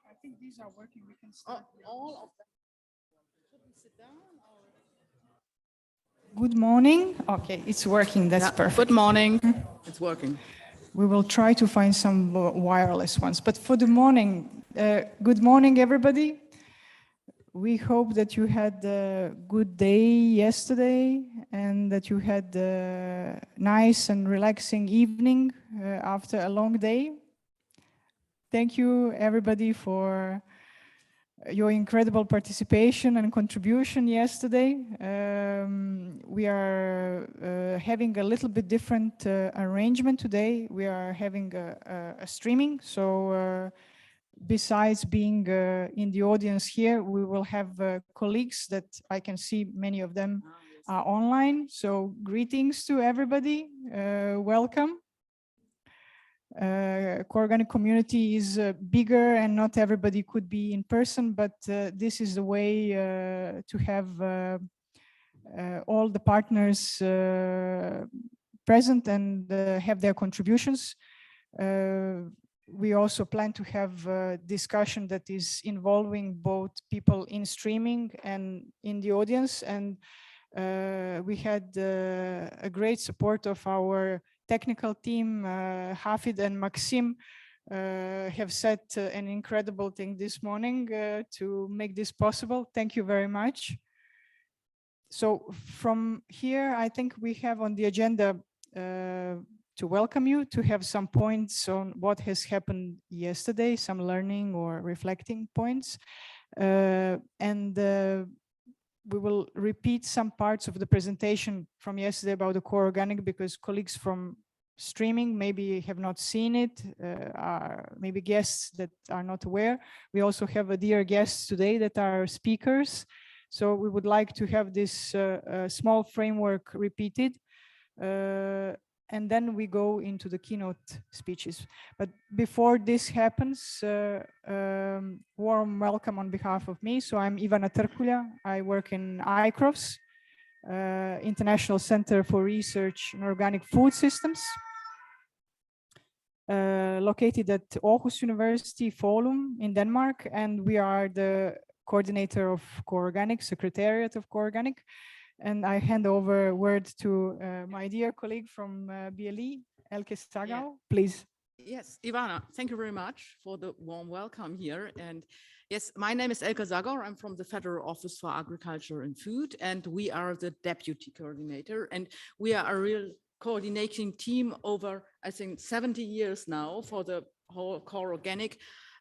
I think these are working. We can start. All of them. Should we sit down or? Good morning. Okay, it's working. That's perfect. Good morning. It's working. We will try to find some wireless ones. But for the morning, good morning, everybody. We hope that you had a good day yesterday and that you had a nice and relaxing evening after a long day. Thank you, everybody, for your incredible participation and contribution yesterday. We are having a little bit different arrangement today. We are having a streaming. So besides being in the audience here, we will have colleagues that I can see many of them are online. So greetings to everybody. Welcome. Core-organic community is bigger and not everybody could be in person, but this is the way to have all the partners present and have their contributions. We also plan to have a discussion that is involving both people in streaming and in the audience. And we had a great support of our technical team. Hafid and Maxim have said an incredible thing this morning to make this possible. Thank you very much. So from here, I think we have on the agenda to welcome you, to have some points on what has happened yesterday, some learning or reflecting points. We will repeat some parts of the presentation from yesterday about the core organic because colleagues from streaming maybe have not seen it, maybe guests that are not aware. We also have a dear guests today that are speakers. So we would like to have this small framework repeated. And then we go into the keynote speeches. But before this happens, warm welcome on behalf of me. So I'm Ivana Trkulja. I work in ICROS, International Center for Research in Organic Food Systems, located at Aarhus University, Forum in Denmark. And we are the coordinator of Core Organic, Secretariat of Core Organic. And I hand over word to my dear colleague from BLE, Elke Sagau, please. Yes, Ivana, thank you very much for the warm welcome here. And yes, my name is Elke Sagau. I'm from the Federal Office for Agriculture and Food, and we are the deputy coordinator. And we are a real coordinating team over, I think, 70 years now for the whole core organic.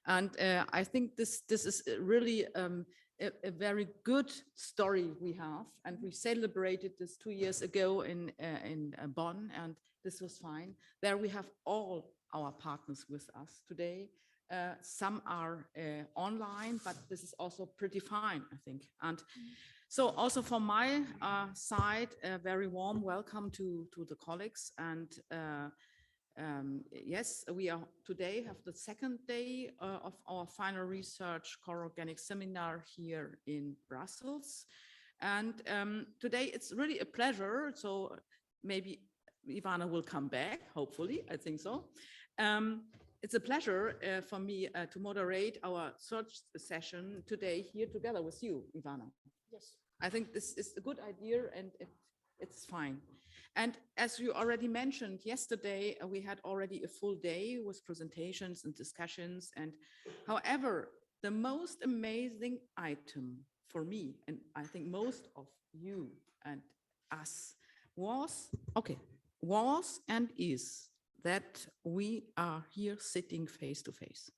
And I think this is really a very good story we have, and we celebrated this 2 years ago in Bonn, and this was fine. There we have all our partners with us today. Some are online, but this is also pretty fine, I think. And so also from my side, a very warm welcome to the colleagues. And yes, we are today have the second day of our final research core organic seminar here in Brussels. And today it's really a pleasure. So maybe Ivana will come back, hopefully, I think so. It's a pleasure for me to moderate our search session today here together with you, Ivana. Yes. I think this is a good idea and it's fine. And as you already mentioned, yesterday we had already a full day with presentations and discussions. And however, the most amazing item for me, and I think most of you and us, was and is that we are here sitting face to face.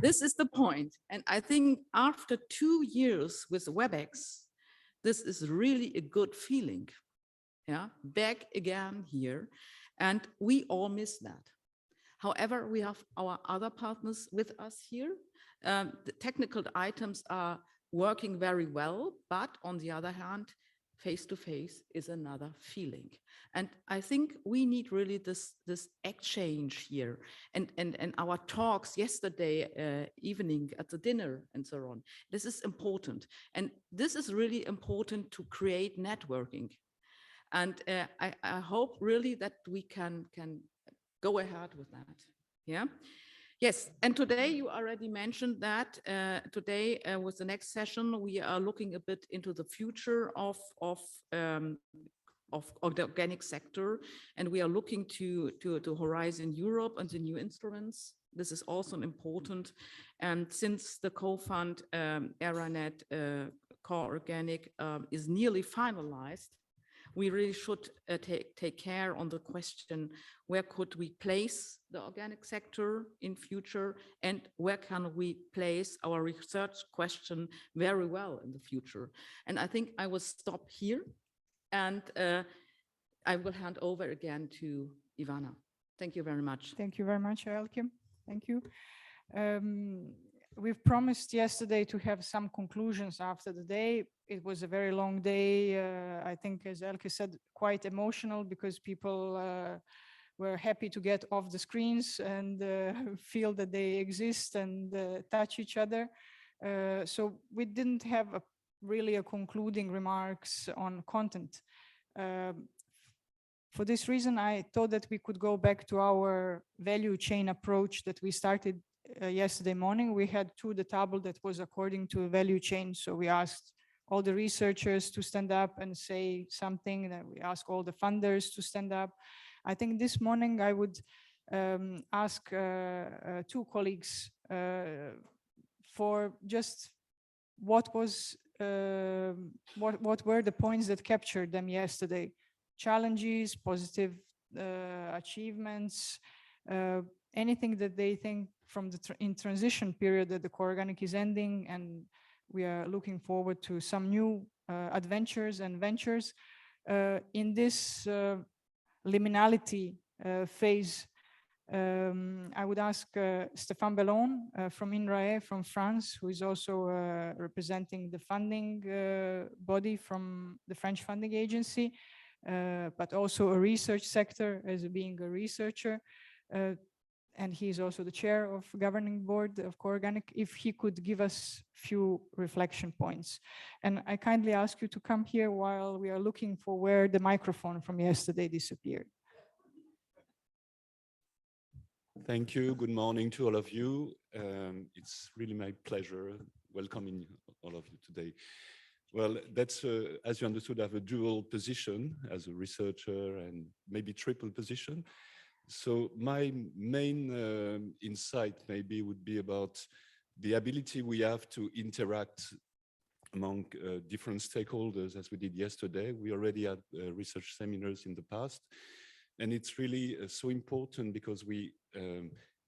This is the point. And I think after 2 years with WebEx, this is really a good feeling. Yeah, back again here, and we all miss that. However, we have our other partners with us here. The technical items are working very well, but on the other hand, face-to-face is another feeling. And I think we need really this exchange here. And our talks yesterday evening at the dinner and so on, this is important. And this is really important to create networking. And I hope really that we can go ahead with that. Yeah. Yes, and today you already mentioned that today with the next session, we are looking a bit into the future of the organic sector, and we are looking to Horizon Europe and the new instruments. This is also important, and since the Cofund Aranet Core Organic is nearly finalized, we really should take care on the question, where could we place the organic sector in future, and where can we place our research question very well in the future? And I think I will stop here, and I will hand over again to Ivana. Thank you very much. Thank you very much, Elke. Thank you. We've promised yesterday to have some conclusions after the day. It was a very long day. I think, as Elke said, quite emotional, because people were happy to get off the screens and feel that they exist and touch each other. So we didn't have really a concluding remarks on content. For this reason, I thought that we could go back to our value chain approach that we started yesterday morning. We had the table that was according to a value chain. So we asked all the researchers to stand up and say something, and we asked all the funders to stand up. I think this morning I would ask two colleagues for just what were the points that captured them yesterday. Challenges, positive achievements, anything that they think from the in transition period that the core organic is ending, and we are looking forward to some new adventures and ventures. In this liminality phase, I would ask Stéphane Bellon from INRAE from France, who is also representing the funding body from the French funding agency, but also a research sector as being a researcher. And he is also the chair of governing board of Core Organic, if he could give us few reflection points. And I kindly ask you to come here while we are looking for where the microphone from yesterday disappeared. Thank you. Good morning to all of you. It's really my pleasure welcoming all of you today. Well, that's, as you understood, I have a dual position as a researcher and maybe triple position. So my main insight maybe would be about the ability we have to interact among different stakeholders as we did yesterday. We already had research seminars in the past. And it's really so important because we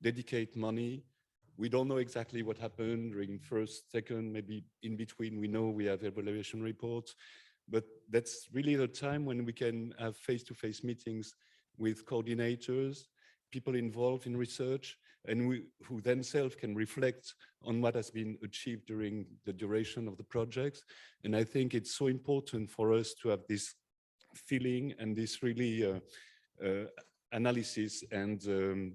dedicate money. We don't know exactly what happened during first, second, maybe in between. We know we have evaluation reports, but that's really the time when we can have face-to-face meetings with coordinators, people involved in research, and who themselves can reflect on what has been achieved during the duration of the projects. And I think it's so important for us to have this feeling and this really analysis and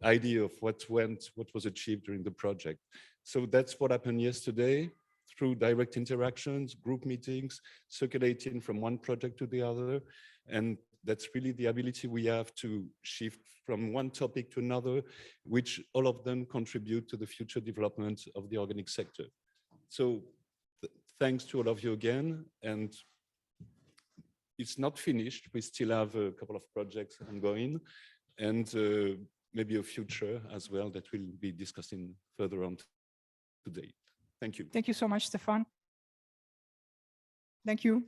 idea of what was achieved during the project. So that's what happened yesterday through direct interactions, group meetings, circulating from one project to the other. And that's really the ability we have to shift from one topic to another, which all of them contribute to the future development of the organic sector. So thanks to all of you again. And it's not finished. We still have a couple of projects ongoing and maybe a future as well that we'll be discussing further on today. Thank you. Thank you so much, Stéphane. Thank you.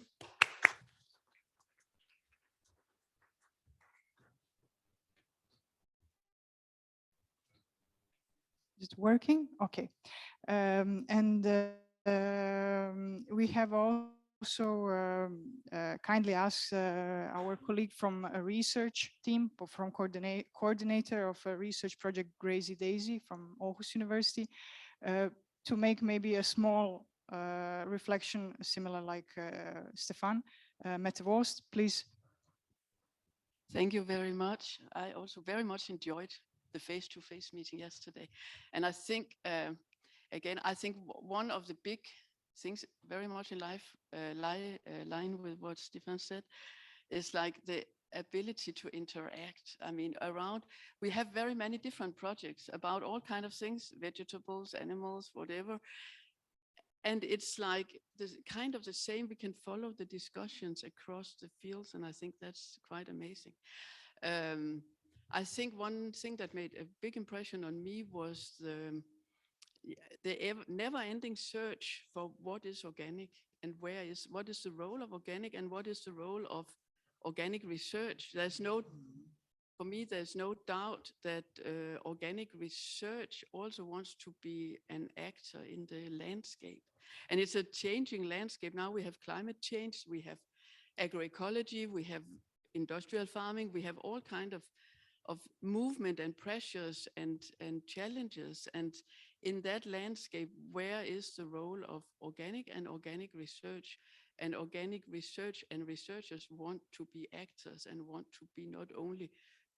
Is it working? Okay. We have also kindly asked our colleague from a research team, from coordinator of a research project, Gracie Daisy from Aarhus University, to make maybe a small reflection, similar like Stéphane. Mette Worst, please. Thank you very much. I also very much enjoyed the face-to-face meeting yesterday. And I think, again, I think one of the big things very much in line with what Stefan said, is like the ability to interact. I mean, we have very many different projects about all kinds of things, vegetables, animals, whatever. And it's like kind of the same. We can follow the discussions across the fields, and I think that's quite amazing. I think one thing that made a big impression on me was the never-ending search for what is organic and what is the role of organic and what is the role of organic research. For me, there's no doubt that organic research also wants to be an actor in the landscape. And it's a changing landscape. Now we have climate change, we have agroecology, we have industrial farming, we have all kinds of movement and pressures and challenges. And in that landscape, where is the role of organic and organic research? And organic research and researchers want to be actors and want to be not only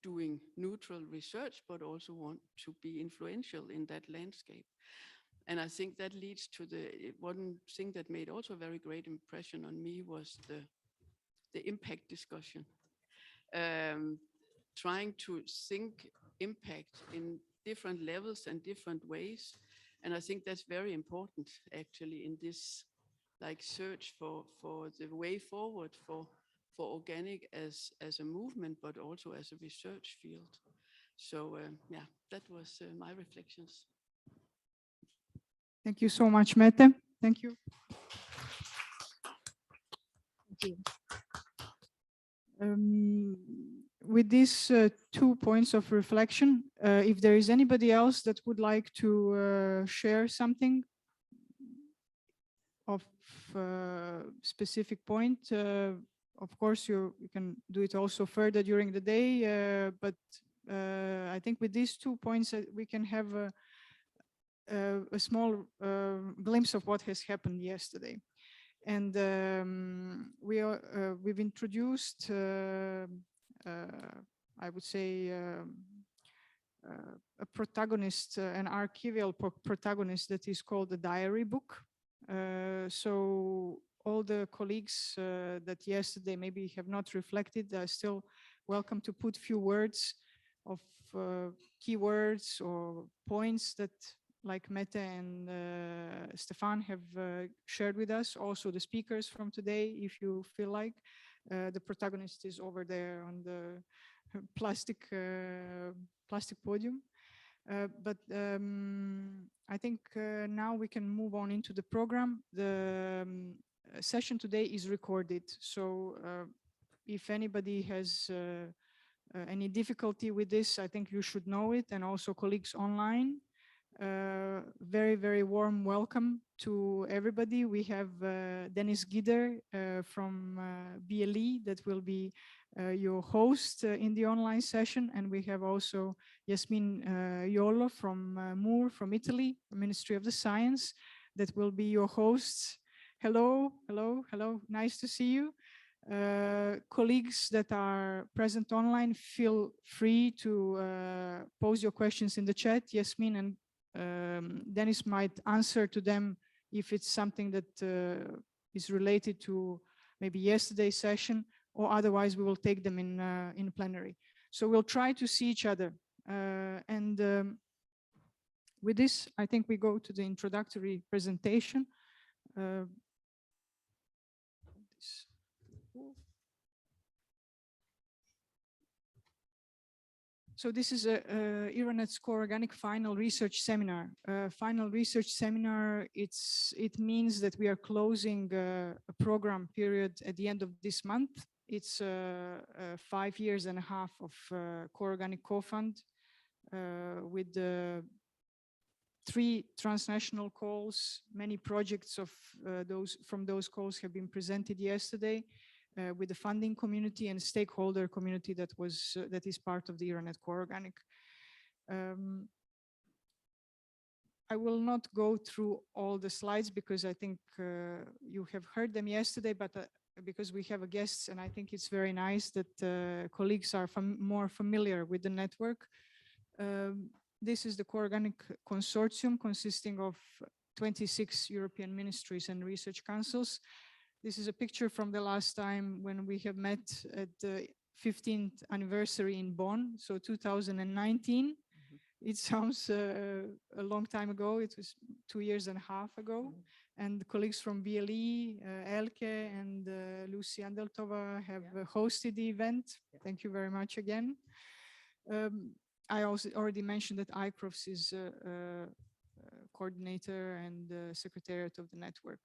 doing neutral research, but also want to be influential in that landscape. And I think that leads to one thing that made also a very great impression on me was the impact discussion. Trying to think impact in different levels and different ways. And I think that's very important actually in this like search for the way forward for organic as a movement, but also as a research field. So yeah, that was my reflections. Thank you so much, Mette. Thank you. Thank you. With these 2 points of reflection, if there is anybody else that would like to share something of specific point, of course you can do it also further during the day, but I think with these 2 points we can have a small glimpse of what has happened yesterday. And we've introduced, I would say, a protagonist, an archival protagonist that is called the diary book. So all the colleagues that yesterday maybe have not reflected are still welcome to put few words of keywords or points that like Mette and Stefan have shared with us. Also the speakers from today, if you feel like. The protagonist is over there on the plastic podium. But I think now we can move on into the program. The session today is recorded. So if anybody has any difficulty with this, I think you should know it, and also colleagues online. Very, very warm welcome to everybody. We have Dennis Gider from BLE that will be your host in the online session. And we have also Yasmin Iolo from Moore from Italy, Ministry of the Science, that will be your hosts. Hello, hello, hello. Nice to see you. Colleagues that are present online, feel free to pose your questions in the chat. Yasmin and Dennis might answer to them if it's something that is related to maybe yesterday's session, or otherwise we will take them in plenary. So we'll try to see each other. With this, I think we go to the introductory presentation. So this is a Eranet's Core Organic Final Research Seminar. Final Research Seminar, it means that we are closing a program period at the end of this month. It's 5.5 years of Core Organic Cofund with 3 transnational calls. Many projects from those calls have been presented yesterday. With the funding community and stakeholder community that is part of the Eranet Core Organic. I will not go through all the slides because I think you have heard them yesterday, but because we have a guest, and I think it's very nice that colleagues are more familiar with the network. This is the Core Organic Consortium consisting of 26 European ministries and research councils. This is a picture from the last time when we have met at the 15th anniversary in Bonn, so 2019. It sounds a long time ago. It was 2.5 years ago. And colleagues from BLE, Elke and Lucy Andeltova have hosted the event. Thank you very much again. I also already mentioned that ICROFS is coordinator and secretariat of the network.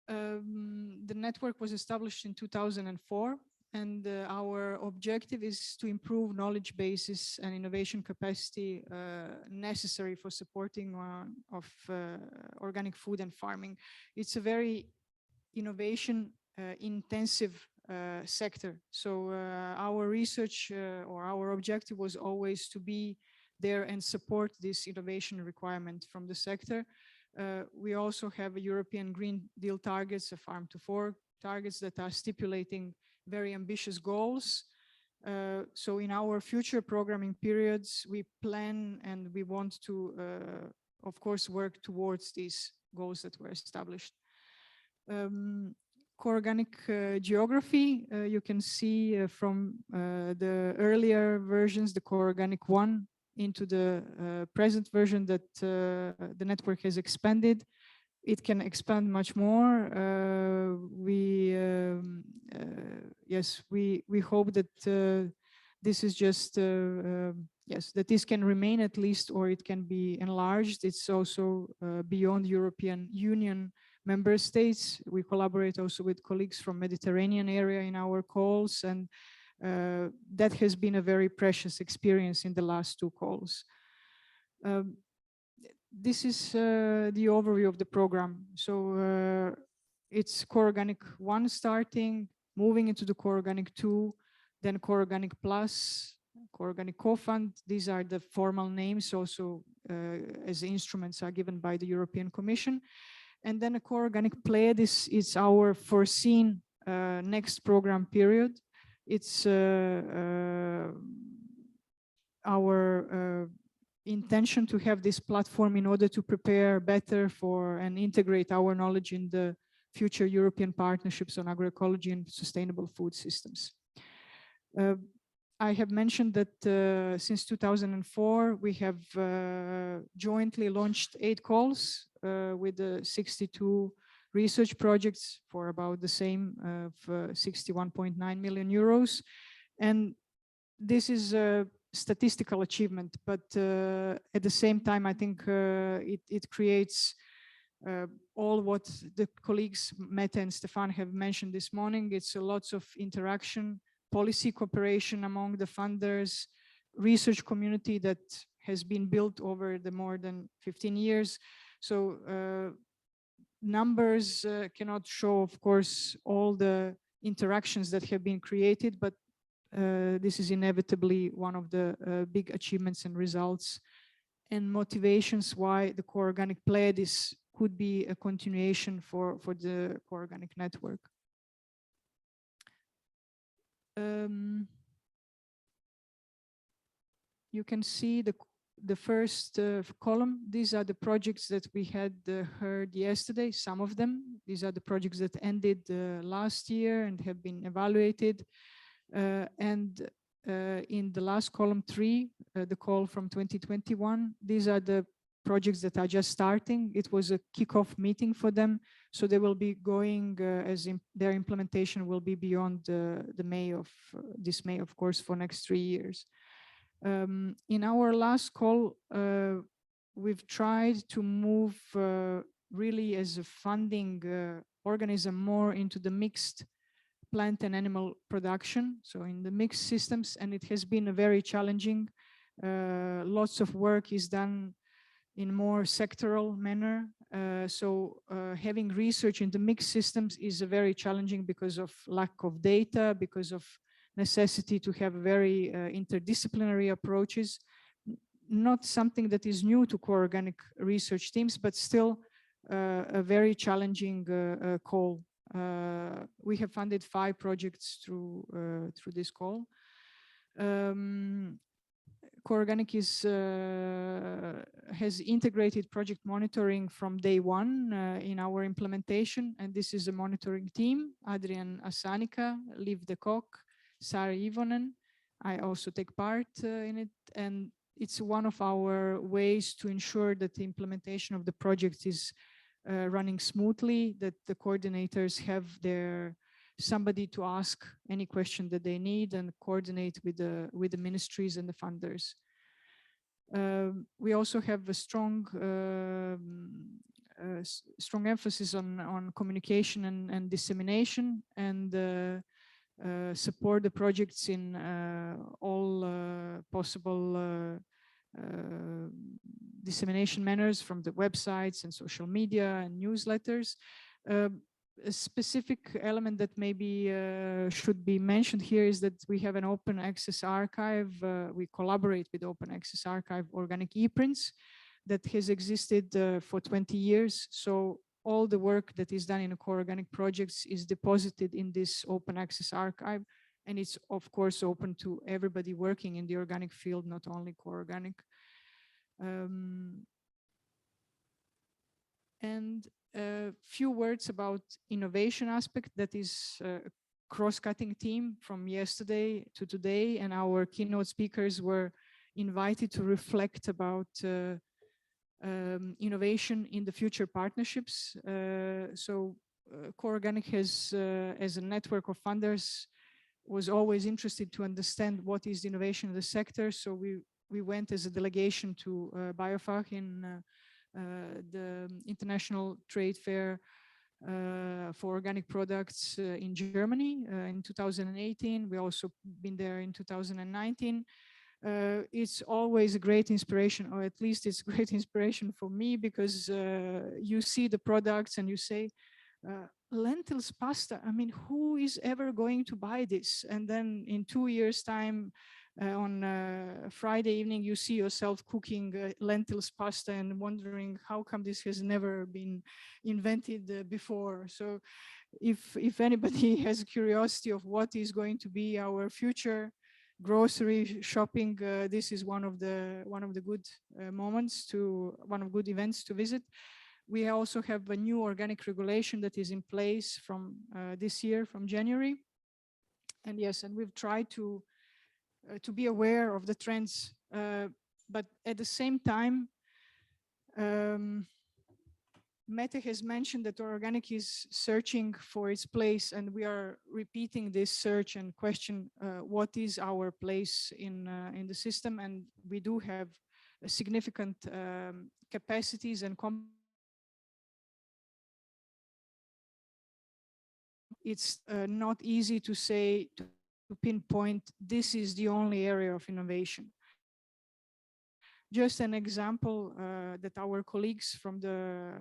The network was established in 2004. And our objective is to improve knowledge bases and innovation capacity necessary for supporting of organic food and farming. It's a very innovation intensive sector. So our research or our objective was always to be there and support this innovation requirement from the sector. We also have a European Green Deal targets, a farm to fork targets that are stipulating very ambitious goals. So in our future programming periods, we plan and we want to, of course, work towards these goals that were established. Core organic geography, you can see from the earlier versions, the core organic 1 into the present version that the network has expanded. It can expand much more. We hope that this is just that this can remain at least, or it can be enlarged. It's also beyond European Union member states. We collaborate also with colleagues from Mediterranean area in our calls, and that has been a very precious experience in the last 2 calls. This is the overview of the program. So it's Core Organic 1 starting, moving into the Core Organic 2, then Core Organic Plus, Core Organic Cofund. These are the formal names also as instruments are given by the European Commission. And then a Core Organic Play, this is our foreseen next program period. It's our intention to have this platform in order to prepare better for and integrate our knowledge in the future European partnerships on agroecology and sustainable food systems. I have mentioned that since 2004, we have jointly launched 8 calls with the 62 research projects for about the same of 61.9 million euros. And this is a statistical achievement, but at the same time, I think it creates all what the colleagues Mette and Stefan have mentioned this morning. It's lots of interaction, policy cooperation among the funders, research community that has been built over the more than 15 years. So numbers cannot show, of course, all the interactions that have been created, but this is inevitably one of the big achievements and results and motivations why the Core Organic Play this could be a continuation for the Core Organic network. You can see the first column. These are the projects that we had heard yesterday, some of them. These are the projects that ended last year and have been evaluated. And in the last column 3, the call from 2021, these are the projects that are just starting. It was a kickoff meeting for them, so they will be going their implementation will be beyond the May of this May, of course, for next 3 years. In our last call, we've tried to move really as a funding organism more into the mixed plant and animal production, so in the mixed systems, and it has been a very challenging. Lots of work is done in more sectoral manner. So having research in the mixed systems is very challenging because of lack of data, because of necessity to have very interdisciplinary approaches. Not something that is new to core organic research teams, but still a very challenging call. We have funded 5 projects through this call. Coreganic has integrated project monitoring from day one in our implementation, and this is a monitoring team: Adrian Asanika, Liv de Kock, Sara Ivonen. I also take part in it, and it's one of our ways to ensure that the implementation of the project is running smoothly, that the coordinators have somebody to ask any question that they need and coordinate with the ministries and the funders. We also have a strong emphasis on communication and dissemination, and support the projects in all possible dissemination manners, from the websites and social media and newsletters. A specific element that maybe should be mentioned here is that we have an open access archive. We collaborate with Open Access Archive Organic ePrints that has existed for 20 years. So all the work that is done in core organic projects is deposited in this open access archive. And it's of course open to everybody working in the organic field, not only core organic. And a few words about innovation aspect. That is a cross-cutting team from yesterday to today, and our keynote speakers were invited to reflect about innovation in the future partnerships. Core Organic has, as a network of funders, was always interested to understand what is the innovation in the sector. So we went as a delegation to BioFach in the International Trade Fair for Organic Products in Germany in 2018. We also been there in 2019. It's always a great inspiration, or at least it's great inspiration for me, because you see the products and you say, lentils pasta, I mean, who is ever going to buy this? And then in 2 years' time, on Friday evening, you see yourself cooking lentils pasta and wondering how come this has never been invented before. So if anybody has a curiosity of what is going to be our future grocery shopping, this is one of the good moments one of good events to visit. We also have a new organic regulation that is in place from this year, from January. And yes, and we've tried to be aware of the trends, but at the same time, Mette has mentioned that organic is searching for its place, and we are repeating this search and question what is our place in the system. And we do have significant capacities and it's not easy to say, to pinpoint, this is the only area of innovation. Just an example that our colleagues from the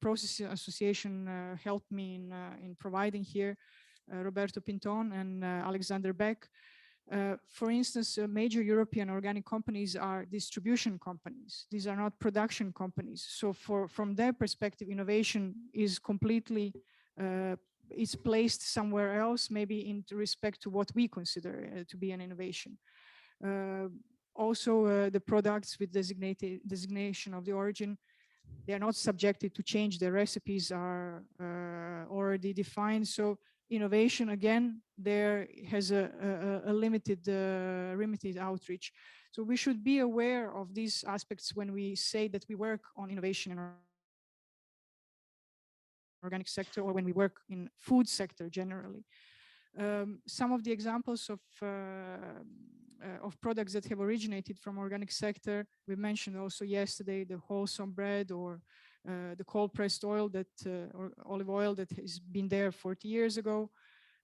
Processing Association helped me in providing here, Roberto Pinton and Alexander Beck. For instance, major European organic companies are distribution companies. These are not production companies. So from their perspective, innovation is completely it's placed somewhere else, maybe in respect to what we consider to be an innovation. Also, the products with designation of the origin, they are not subjected to change. The recipes are already defined. So innovation, again, there has a limited outreach. So we should be aware of these aspects when we say that we work on innovation in our organic sector, or when we work in food sector generally. Some of the examples of products that have originated from organic sector, we mentioned also yesterday the wholesome bread, or the cold pressed oil or olive oil that has been there 40 years ago.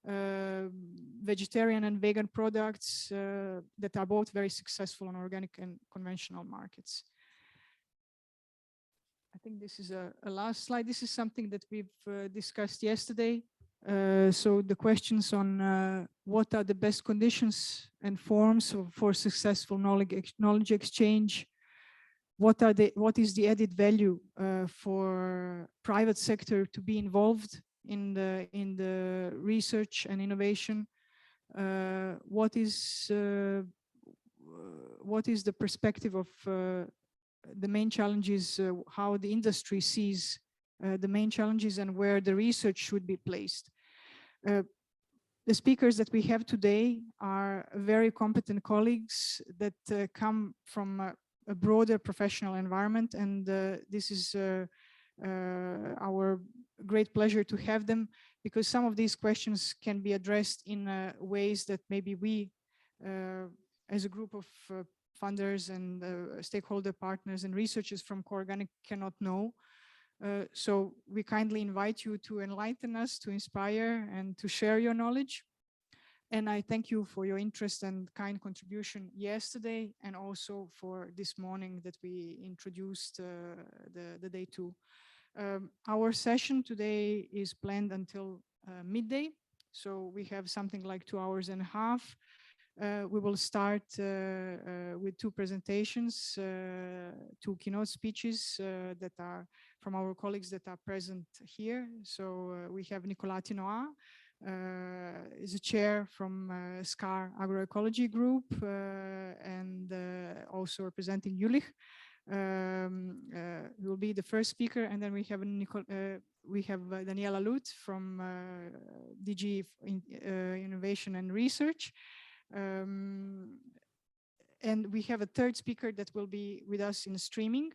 Vegetarian and vegan products that are both very successful on organic and conventional markets. I think this is a last slide. This is something that we've discussed yesterday. So the questions on what are the best conditions and forms for successful knowledge exchange? What is the added value for private sector to be involved in the research and innovation? What is what is the perspective of the main challenges, how the industry sees the main challenges and where the research should be placed. The speakers that we have today are very competent colleagues that come from a broader professional environment, and this is our great pleasure to have them, because some of these questions can be addressed in ways that maybe we, as a group of funders and stakeholder partners and researchers from Coorganic cannot know. So we kindly invite you to enlighten us, to inspire, and to share your knowledge. And I thank you for your interest and kind contribution yesterday, and also for this morning that we introduced the day two. Our session today is planned until midday, so we have something like 2.5 hours. We will start with two presentations, two keynote speeches that are from our colleagues that are present here. So we have Nicolas Tinoa, is a chair from SCAR Agroecology Group, and also representing Jülich. Will be the first speaker, and then we have Daniela Lut from DG Innovation and Research. And we have a third speaker that will be with us in streaming.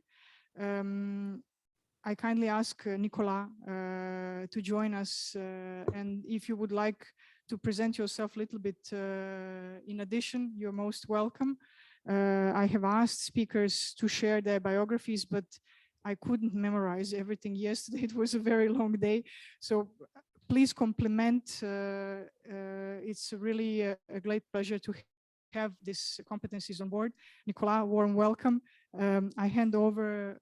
I kindly ask Nicolas to join us, and if you would like to present yourself a little bit in addition, you're most welcome. I have asked speakers to share their biographies, but I couldn't memorize everything yesterday. It was a very long day, so please compliment. It's really a great pleasure to have these competencies on board. Nicolas, warm welcome. I hand over,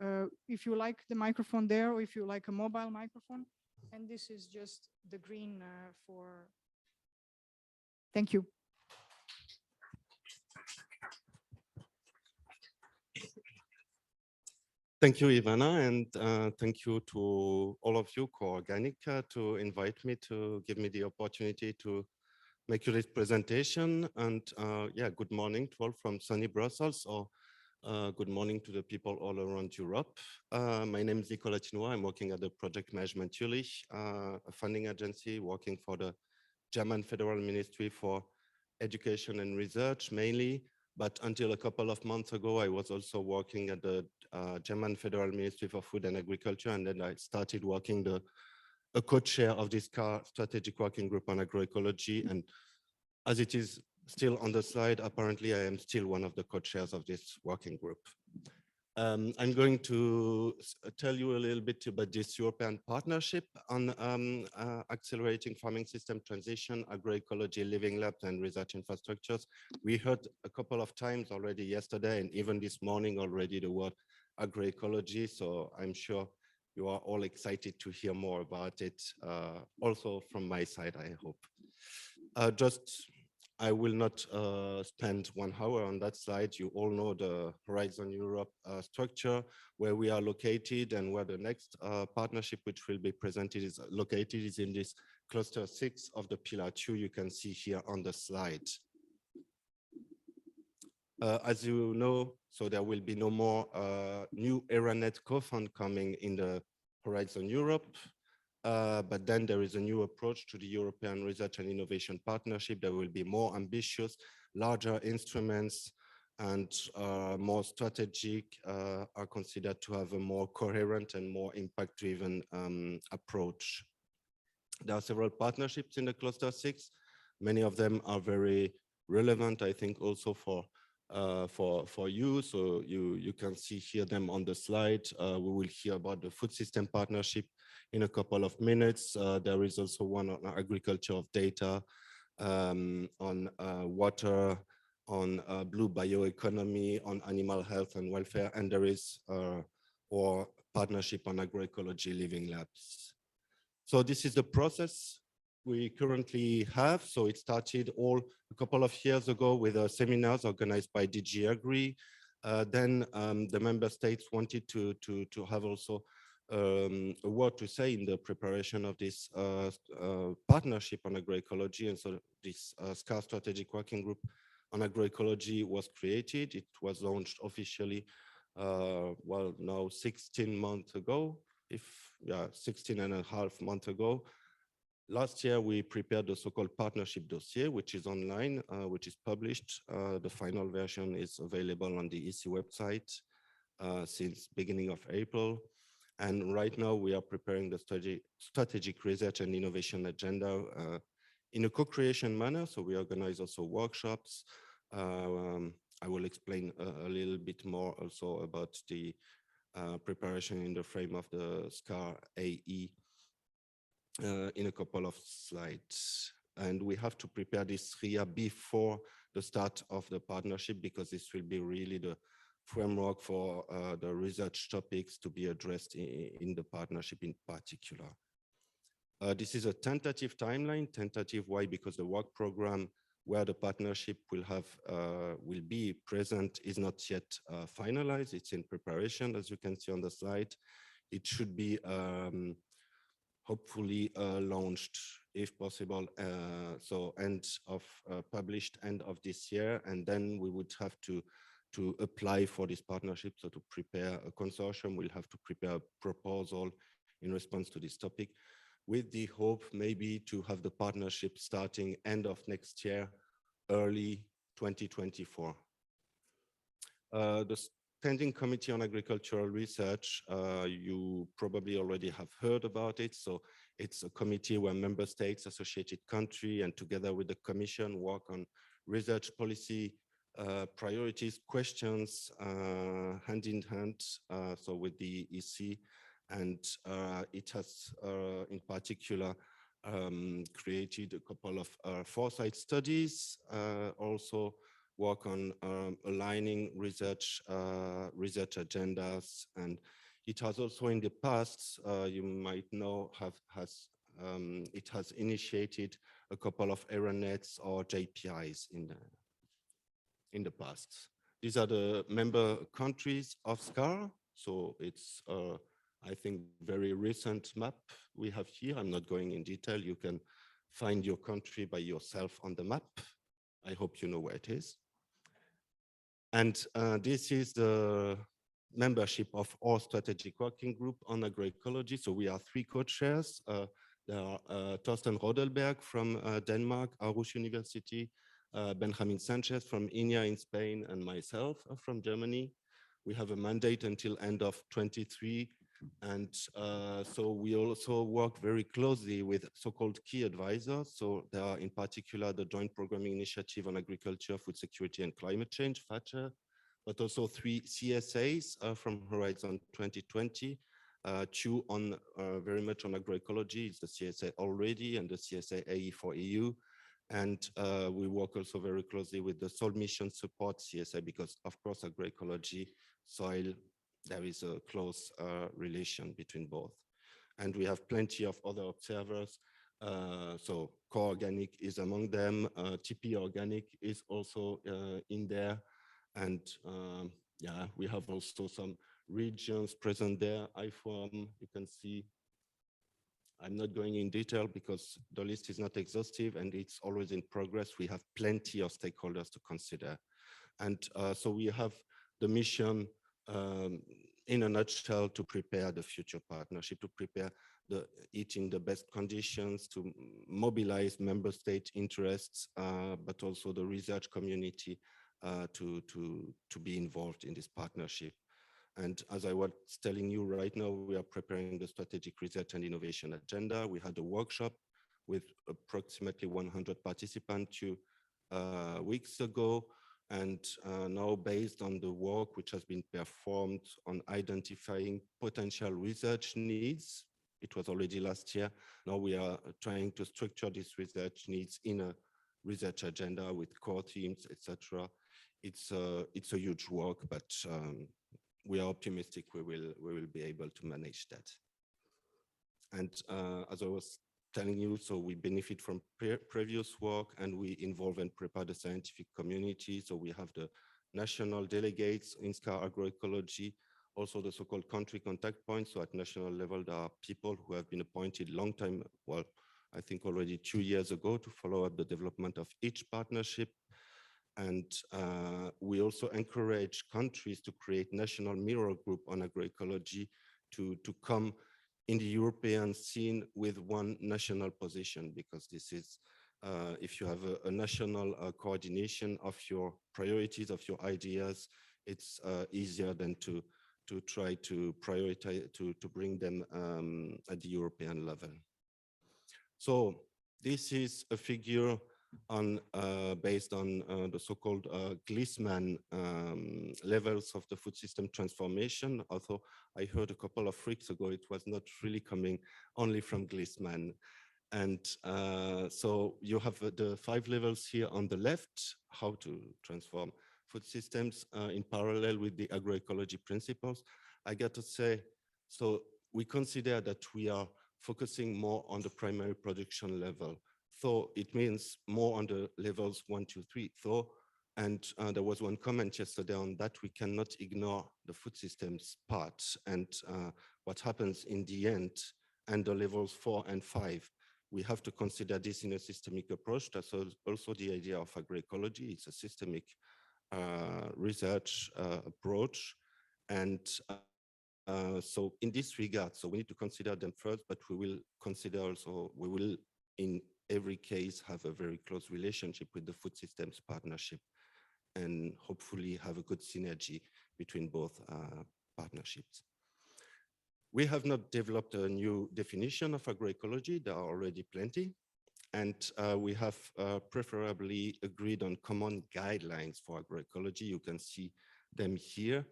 if you like the microphone there, or if you like a mobile microphone. And this is just the green for. Thank you. Thank you, Ivana, and thank you to all of you, Coorganic, to invite me, to give me the opportunity to make you this presentation. And yeah, good morning to all from sunny Brussels, or good morning to the people all around Europe. My name is Nicolas Tinoa. I'm working at the Project Management Jülich, a funding agency working for the German Federal Ministry for Education and Research mainly. But until a couple of months ago, I was also working at the German Federal Ministry for Food and Agriculture, and then I started working a co-chair of this strategic working group on agroecology. And as it is still on the slide, apparently I am still one of the co-chairs of this working group. I'm going to tell you a little bit about this European partnership on accelerating farming system transition, agroecology, living labs, and research infrastructures. We heard a couple of times already yesterday, and even this morning already, the word agroecology. So I'm sure you are all excited to hear more about it, also from my side, I hope. I will not spend 1 hour on that slide. You all know the Horizon Europe structure, where we are located, and where the next partnership which will be presented is located is in this cluster 6 of the pillar 2 you can see here on the slide. As you know, so there will be no more new ERANET Cofund coming in the Horizon Europe. But then there is a new approach to the European Research and Innovation Partnership. There will be more ambitious, larger instruments, and more strategic, are considered to have a more coherent and more impact-driven approach. There are several partnerships in the cluster 6. Many of them are very relevant, I think, also for you. So you can see here them on the slide. We will hear about the food system partnership in a couple of minutes. There is also one on agriculture of data, on water, on blue bioeconomy, on animal health and welfare, and there is our partnership on agroecology living labs. So this is the process we currently have. So it started a couple of years ago with seminars organized by DG Agri. Then the member states wanted to have also a word to say in the preparation of this partnership on agroecology. And so this SCAR strategic working group on agroecology was created. It was launched officially, well, now 16 months ago, 16 and a half months ago. Last year, we prepared the so-called partnership dossier, which is online, which is published. The final version is available on the EC website since beginning of April. And right now, we are preparing the strategic research and innovation agenda in a co-creation manner. So we organize also workshops. I will explain a little bit more also about the preparation in the frame of the SCAR AE in a couple of slides. And we have to prepare this RIA before the start of the partnership, because this will be really the framework for the research topics to be addressed in the partnership in particular. This is a tentative timeline. Tentative, why? Because the work program where the partnership will be present is not yet finalized. It's in preparation, as you can see on the slide. It should be hopefully launched, if possible, so published end of this year, and then we would have to apply for this partnership. So to prepare a consortium, we'll have to prepare a proposal in response to this topic, with the hope maybe to have the partnership starting end of next year, early 2024. The Standing Committee on Agricultural Research, you probably already have heard about it. So it's a committee where member states, associated country, and together with the Commission work on research policy priorities, questions, hand in hand, so with the EC. And it has in particular created a couple of foresight studies, also work on aligning research agendas. And it has also in the past, you might know, it has initiated a couple of ERA-nets or JPIs in the past. These are the member countries of SCAR. So it's, I think, very recent map we have here. I'm not going in detail. You can find your country by yourself on the map. I hope you know where it is. And this is the membership of our strategic working group on agroecology. So we are 3 co-chairs. There are Thorsten Rodelberg from Denmark, Aarhus University, Benjamin Sanchez from INEA in Spain, and myself from Germany. We have a mandate until end of 23. And so we also work very closely with so-called key advisors. So there are in particular the Joint Programming Initiative on Agriculture, Food Security and Climate Change, FACHR, but also 3 CSAs from Horizon 2020, 2 on very much on agroecology. It's the CSA already and the CSA AE for EU. And we work also very closely with the Soil Mission Support CSA, because of course agroecology, soil, there is a close relation between both. And we have plenty of other observers. So Core Organic is among them. TP Organic is also in there. And yeah, we have also some regions present there. IFOAM, you can see. I'm not going in detail because the list is not exhaustive and it's always in progress. We have plenty of stakeholders to consider. And so we have the mission in a nutshell to prepare the future partnership, to prepare it in the best conditions, to mobilize member state interests, but also the research community to be involved in this partnership. And as I was telling you right now, we are preparing the strategic research and innovation agenda. We had a workshop with approximately 100 participants 2 weeks ago. And now based on the work which has been performed on identifying potential research needs, it was already last year. Now we are trying to structure these research needs in a research agenda with core teams, etc. It's a huge work, but we are optimistic we will be able to manage that. And as I was telling you, so we benefit from previous work and we involve and prepare the scientific community. So we have the national delegates in SCAR agroecology, also the so-called country contact points. So at national level, there are people who have been appointed long time, well, I think already 2 years ago, to follow up the development of each partnership. And we also encourage countries to create national mirror group on agroecology to come in the European scene with one national position, because this is, if you have a national coordination of your priorities, of your ideas, it's easier than to try to prioritize, to bring them at the European level. So this is a figure on based on the so-called Glisman levels of the food system transformation. Although I heard a couple of weeks ago, it was not really coming only from Glisman. And so you have the 5 levels here on the left, how to transform food systems in parallel with the agroecology principles. I got to say, so we consider that we are focusing more on the primary production level. So it means more on the levels 1, 2, 3. So, and there was one comment yesterday on that we cannot ignore the food systems part and what happens in the end and the levels 4 and 5. We have to consider this in a systemic approach. That's also the idea of agroecology. It's a systemic research approach. And so in this regard, so we need to consider them first, but we will consider also, we will in every case have a very close relationship with the food systems partnership and hopefully have a good synergy between both partnerships. We have not developed a new definition of agroecology. There are already plenty. And we have preferably agreed on common guidelines for agroecology. You can see them here.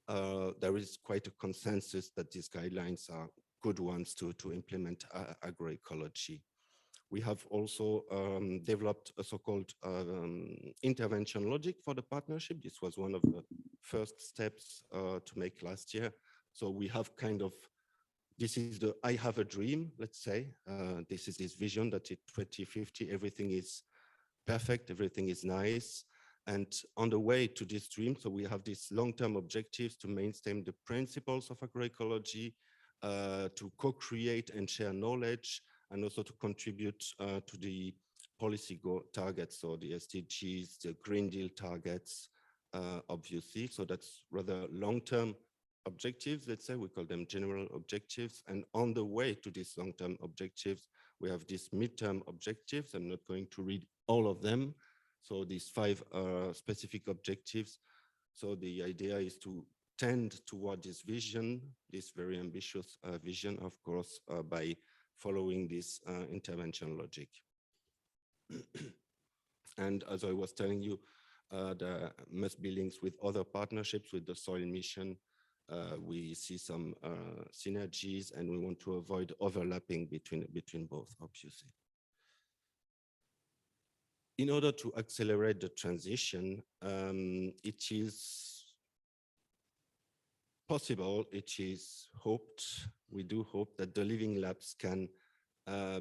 There is quite a consensus that these guidelines are good ones to implement agroecology. We have also developed a so-called intervention logic for the partnership. This was one of the first steps to make last year. So we have kind of, this is the I have a dream, let's say. This is this vision that in 2050, everything is perfect, everything is nice. And on the way to this dream, so we have these long-term objectives to mainstream the principles of agroecology, to co-create and share knowledge, and also to contribute to the policy targets, so the SDGs, the Green Deal targets, obviously. So that's rather long-term objectives, let's say, we call them general objectives. And on the way to these long-term objectives, we have these midterm objectives. I'm not going to read all of them. So these 5 specific objectives. So the idea is to tend toward this vision, this very ambitious vision, of course, by following this intervention logic. And as I was telling you, there must be links with other partnerships, with the soil mission. We see some synergies, and we want to avoid overlapping between both, obviously. In order to accelerate the transition, it is possible, it is hoped, we do hope that the living labs can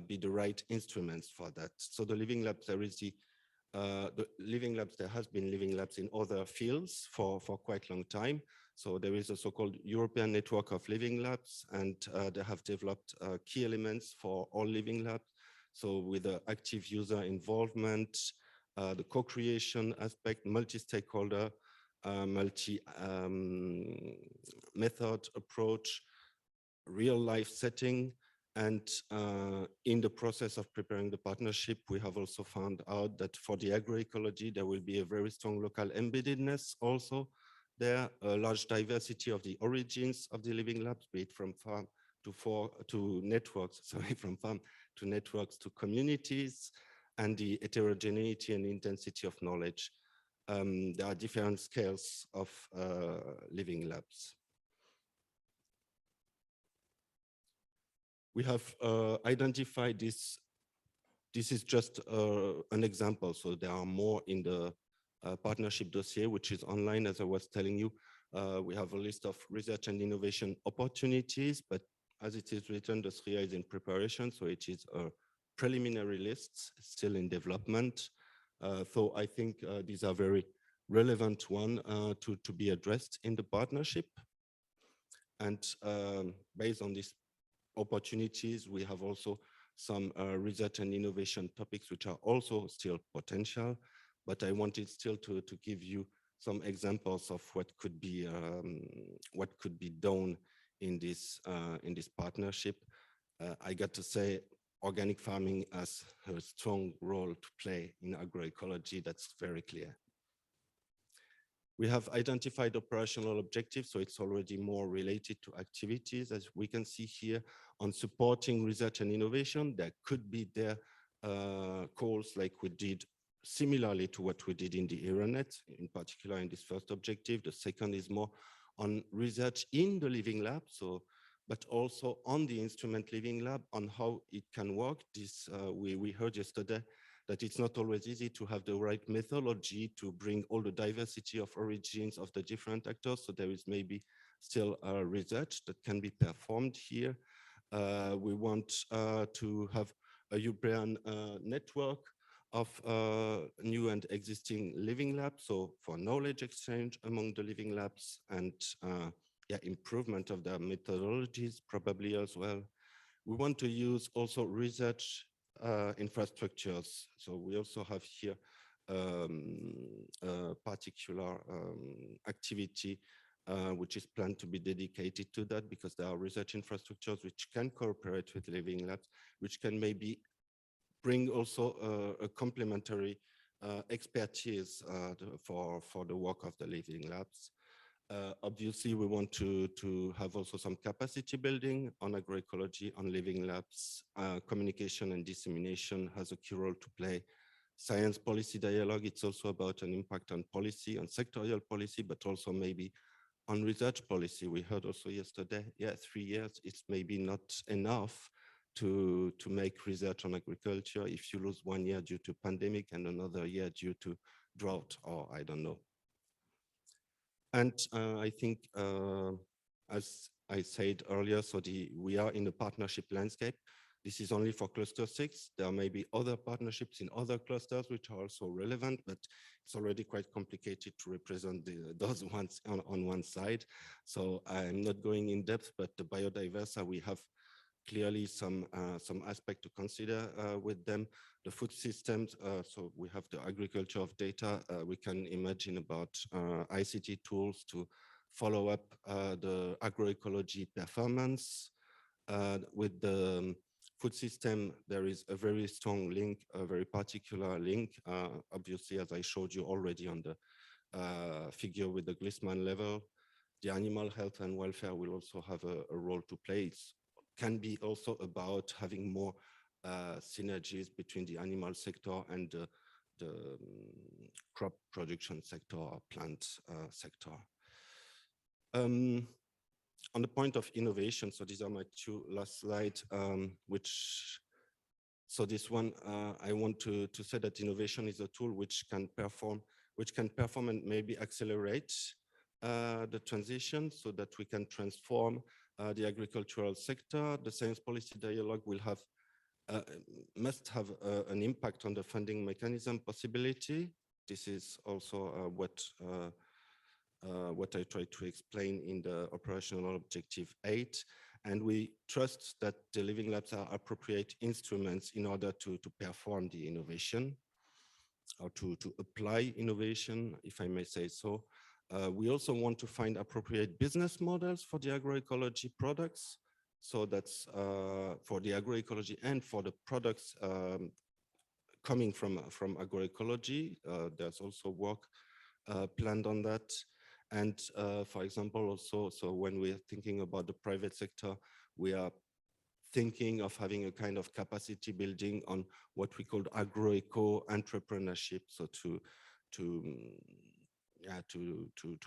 be the right instruments for that. So the living labs, there is the living labs, there has been living labs in other fields for quite a long time. So there is a so-called European network of living labs, and they have developed key elements for all living labs. So with the active user involvement, the co-creation aspect, multi-stakeholder, multi-method approach, real-life setting. And in the process of preparing the partnership, we have also found out that for the agroecology, there will be a very strong local embeddedness also there, a large diversity of the origins of the living labs, be it from farm to networks, sorry, from farm to networks to communities, and the heterogeneity and intensity of knowledge. There are different scales of living labs. We have identified this. This is just an example. So there are more in the partnership dossier, which is online, as I was telling you. We have a list of research and innovation opportunities, but as it is written, the SRIA is in preparation. So it is a preliminary list, still in development. So I think these are very relevant one to be addressed in the partnership. And based on this opportunities, we have also some research and innovation topics which are also still potential. but I wanted still to give you some examples of what could be done in this partnership. I got to say, organic farming has a strong role to play in agroecology. That's very clear. We have identified operational objectives, so it's already more related to activities, as we can see here. On supporting research and innovation, there could be there calls like we did similarly to what we did in the ERANET, in particular in this first objective. The second is more on research in the living lab, but also on the instrument living lab, on how it can work. This we heard yesterday that it's not always easy to have the right methodology to bring all the diversity of origins of the different actors. So there is maybe still research that can be performed here. We want to have a European network of new and existing living labs, so for knowledge exchange among the living labs and improvement of their methodologies probably as well. We want to use also research infrastructures. So we also have here a particular activity which is planned to be dedicated to that, because there are research infrastructures which can cooperate with living labs, which can maybe bring also a complementary expertise for the work of the living labs. Obviously, we want to have also some capacity building on agroecology, on living labs. Communication and dissemination has a key role to play. Science policy dialogue, it's also about an impact on policy, on sectorial policy, but also maybe on research policy. We heard also yesterday, 3 years, it's maybe not enough to make research on agriculture if you lose 1 year due to pandemic and another year due to drought, or I don't know. And I think, as I said earlier, so we are in a partnership landscape. This is only for cluster 6. There may be other partnerships in other clusters which are also relevant, but it's already quite complicated to represent those ones on one side. So I'm not going in depth, but the biodiversity, we have clearly some aspect to consider with them. The food systems, so we have the agriculture of data. We can imagine about ICT tools to follow up the agroecology performance. With the food system, there is a very strong link, a very particular link. Obviously, as I showed you already on the figure with the Glisman level, the animal health and welfare will also have a role to play. It can be also about having more synergies between the animal sector and the crop production sector or plant sector. On the point of innovation, so these are my 2 last slides, so this one, I want to say that innovation is a tool which can perform and maybe accelerate the transition so that we can transform the agricultural sector. The science policy dialogue will have must have an impact on the funding mechanism possibility. This is also what I try to explain in the operational objective 8. And we trust that the living labs are appropriate instruments in order to perform the innovation, or to apply innovation, if I may say so. We also want to find appropriate business models for the agroecology products. So that's for the agroecology and for the products coming from agroecology. There's also work planned on that. And for example, also, so when we're thinking about the private sector, we are thinking of having a kind of capacity building on what we call agroeco entrepreneurship. So to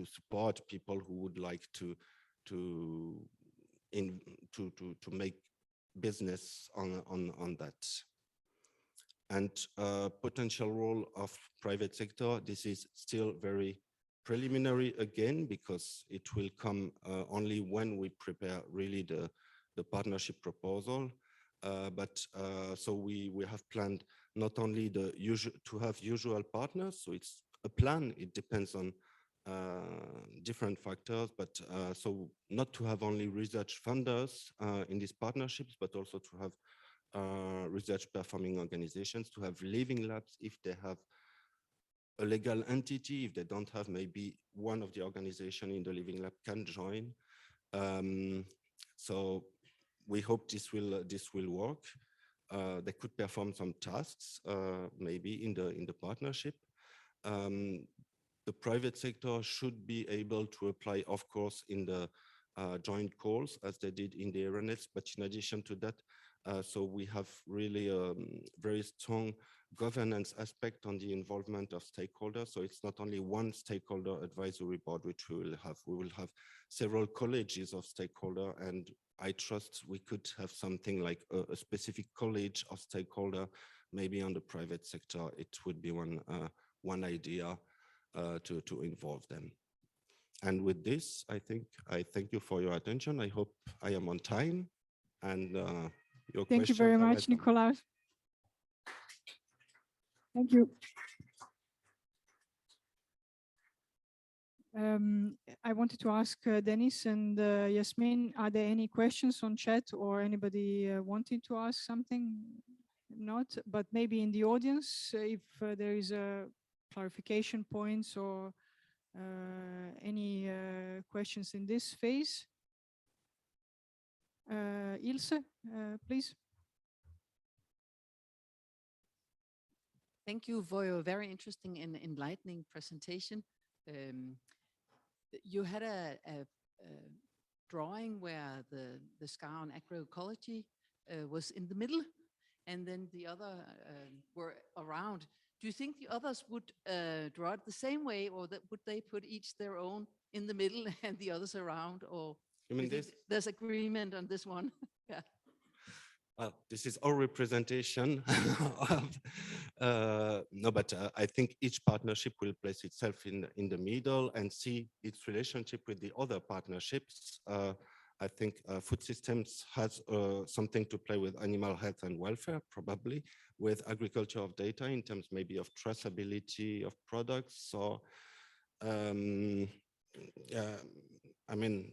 support people who would like to make business on that. And potential role of private sector, this is still very preliminary again, because it will come only when we prepare really the partnership proposal. So we have planned not only to have usual partners, so it's a plan, it depends on different factors, but so not to have only research funders in these partnerships, but also to have research performing organizations, to have living labs if they have a legal entity. If they don't have, maybe one of the organization in the Living Lab can join. So we hope this will work. They could perform some tasks, maybe in the partnership. The private sector should be able to apply, of course, in the joint calls as they did in the arenas. But in addition to that, so we have really a very strong governance aspect on the involvement of stakeholders. So it's not only one stakeholder advisory board, which we will have. We will have several colleges of stakeholder, and I trust we could have something like a specific college of stakeholder, maybe on the private sector. It would be one idea to involve them. And with this, I think I thank you for your attention. I hope I am on time, and your Thank you questions very are much, welcome. Nicolas. Thank you. I wanted to ask Dennis and Yasmin, are there any questions on chat or anybody wanting to ask something? Not, but maybe in the audience, if there is a clarification points or any questions in this phase. Ilse, please. Thank you for your very interesting and enlightening presentation. You had a drawing where the scar on agroecology was in the middle, and then the other were around. Do you think the others would draw it the same way, or would they put each their own in the middle and the others around? Or You mean do you think this? there's agreement on this one? Yeah. This is our representation. No, but I think each partnership will place itself in the middle and see its relationship with the other partnerships. I think food systems has something to play with animal health and welfare, probably with agriculture of data in terms maybe of traceability of products. So, I mean,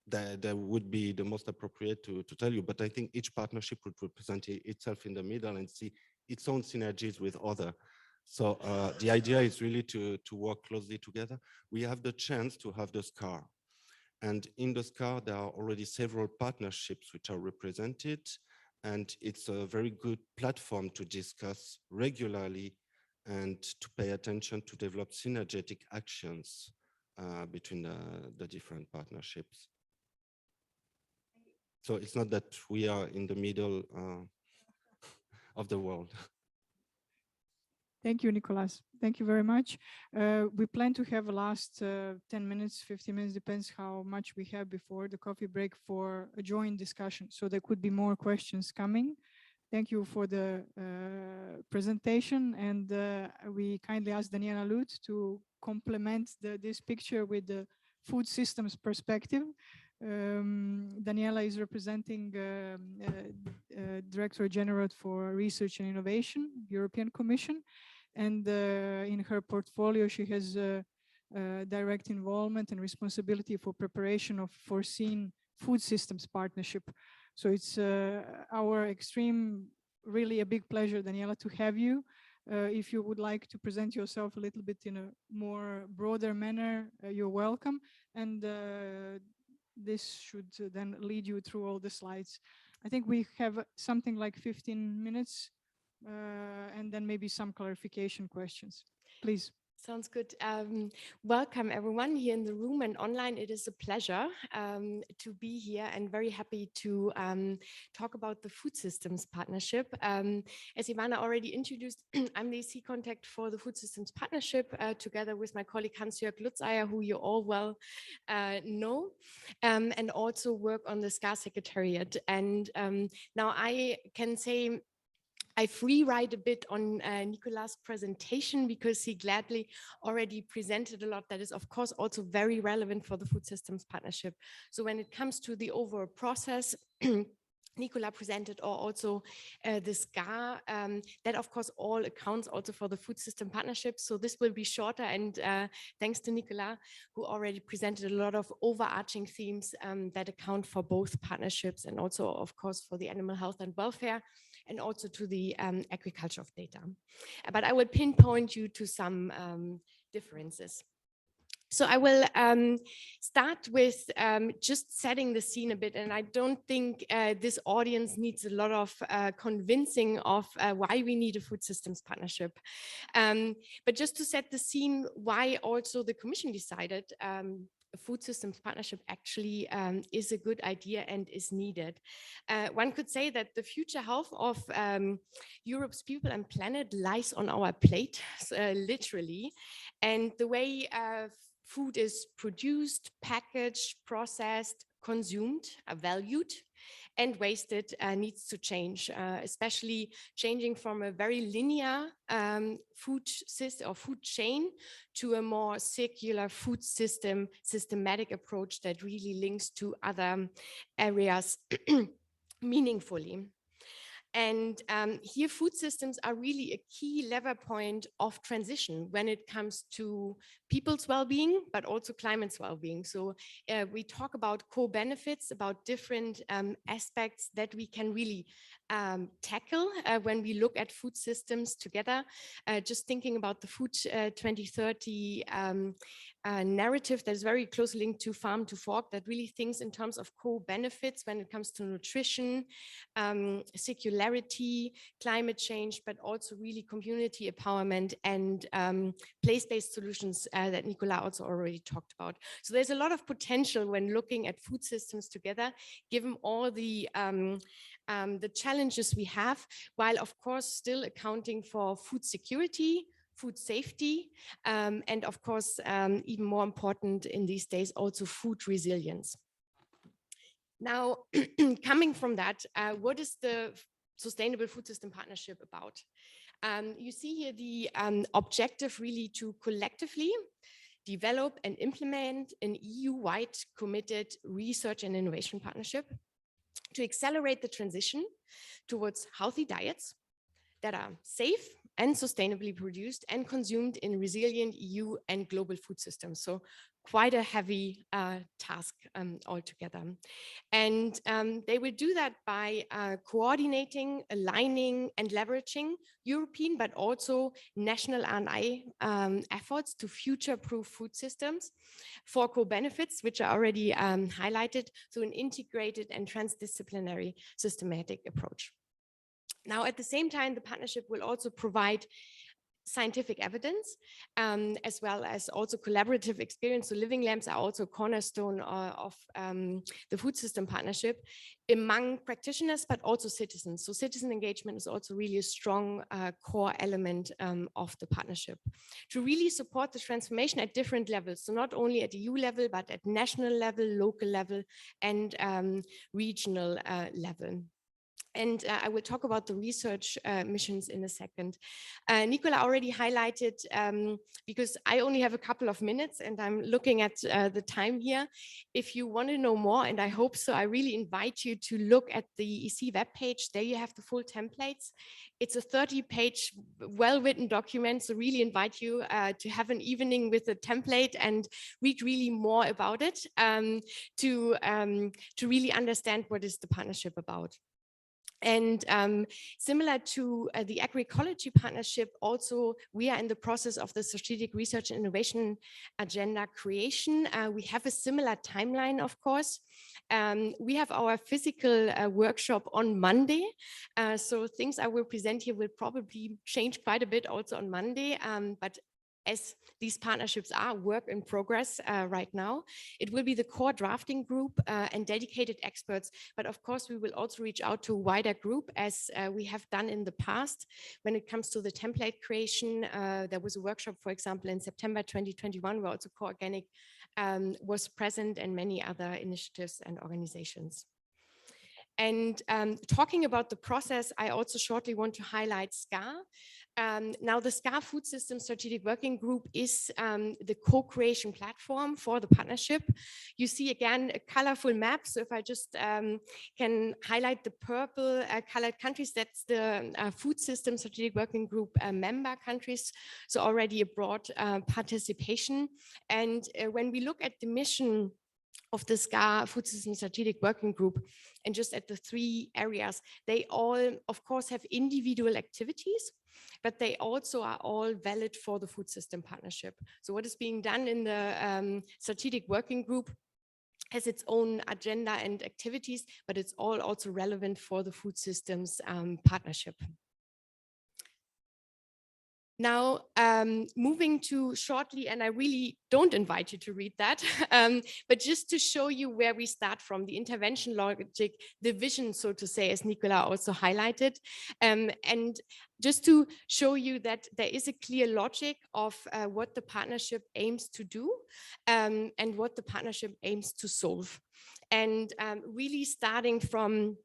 that would be the most appropriate to tell you, but I think each partnership would represent itself in the middle and see its own synergies with other. So the idea is really to work closely together. We have the chance to have the SCAR. And in the SCAR, there are already several partnerships which are represented, and it's a very good platform to discuss regularly and to pay attention to develop synergetic actions between the different partnerships. So it's not that we are in the middle of the world. Thank you, Nicolas. Thank you very much. We plan to have a last 10 minutes, 15 minutes, depends how much we have before the coffee break for a joint discussion. So there could be more questions coming. Thank you for the presentation. And we kindly ask Daniela Lut to complement this picture with the food systems perspective. Daniela is representing Director General for Research and Innovation, European Commission. And in her portfolio, she has direct involvement and responsibility for preparation of foreseen food systems partnership. So it's our extreme, really a big pleasure, Daniela, to have you. If you would like to present yourself a little bit in a more broader manner, you're welcome. And this should then lead you through all the slides. I think we have something like 15 minutes and then maybe some clarification questions. Please. Sounds good. Welcome everyone here in the room and online. It is a pleasure to be here and very happy to talk about the food systems partnership. As Ivana already introduced, I'm the C contact for the food systems partnership together with my colleague Hans-Jörg Lutzeyer, who you all well know, and also work on the SCAR Secretariat. And now I can say I free write a bit on Nicolas' presentation because he gladly already presented a lot that is of course also very relevant for the food systems partnership. So when it comes to the overall process, Nicola presented or also the SCAR, that of course all accounts also for the food system partnership. So this will be shorter, and thanks to Nicola, who already presented a lot of overarching themes that account for both partnerships and also of course for the animal health and welfare. and also to the agriculture of data. But I will pinpoint you to some differences. So I will start with just setting the scene a bit, and I don't think this audience needs a lot of convincing of why we need a food systems partnership. But just to set the scene, why also the Commission decided a food systems partnership actually is a good idea and is needed. One could say that the future health of Europe's people and planet lies on our plate, literally, and the way food is produced, packaged, processed, consumed, valued, and wasted needs to change, especially changing from a very linear food system or food chain to a more circular food system, systematic approach that really links to other areas meaningfully. And here food systems are really a key lever point of transition when it comes to people's well-being, but also climate's well-being. So we talk about co-benefits, about different aspects that we can really tackle when we look at food systems together. Just thinking about the Food 2030 narrative that is very closely linked to farm to fork, that really thinks in terms of co-benefits when it comes to nutrition, circularity, climate change, but also really community empowerment and place-based solutions that Nicola also already talked about. So there's a lot of potential when looking at food systems together, given all the challenges we have, while of course still accounting for food security, food safety, and of course, even more important in these days, also food resilience. Now, coming from that, what is the Sustainable Food System Partnership about? You see here the objective really to collectively develop and implement an EU-wide committed research and innovation partnership to accelerate the transition towards healthy diets that are safe and sustainably produced and consumed in resilient EU and global food systems. So quite a heavy task altogether. And they will do that by coordinating, aligning and leveraging European, but also national R&I efforts to future-proof food systems for co-benefits, which are already highlighted through an integrated and transdisciplinary systematic approach. Now, at the same time, the partnership will also provide scientific evidence, as well as also collaborative experience. So living lamps are also a cornerstone of the food system partnership among practitioners, but also citizens. So citizen engagement is also really a strong core element of the partnership to really support the transformation at different levels. So not only at EU level, but at national level, local level, and regional level. And I will talk about the research missions in a second. Nicola already highlighted, because I only have a couple of minutes and I'm looking at the time here. If you want to know more, and I hope so, I really invite you to look at the EC webpage. There you have the full templates. It's a 30-page, well-written document, so really invite you to have an evening with a template and read really more about it to really understand what is the partnership about. And similar to the agroecology partnership, also we are in the process of the strategic research and innovation agenda creation. We have a similar timeline, of course. We have our physical workshop on Monday. So things I will present here will probably change quite a bit also on Monday, but as these partnerships are work in progress right now. It will be the core drafting group and dedicated experts, but of course we will also reach out to a wider group as we have done in the past. When it comes to the template creation, there was a workshop, for example, in September 2021, where also Core Organic was present and many other initiatives and organizations. And talking about the process, I also shortly want to highlight SCAR. Now, the SCAR Food System Strategic Working Group is the co-creation platform for the partnership. You see again a colorful map. So if I just can highlight the purple colored countries, that's the Food System Strategic Working Group member countries. So already a broad participation. And when we look at the mission of the SCA Food System Strategic Working Group, and just at the 3 areas, they all, of course, have individual activities, but they also are all valid for the food system partnership. So what is being done in the Strategic Working Group has its own agenda and activities, but it's all also relevant for the food systems partnership. Now, moving to shortly, and I really don't invite you to read that, but just to show you where we start from, the intervention logic, the vision, so to say, as Nicola also highlighted, and just to show you that there is a clear logic of what the partnership aims to do and what the partnership aims to solve. And really starting from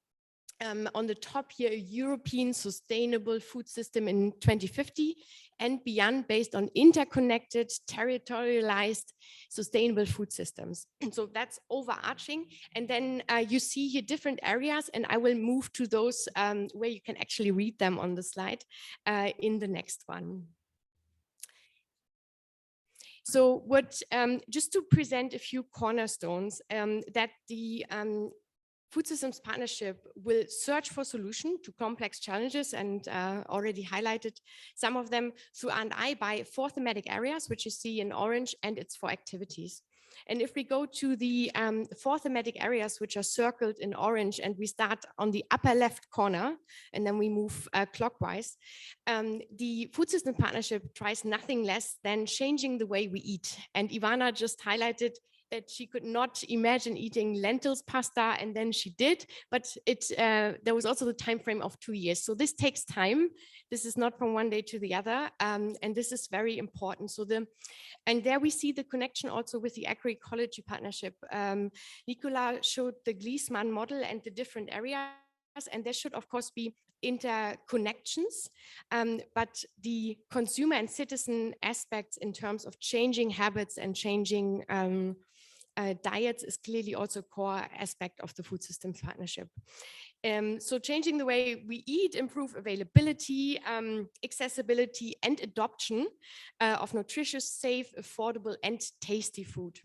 on the top here, a European sustainable food system in 2050 and beyond, based on interconnected, territorialized, sustainable food systems. And so that's overarching. And then you see here different areas, and I will move to those where you can actually read them on the slide in the next one. So what, just to present a few cornerstones that the Food Systems Partnership will search for solutions to complex challenges, and already highlighted some of them through R&I by 4 thematic areas, which you see in orange, and it's for activities. And if we go to the 4 thematic areas, which are circled in orange, and we start on the upper left corner, and then we move clockwise, the Food System Partnership tries nothing less than changing the way we eat. And Ivana just highlighted that she could not imagine eating lentils pasta, and then she did, but there was also the time frame of 2 years. So this takes time. This is not from one day to the other, and this is very important. So and there we see the connection also with the agroecology partnership. Nicola showed the Gliessmann model and the different areas, and there should of course be interconnections, but the consumer and citizen aspects in terms of changing habits and changing diets is clearly also a core aspect of the Food Systems Partnership. So changing the way we eat, improve availability, accessibility, and adoption of nutritious, safe, affordable, and tasty food.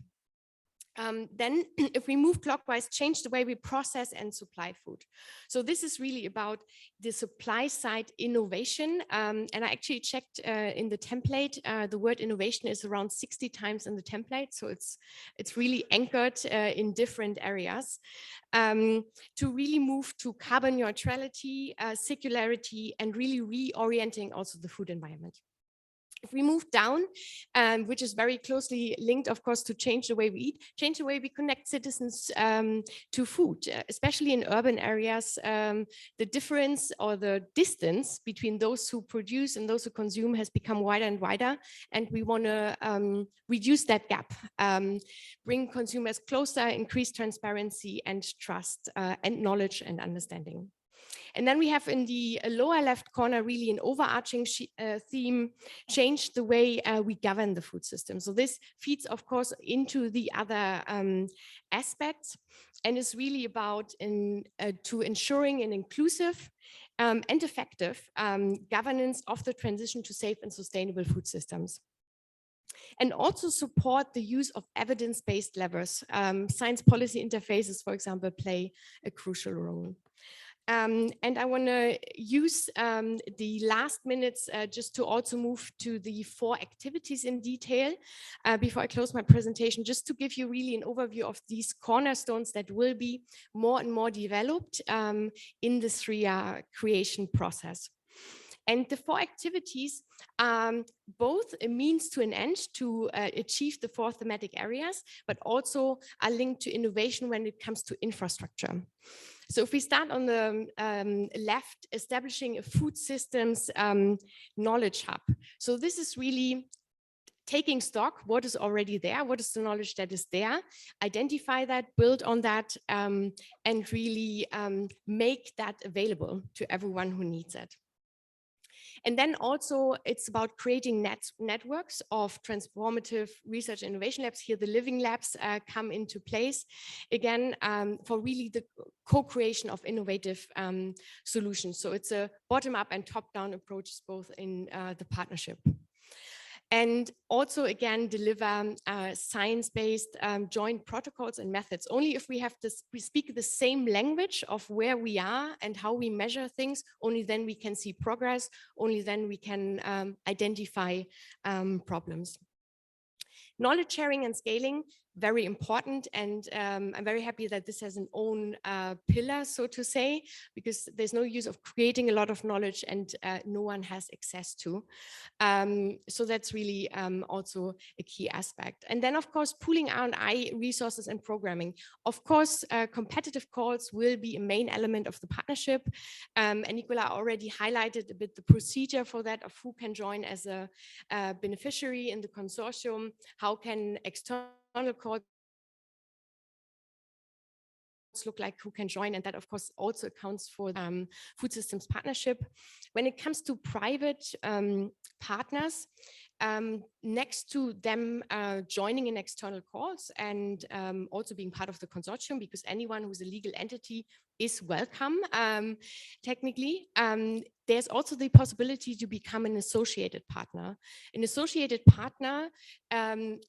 Then if we move clockwise, change the way we process and supply food. So this is really about the supply side innovation. And I actually checked in the template, the word innovation is around 60 times in the template. So it's really anchored in different areas to really move to carbon neutrality, circularity, and really reorienting also the food environment. If we move down, which is very closely linked, of course, to change the way we eat, change the way we connect citizens to food, especially in urban areas, the difference or the distance between those who produce and those who consume has become wider and wider. And we want to reduce that gap, bring consumers closer, increase transparency and trust and knowledge and understanding. And then we have in the lower left corner really an overarching theme, change the way we govern the food system. So this feeds, of course, into the other aspects, and is really about to ensuring an inclusive and effective governance of the transition to safe and sustainable food systems. And also support the use of evidence-based levers. Science policy interfaces, for example, play a crucial role. And I want to use the last minutes just to also move to the 4 activities in detail before I close my presentation, just to give you really an overview of these cornerstones that will be more and more developed in the 3-year creation process. And the 4 activities are both a means to an end to achieve the 4 thematic areas, but also are linked to innovation when it comes to infrastructure. So if we start on the left, establishing a food systems knowledge hub. So this is really taking stock, what is already there, what is the knowledge that is there, identify that, build on that, and really make that available to everyone who needs it. And then also it's about creating networks of transformative research and innovation labs. Here the living labs come into place, again, for really the co-creation of innovative solutions. So it's a bottom-up and top-down approach both in the partnership. and also again deliver science-based joint protocols and methods. Only if we have this, we speak the same language of where we are and how we measure things, only then we can see progress, only then we can identify problems. Knowledge sharing and scaling, very important. And I'm very happy that this has an own pillar, so to say, because there's no use of creating a lot of knowledge and no one has access to. So that's really also a key aspect. And then, of course, pooling R&I resources and programming. Of course, competitive calls will be a main element of the partnership. And Nicola already highlighted a bit the procedure for that, of who can join as a beneficiary in the consortium, how can external calls look like, who can join, and that of course also accounts for food systems partnership. When it comes to private partners, next to them joining in external calls and also being part of the consortium, because anyone who's a legal entity is welcome technically. There's also the possibility to become an associated partner. An associated partner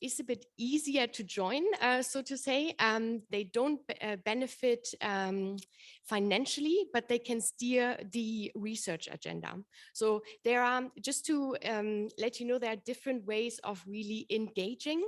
is a bit easier to join, so to say. They don't benefit financially, but they can steer the research agenda. So there are, just to let you know, there are different ways of really engaging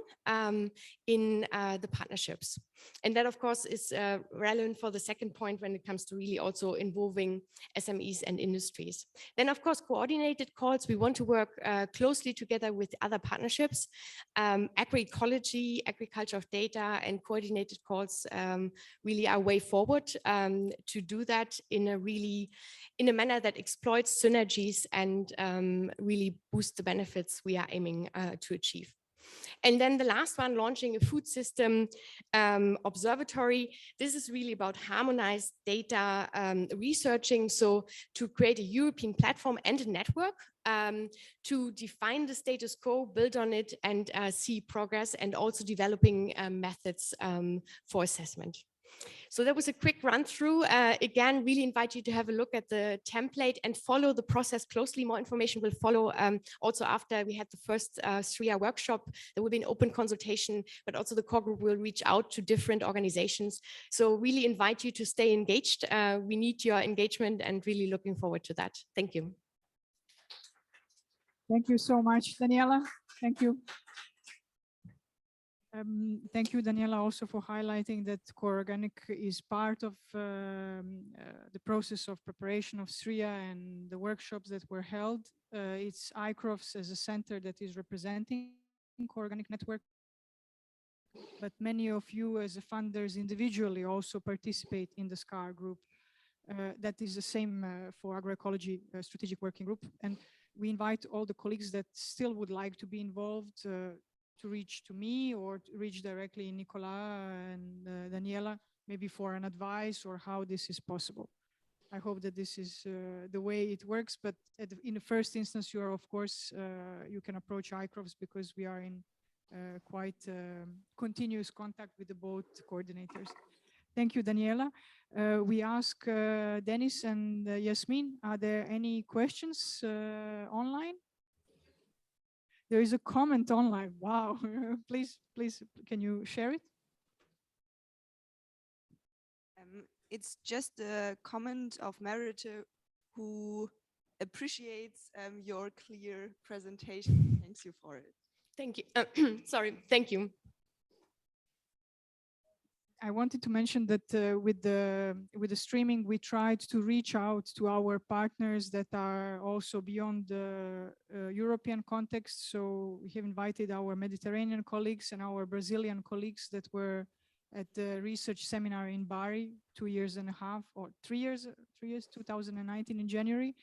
in the partnerships. And that, of course, is relevant for the second point when it comes to really also involving SMEs and industries. Then, of course, coordinated calls. We want to work closely together with other partnerships. Agroecology, agriculture of data, and coordinated calls really are way forward to do that in a manner that exploits synergies and really boost the benefits we are aiming to achieve. And then the last one, launching a food system observatory. This is really about harmonized data researching. So to create a European platform and a network to define the status quo, build on it, and see progress, and also developing methods for assessment. So that was a quick run through. Again, really invite you to have a look at the template and follow the process closely. More information will follow also after we had the first SRIA workshop. There will be an open consultation, but also the core group will reach out to different organizations. So really invite you to stay engaged. We need your engagement and really looking forward to that. Thank you. Thank you so much, Daniela. Thank you. Thank you, Daniela, also for highlighting that Core Organic is part of the process of preparation of SRIA and the workshops that were held. It's ICROFS as a center that is representing Core Organic Network, but many of you as funders individually also participate in the SCAR group. That is the same for Agroecology Strategic Working Group. And we invite all the colleagues that still would like to be involved to reach to me or to reach directly Nicola and Daniela, maybe for an advice or how this is possible. I hope that this is the way it works, but in the first instance, you are, of course, you can approach ICROFS because we are in quite continuous contact with the both coordinators. Thank you, Daniela. We ask Dennis and Yasmin, are there any questions online? There is a comment online. Wow. Please, can you share it? It's just a comment of Merite, who appreciates your clear presentation. Thanks you for it. Thank you. Sorry, thank you. I wanted to mention that with the streaming, we tried to reach out to our partners that are also beyond the European context. So we have invited our Mediterranean colleagues and our Brazilian colleagues that were at the research seminar in Bari 2.5 years or 3 years, 2019 in January.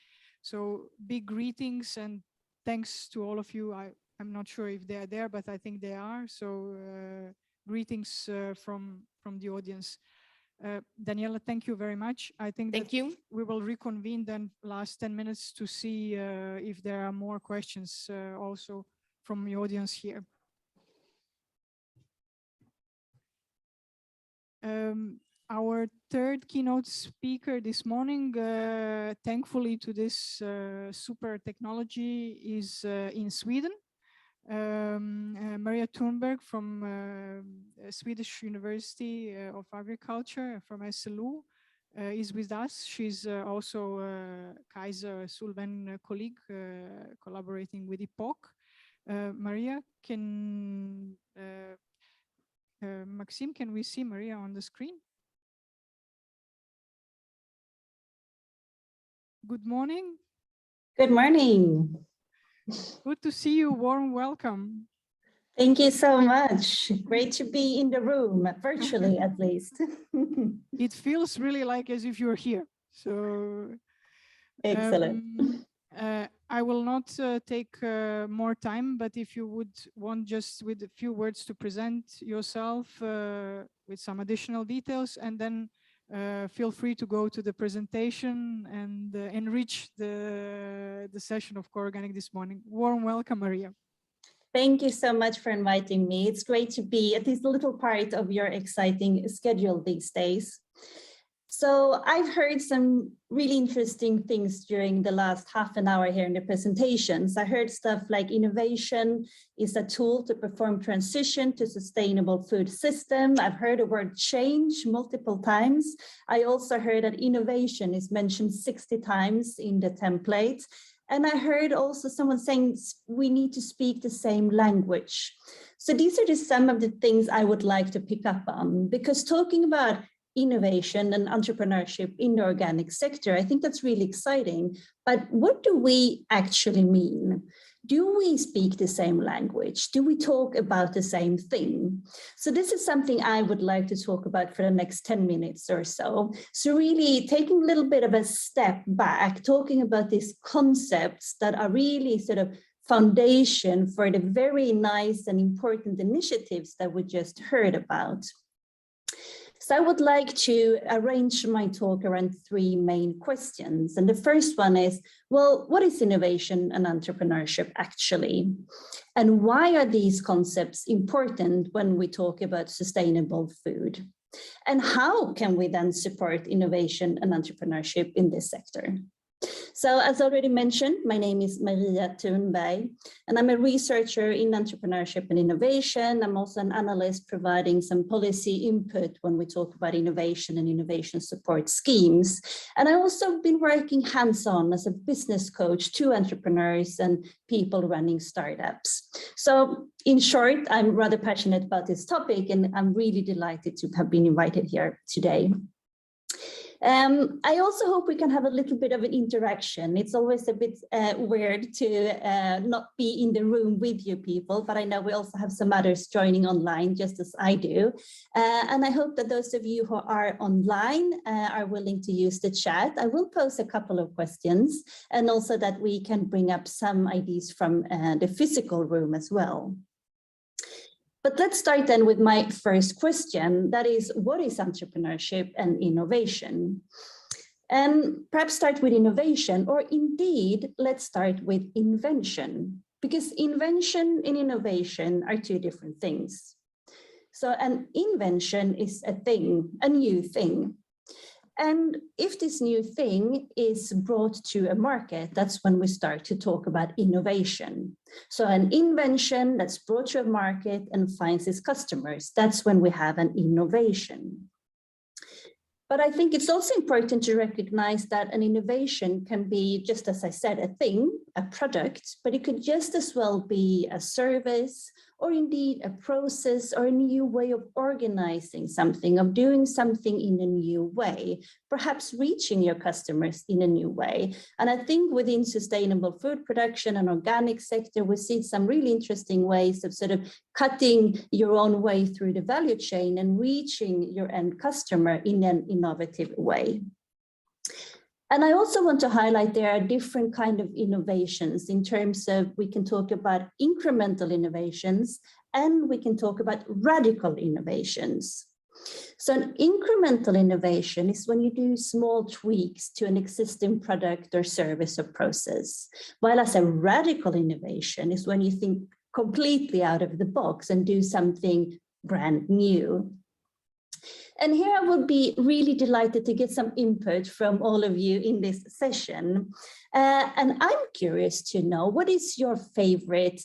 So big greetings and thanks to all of you. I'm not sure if they are there, but I think they are. So greetings from the audience. Daniela, thank you very much. I think thank you. We will reconvene then last 10 minutes to see if there are more questions also from the audience here. Our third keynote speaker this morning, thankfully to this super technology, is in Sweden. Maria Turnberg from Swedish University of Agriculture from SLU is with us. She's also Kaiser Sulven colleague collaborating with EPOC. Maria, Maxime, can we see Maria on the screen? Good morning. Good morning. Good to see you. Warm welcome. Thank you so much. Great to be in the room, virtually at least. It feels really like as if you're here. So excellent. I will not take more time, but if you would want just with a few words to present yourself with some additional details, and then feel free to go to the presentation and enrich the session of Core Organic this morning. Warm welcome, Maria. Thank you so much for inviting me. It's great to be at least a little part of your exciting schedule these days. So I've heard some really interesting things during the last half an hour here in the presentations. I heard stuff like innovation is a tool to perform transition to sustainable food system. I've heard the word change multiple times. I also heard that innovation is mentioned 60 times in the template. And I heard also someone saying we need to speak the same language. So these are just some of the things I would like to pick up on, because talking about innovation and entrepreneurship in the organic sector, I think that's really exciting. But what do we actually mean? Do we speak the same language? Do we talk about the same thing? So this is something I would like to talk about for the next 10 minutes or so. So really taking a little bit of a step back, talking about these concepts that are really sort of foundation for the very nice and important initiatives that we just heard about. So I would like to arrange my talk around three main questions. And the first one is, well, what is innovation and entrepreneurship actually? And why are these concepts important when we talk about sustainable food? And how can we then support innovation and entrepreneurship in this sector? So as already mentioned, my name is Maria Turnberg, and I'm a researcher in entrepreneurship and innovation. I'm also an analyst providing some policy input when we talk about innovation and innovation support schemes. And I also been working hands-on as a business coach to entrepreneurs and people running startups. So in short, I'm rather passionate about this topic, and I'm really delighted to have been invited here today. I also hope we can have a little bit of an interaction. It's always a bit weird to not be in the room with you people, but I know we also have some others joining online, just as I do. And I hope that those of you who are online are willing to use the chat. I will pose a couple of questions, and also that we can bring up some ideas from the physical room as well. But let's start then with my first question. That is, what is entrepreneurship and innovation? And perhaps start with innovation, or indeed, let's start with invention, because invention and innovation are two different things. So an invention is a thing, a new thing. And if this new thing is brought to a market, that's when we start to talk about innovation. So an invention that's brought to a market and finds its customers, that's when we have an innovation. But I think it's also important to recognize that an innovation can be, just as I said, a thing, a product, but it could just as well be a service, or indeed a process or a new way of organizing something, of doing something in a new way, perhaps reaching your customers in a new way. And I think within sustainable food production and organic sector, we see some really interesting ways of sort of cutting your own way through the value chain and reaching your end customer in an innovative way. And I also want to highlight there are different kinds of innovations in terms of, we can talk about incremental innovations and we can talk about radical innovations. So an incremental innovation is when you do small tweaks to an existing product or service or process, while as a radical innovation is when you think completely out of the box and do something brand new. And here I would be really delighted to get some input from all of you in this session. And I'm curious to know, what is your favorite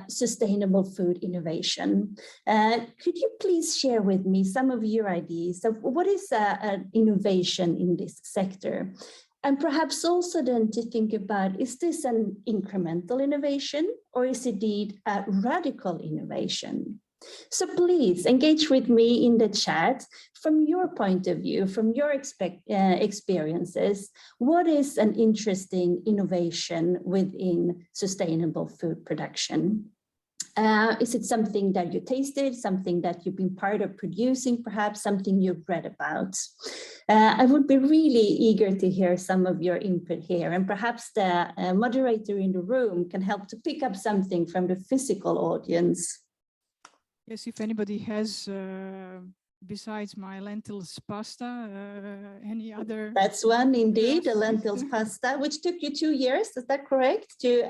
sustainable food innovation. Could you please share with me some of your ideas of what is an innovation in this sector? And perhaps also then to think about, is this an incremental innovation or is it indeed a radical innovation? So please engage with me in the chat from your point of view, from your experiences. What is an interesting innovation within sustainable food production? Is it something that you tasted, something that you've been part of producing, perhaps something you've read about? I would be really eager to hear some of your input here, and perhaps the moderator in the room can help to pick up something from the physical audience. Yes, if anybody has, besides my lentils pasta, any other? That's one indeed, Yes. the lentils pasta, which took you 2 years, is that correct? To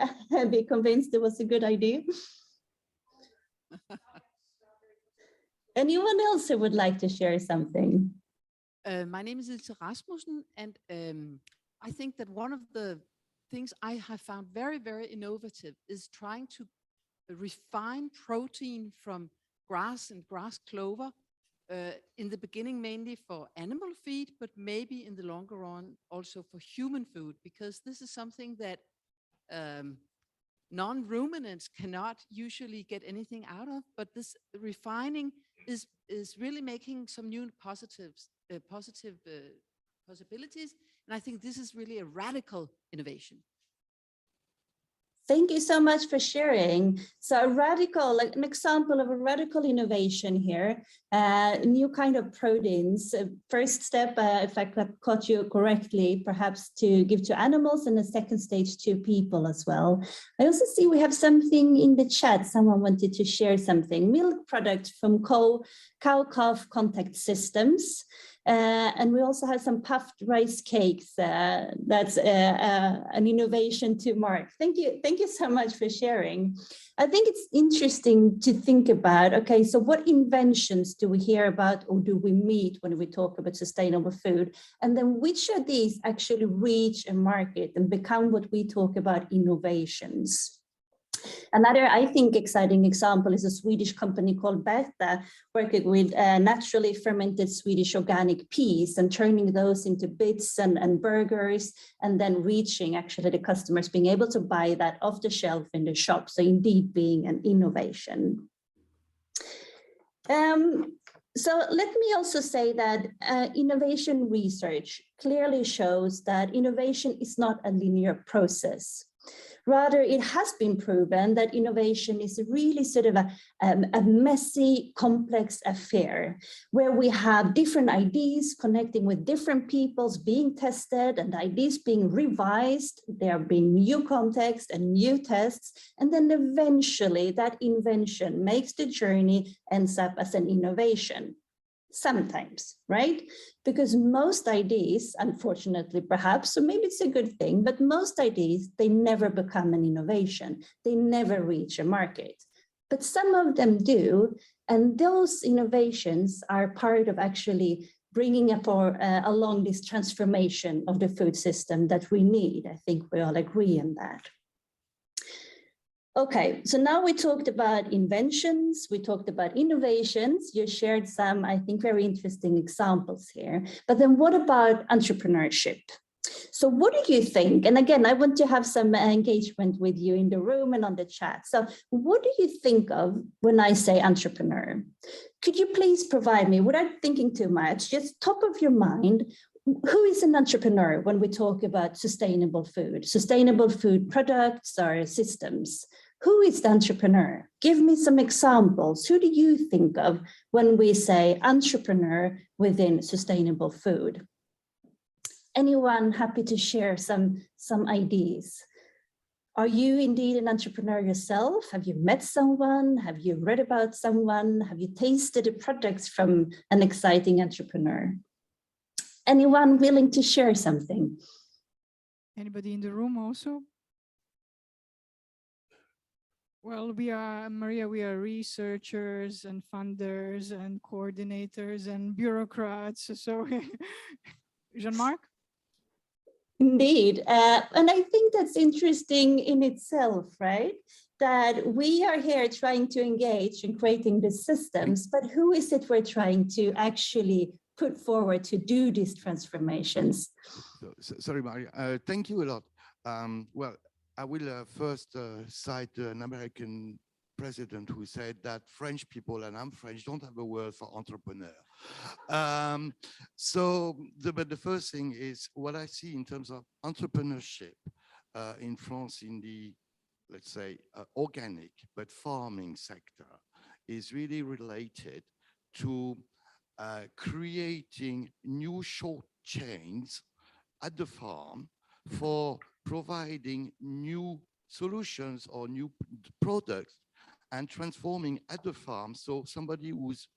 be convinced it was a good idea? Anyone else who would like to share something? My name is Ilse Rasmussen, and I think that one of the things I have found very, very innovative is trying to refine protein from grass and grass clover, in the beginning mainly for animal feed, but maybe in the longer run also for human food, because this is something that non-ruminants cannot usually get anything out of, but this refining is really making some new positive possibilities. And I think this is really a radical innovation. Thank you so much for sharing. So a radical, like an example of a radical innovation here, new kind of proteins. First step, if I caught you correctly, perhaps to give to animals, and the second stage to people as well. I also see we have something in the chat. Someone wanted to share something. Milk product from cow-calf contact systems. And we also have some puffed rice cakes. That's an innovation to Mark. Thank you so much for sharing. I think it's interesting to think about, okay, so what inventions do we hear about or do we meet when we talk about sustainable food? And then which of these actually reach a market and become what we talk about innovations? Another, I think, exciting example is a Swedish company called Berta, working with naturally fermented Swedish organic peas and turning those into bits and burgers, and then reaching actually the customers being able to buy that off the shelf in the shop. So indeed being an innovation. So let me also say that innovation research clearly shows that innovation is not a linear process. Rather, it has been proven that innovation is really sort of a messy, complex affair where we have different ideas connecting with different peoples being tested and ideas being revised. There being new context and new tests. And then eventually that invention makes the journey, ends up as an innovation. Sometimes, right? Because most ideas, unfortunately, perhaps, so maybe it's a good thing, but most ideas, they never become an innovation. They never reach a market. But some of them do, and those innovations are part of actually bringing along this transformation of the food system that we need. I think we all agree on that. Okay, so now we talked about inventions, we talked about innovations, you shared some, I think, very interesting examples here. But then what about entrepreneurship? So what do you think? And again, I want to have some engagement with you in the room and on the chat. So what do you think of when I say entrepreneur? Could you please provide me, without thinking too much, just top of your mind, who is an entrepreneur when we talk about sustainable food products or systems? Who is the entrepreneur? Give me some examples. Who do you think of when we say entrepreneur within sustainable food? Anyone happy to share some ideas? Are you indeed an entrepreneur yourself? Have you met someone? Have you read about someone? Have you tasted the products from an exciting entrepreneur? Anyone willing to share something? Anybody in the room also? Well, Maria, we are researchers and funders and coordinators and bureaucrats. So, Jean-Marc? Indeed. And I think that's interesting in itself, right? that we are here trying to engage in creating the systems, but who is it we're trying to actually put forward to do these transformations? Sorry, Maria. Thank you a lot. Well, I will first cite an American president who said that French people, and I'm French, don't have a word for entrepreneur. But the first thing is what I see in terms of entrepreneurship in France in the, let's say, organic but farming sector is really related to creating new short chains at the farm for providing new solutions or new products and transforming at the farm. So somebody who's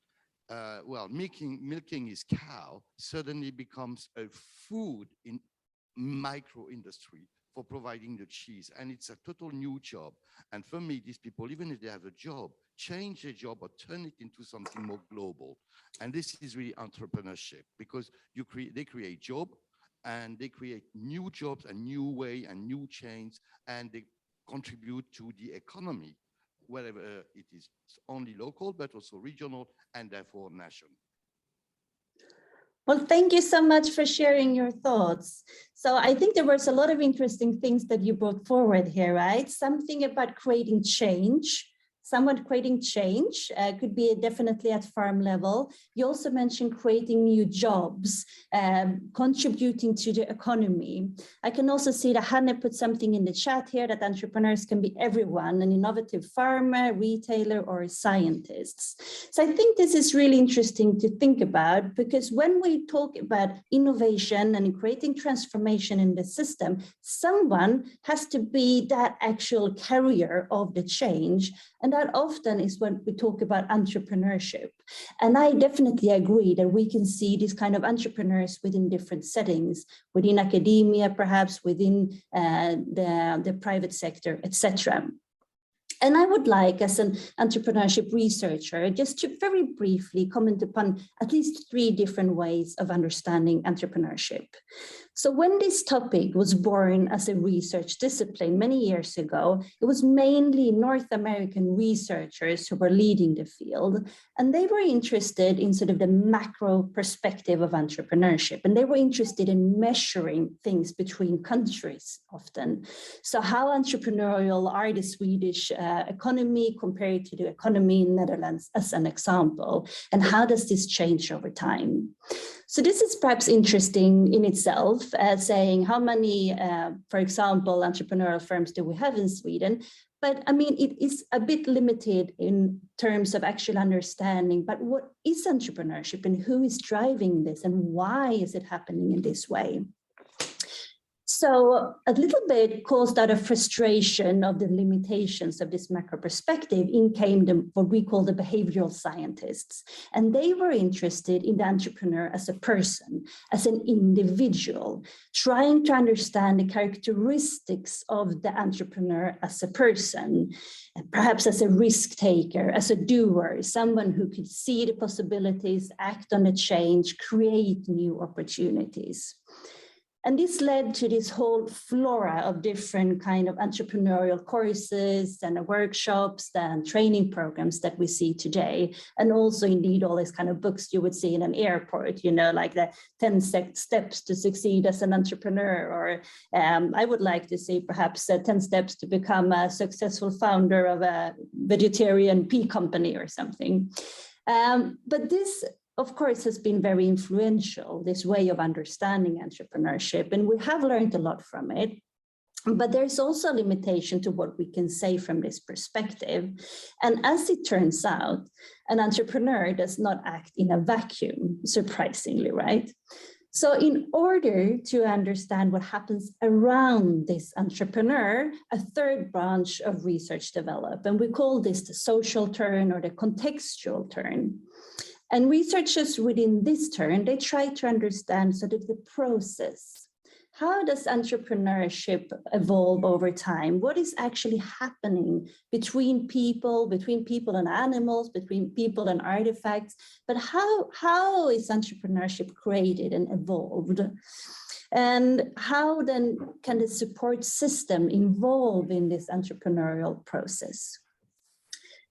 milking his cow suddenly becomes a food in micro industry for providing the cheese. And it's a total new job. And for me, these people, even if they have a job, change their job or turn it into something more global. And this is really entrepreneurship, because they create job and they create new jobs and new way and new chains, and they contribute to the economy, wherever it is only local, but also regional and therefore national. Well, thank you so much for sharing your thoughts. So I think there was a lot of interesting things that you brought forward here, right? Something about creating change. Someone creating change could be definitely at farm level. You also mentioned creating new jobs, contributing to the economy. I can also see that Hanne put something in the chat here that entrepreneurs can be everyone, an innovative farmer, retailer, or scientists. So I think this is really interesting to think about, because when we talk about innovation and creating transformation in the system, someone has to be that actual carrier of the change. And that often is when we talk about entrepreneurship. And I definitely agree that we can see these kind of entrepreneurs within different settings, within academia, perhaps within the private sector, etc. And I would like, as an entrepreneurship researcher, just to very briefly comment upon at least 3 different ways of understanding entrepreneurship. So when this topic was born as a research discipline many years ago, it was mainly North American researchers who were leading the field, and they were interested in sort of the macro perspective of entrepreneurship, and they were interested in measuring things between countries often. So how entrepreneurial are the Swedish economy compared to the economy in Netherlands, as an example, and how does this change over time? So this is perhaps interesting in itself, saying how many, for example, entrepreneurial firms do we have in Sweden? But I mean, it is a bit limited in terms of actual understanding, but what is entrepreneurship and who is driving this and why is it happening in this way? So a little bit caused out of frustration of the limitations of this macro perspective, in came what we call the behavioral scientists. And they were interested in the entrepreneur as a person, as an individual, trying to understand the characteristics of the entrepreneur as a person, perhaps as a risk taker, as a doer, someone who could see the possibilities, act on the change, create new opportunities. And this led to this whole flora of different kind of entrepreneurial courses and workshops and training programs that we see today. And also indeed all these kind of books you would see in an airport, you know, like the 10 steps to succeed as an entrepreneur, or I would like to see perhaps 10 steps to become a successful founder of a vegetarian pea company or something. But this, of course, has been very influential, this way of understanding entrepreneurship, and we have learned a lot from it. But there's also a limitation to what we can say from this perspective. And as it turns out, an entrepreneur does not act in a vacuum, surprisingly, right? So in order to understand what happens around this entrepreneur, a third branch of research developed, and we call this the social turn or the contextual turn. And researchers within this turn, they try to understand sort of the process. How does entrepreneurship evolve over time? What is actually happening between people and animals, between people and artifacts? But how is entrepreneurship created and evolved? And how then can the support system involve in this entrepreneurial process?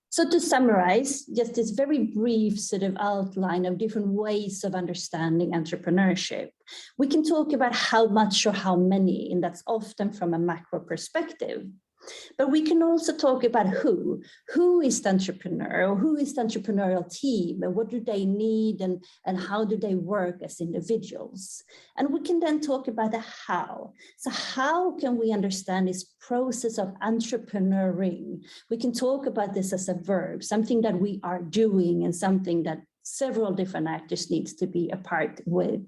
So to summarize, just this very brief sort of outline of different ways of understanding entrepreneurship. We can talk about how much or how many, and that's often from a macro perspective. But we can also talk about who. Who is the entrepreneur? Or who is the entrepreneurial team? And what do they need? And how do they work as individuals? And we can then talk about the how. So how can we understand this process of entrepreneuring? We can talk about this as a verb, something that we are doing and something that several different actors needs to be a part with.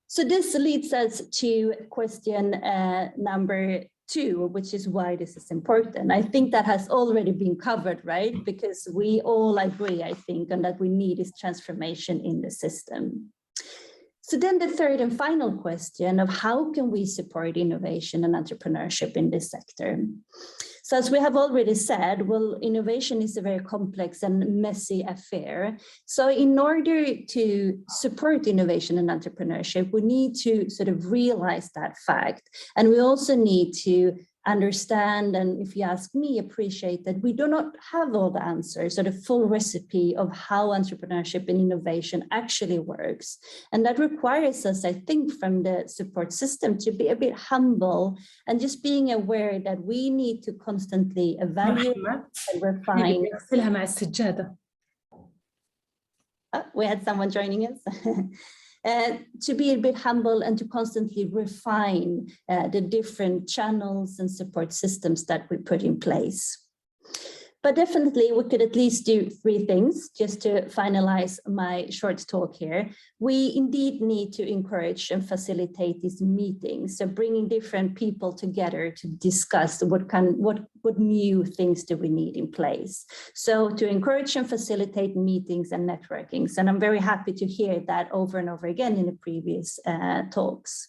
So this leads us to question number 2, which is why this is important. I think that has already been covered, right? Because we all agree, I think, on that we need this transformation in the system. So then the third and final question of how can we support innovation and entrepreneurship in this sector? So as we have already said, well, innovation is a very complex and messy affair. So in order to support innovation and entrepreneurship, we need to sort of realize that fact. And we also need to understand, and if you ask me, appreciate that we do not have all the answers or the full recipe of how entrepreneurship and innovation actually works. And that requires us, I think, from the support system to be a bit humble and just being aware that we need to constantly evaluate and refine. We had someone joining us. To be a bit humble and to constantly refine the different channels and support systems that we put in place. But definitely we could at least do 3 things just to finalize my short talk here. We indeed need to encourage and facilitate these meetings. So bringing different people together to discuss what new things do we need in place. So to encourage and facilitate meetings and networkings. And I'm very happy to hear that over and over again in the previous talks.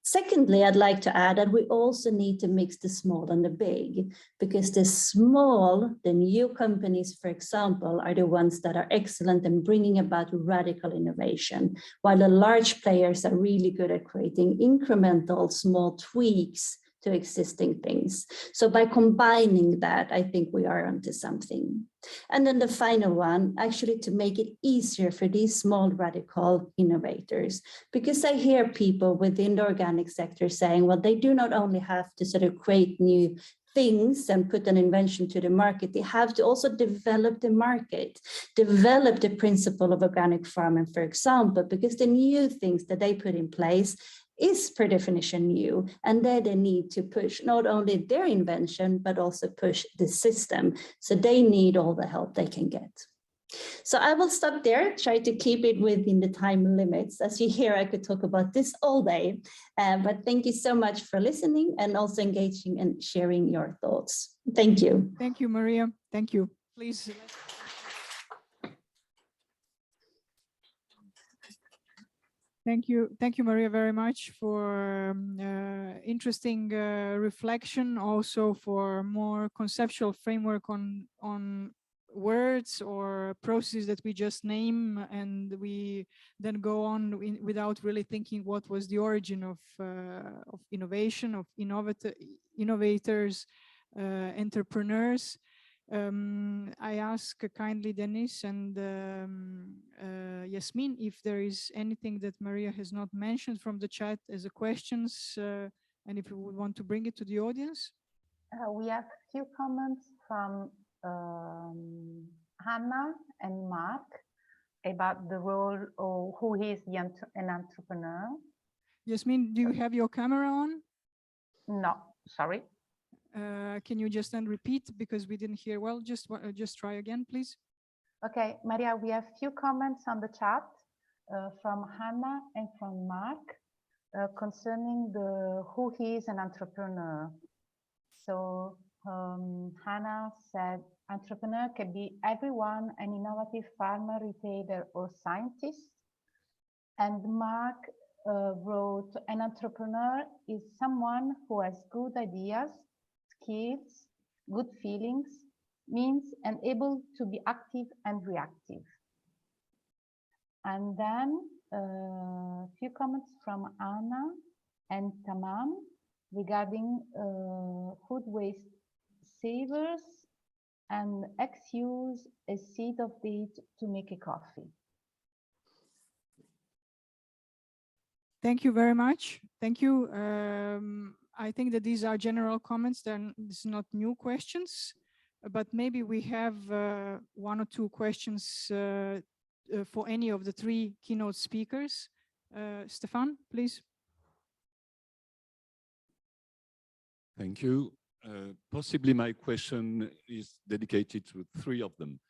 Secondly, I'd like to add that we also need to mix the small and the big, because the small, the new companies, for example, are the ones that are excellent in bringing about radical innovation, while the large players are really good at creating incremental small tweaks to existing things. So by combining that, I think we are onto something. And then the final one, actually to make it easier for these small radical innovators, because I hear people within the organic sector saying, well, they do not only have to sort of create new things and put an invention to the market, they have to also develop the market, develop the principle of organic farming, for example, because the new things that they put in place is per definition new, and then they need to push not only their invention, but also push the system. So they need all the help they can get. So I will stop there, try to keep it within the time limits. As you hear, I could talk about this all day, but thank you so much for listening and also engaging and sharing your thoughts. Thank you. Thank you, Maria. Thank you. Please. Thank you, Maria, very much for interesting reflection, also for more conceptual framework on words or processes that we just name, and we then go on without really thinking what was the origin of innovation, of innovators, entrepreneurs. I ask kindly Dennis and Yasmin if there is anything that Maria has not mentioned from the chat as a questions, and if you would want to bring it to the audience. We have a few comments from Hannah and Mark about the role of who is an entrepreneur. Yasmin, do you have your camera on? No, sorry. Can you just then repeat, because we didn't hear well? Just try again, please. Okay, Maria, we have few comments on the chat from Hannah and from Mark concerning the who he is an entrepreneur. So Hannah said, entrepreneur can be everyone, an innovative farmer, retailer, or scientist. And Mark wrote, an entrepreneur is someone who has good ideas, skills, good feelings, means, and able to be active and reactive. And then a few comments from Anna and Tamam regarding food waste savers and use a seed of date to make a coffee. Thank you very much. Thank you. I think that these are general comments. These are not new questions, but maybe we have one or two questions for any of the three keynote speakers. Stefan, please. Thank you. Possibly my question is dedicated to three of them.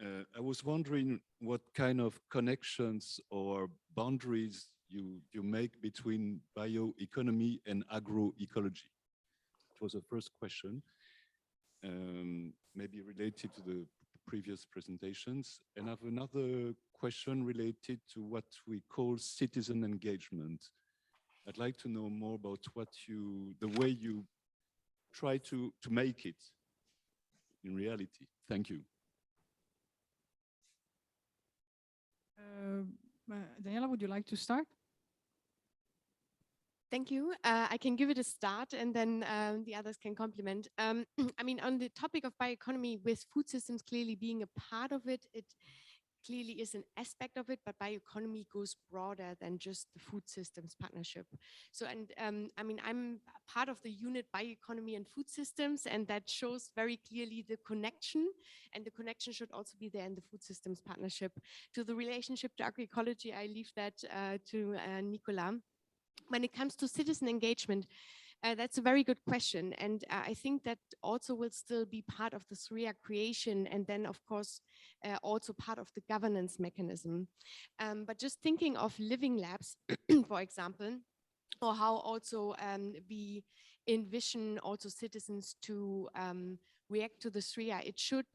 I was wondering what kind of connections or boundaries you make between bioeconomy and agroecology. It was the first question, maybe related to the previous presentations. And I have another question related to what we call citizen engagement. I'd like to know more about the way you try to make it in reality. Thank you. Daniela, would you like to start? Thank you. I can give it a start and then the others can complement. I mean, on the topic of bioeconomy, with food systems clearly being a part of it, it clearly is an aspect of it, but bioeconomy goes broader than just the food systems partnership. So, and I mean, I'm part of the unit bioeconomy and food systems, and that shows very clearly the connection, and the connection should also be there in the food systems partnership. To the relationship to agroecology, I leave that to Nicolas. When it comes to citizen engagement, that's a very good question. And I think that also will still be part of the SRIA creation, and then of course, also part of the governance mechanism. But just thinking of living labs, for example, or how also we envision also citizens to react to the SRIA, it should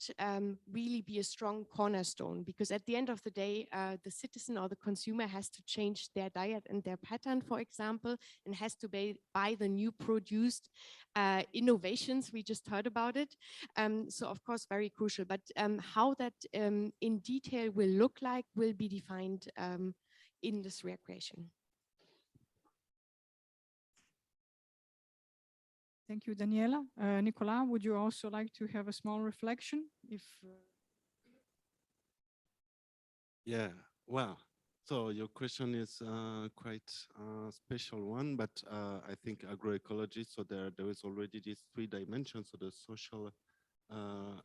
really be a strong cornerstone, because at the end of the day, the citizen or the consumer has to change their diet and their pattern, for example, and has to buy the new produced innovations. We just heard about it. So of course, very crucial, but how that in detail will look like will be defined in this SRIA creation. Thank you, Daniela. Nicolas, would you also like to have a small reflection? Yeah, well, so your question is quite a special one, but I think agroecology, so there is already these three dimensions, so the social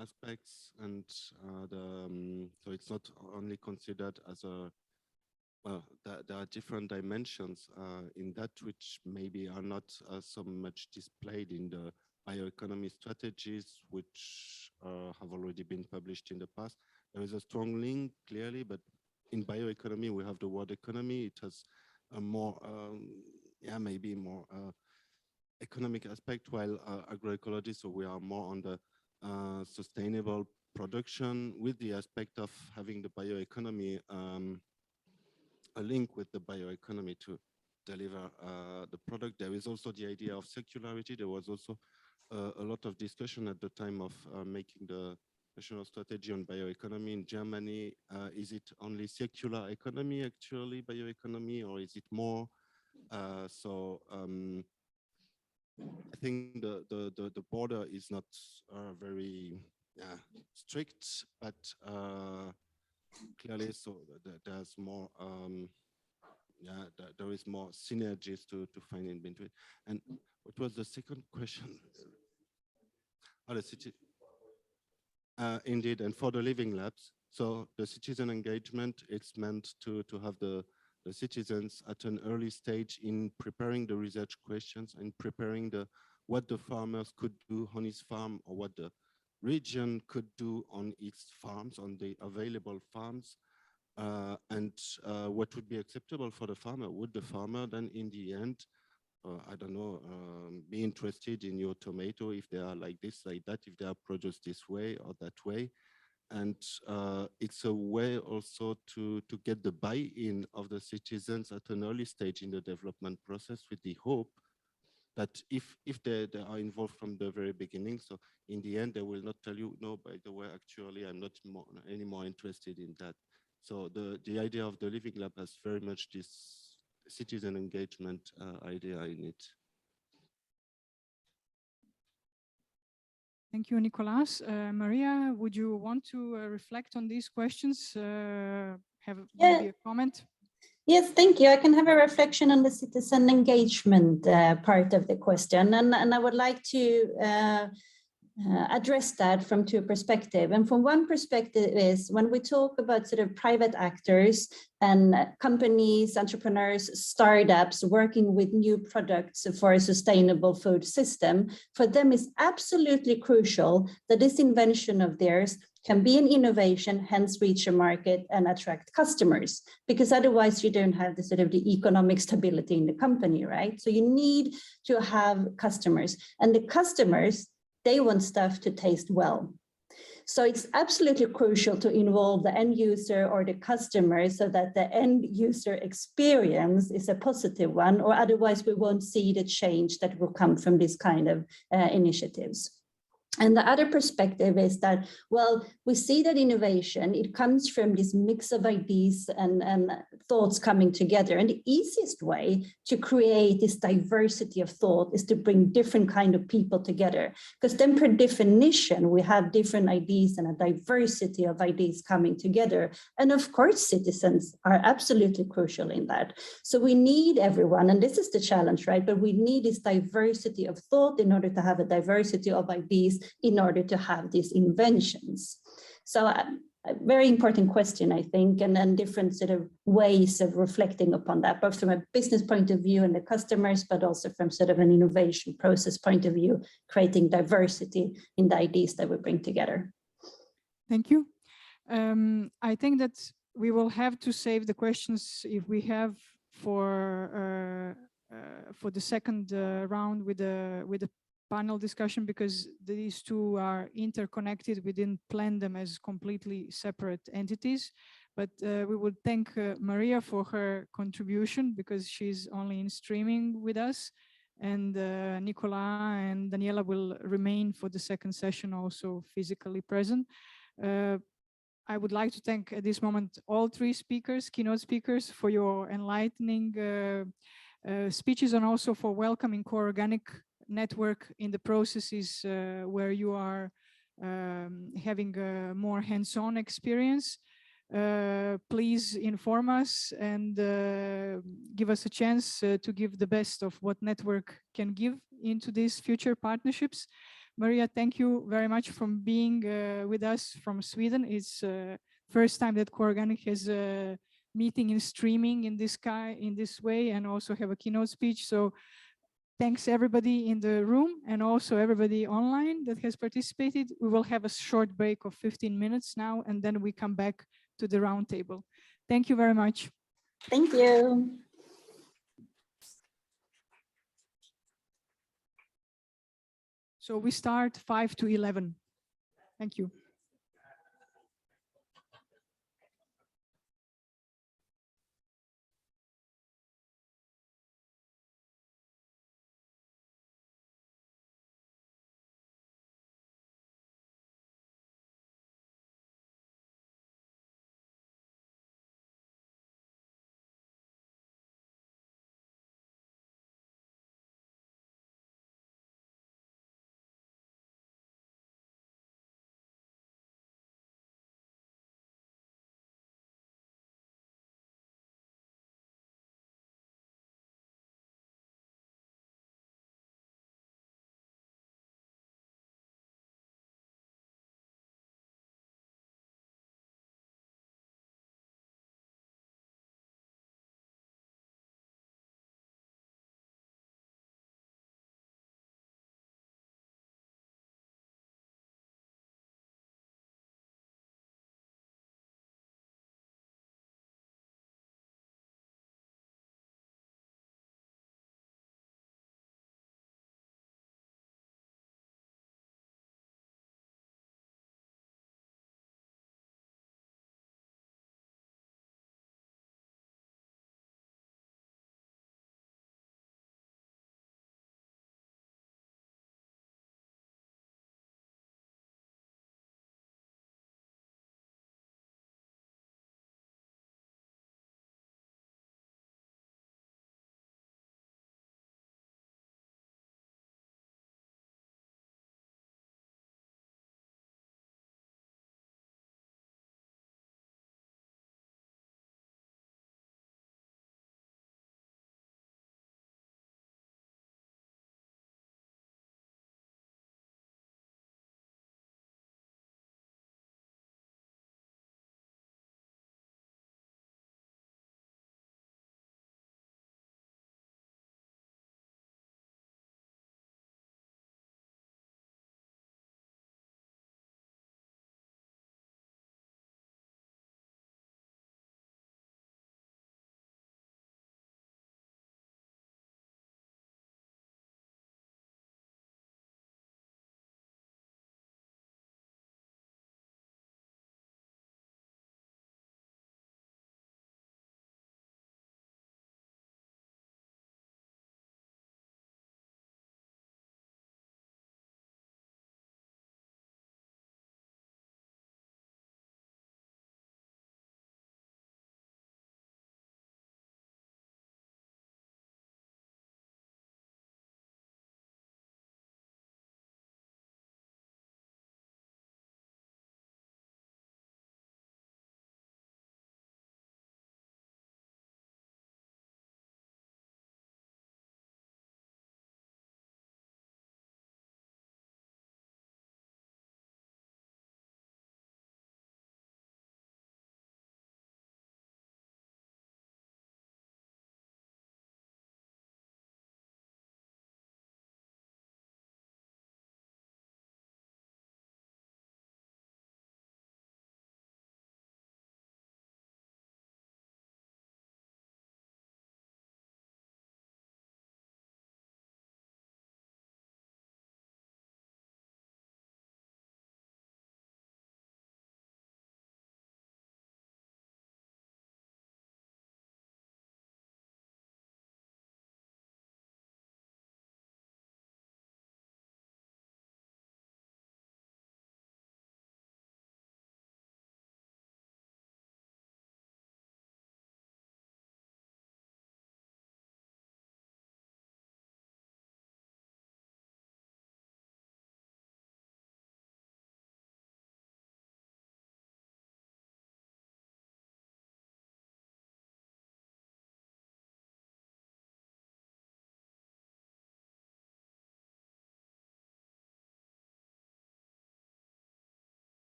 aspects, and so it's not only considered as a, well, there are different dimensions in that which maybe are not so much displayed in the bioeconomy strategies, which have already been published in the past. There is a strong link, clearly, but in bioeconomy, we have the world economy. It has a more, yeah, maybe more economic aspect, while agroecology, so we are more on the sustainable production with the aspect of having the bioeconomy a link with the bioeconomy to deliver the product. There is also the idea of circularity. There was also a lot of discussion at the time of making the national strategy on bioeconomy in Germany. Is it only circular economy, actually, bioeconomy, or is it more? I think the border is not very strict, but clearly, so there's more, there is more synergies to find in between. And what was the second question? Oh, the city. Indeed, and for the living labs, so the citizen engagement, it's meant to have the citizens at an early stage in preparing the research questions and preparing what the farmers could do on his farm, or what the region could do on its farms, on the available farms, and what would be acceptable for the farmer. Would the farmer then in the end, I don't know, be interested in your tomato if they are like this, like that, if they are produced this way or that way? And it's a way also to get the buy-in of the citizens at an early stage in the development process, with the hope that if they are involved from the very beginning, so in the end, they will not tell you, no, by the way, actually, I'm not any more interested in that. So the idea of the Living Lab has very much this citizen engagement idea in it. Thank you, Nicolas. Maria, would you want to reflect on these questions? Have maybe a comment? Yes, thank you. I can have a reflection on the citizen engagement part of the question, and I would like to address that from two perspectives. And from one perspective is when we talk about sort of private actors and companies, entrepreneurs, startups working with new products for a sustainable food system, for them it's absolutely crucial that this invention of theirs can be an innovation, hence reach a market and attract customers, because otherwise you don't have the sort of the economic stability in the company, right? So you need to have customers, and the customers, they want stuff to taste well. So it's absolutely crucial to involve the end user or the customer so that the end user experience is a positive one, or otherwise we won't see the change that will come from this kind of initiatives. And the other perspective is that, well, we see that innovation, it comes from this mix of ideas and thoughts coming together. And the easiest way to create this diversity of thought is to bring different kind of people together, because then per definition, we have different ideas and a diversity of ideas coming together. And of course, citizens are absolutely crucial in that. So we need everyone, and this is the challenge, right? But we need this diversity of thought in order to have a diversity of ideas in order to have these inventions. So a very important question, I think, and then different sort of ways of reflecting upon that, both from a business point of view and the customers, but also from sort of an innovation process point of view, creating diversity in the ideas that we bring together. Thank you. I think that we will have to save the questions if we have for the second round with the panel discussion, because these two are interconnected. We didn't plan them as completely separate entities, but we would thank Maria for her contribution because she's only in streaming with us, and Nicola and Daniela will remain for the second session also physically present. I would like to thank at this moment all three speakers, keynote speakers, for your enlightening speeches, and also for welcoming Co-Organic network in the processes where you are having a more hands-on experience. Please inform us and give us a chance to give the best of what network can give into these future partnerships. Maria, thank you very much for being with us from Sweden. It's first time that Co-Organic has a meeting in streaming in this way, and also have a keynote speech. So thanks everybody in the room and also everybody online that has participated. We will have a short break of 15 minutes now, and then we come back to the roundtable. Thank you very much. Thank you. So we start 5 to 11. Thank you.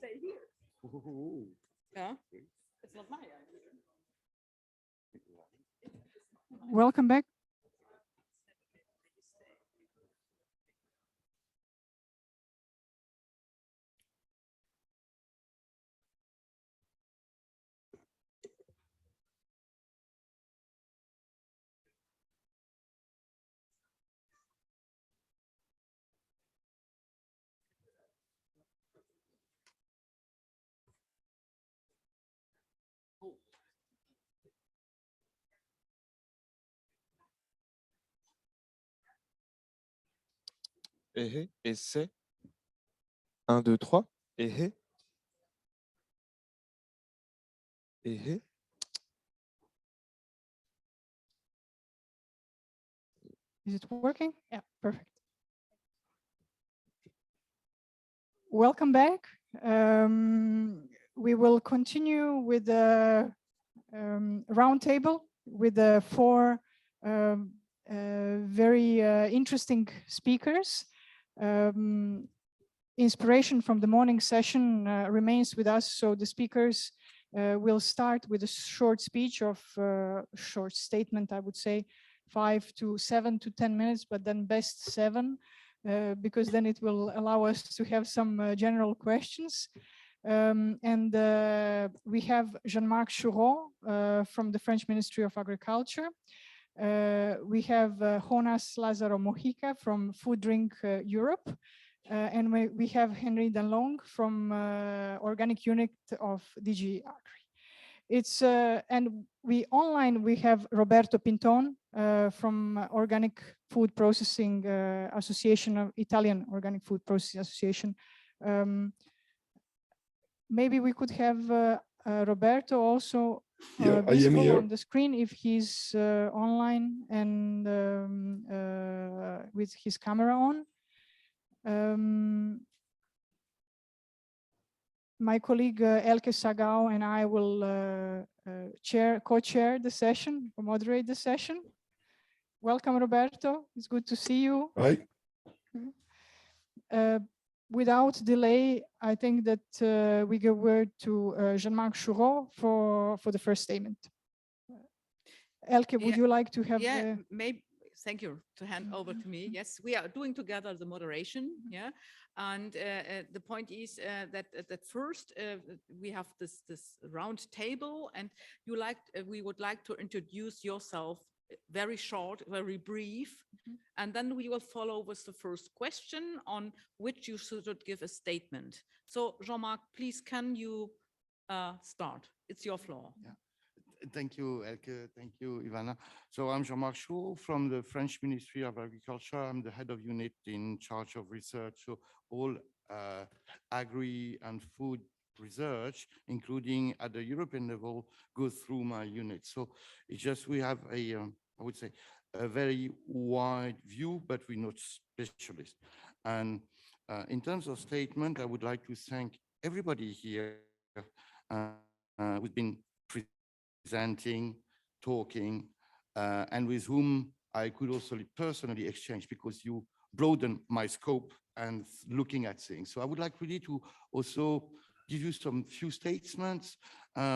stay here. Yeah, it's not my idea. Welcome back. Essai. 1, 2, 3. Is it working? Yeah, perfect. Welcome back. We will continue with the roundtable with the four very interesting speakers. Inspiration from the morning session remains with us, so the speakers will start with a short speech of short statement, I would say 5 to 7 to 10 minutes, but then best 7, because then it will allow us to have some general questions. And we have Jean-Marc Chouron from the French Ministry of Agriculture. We have Jonas Lázaro Mojica from Food Drink Europe. And we have Henry Danlong from Organic Unit of DG Agri. It's and we have Roberto Pinton from Organic Food Processing Association of Italian Organic Food Processing Association. Maybe we could have Roberto also visible on the screen if he's online and with his camera on. My colleague Elke Sagao and I will co-chair the session, or moderate the session. Welcome, Roberto. It's good to see you. Hi. Without delay, I think that we give word to Jean-Marc Chouron for the first statement. Elke, would you like to have? Yeah, maybe. Thank you to hand over to me. Yes, we are doing together the moderation. Yeah, and the point is that first we have this round table, and we would like to introduce yourself, very short, very brief, and then we will follow with the first question on which you should give a statement. So Jean-Marc, please, can you start? It's your floor. Yeah. Thank you, Elke. Thank you, Ivana. So I'm Jean-Marc Chouron from the French Ministry of Agriculture. I'm the head of unit in charge of research. So all agri and food research, including at the European level, goes through my unit. So it's just we have I would say, a very wide view, but we're not specialists. And in terms of statement, I would like to thank everybody here who's been presenting, talking, and with whom I could also personally exchange, because you broaden my scope and looking at things. So I would like really to also give you some few statements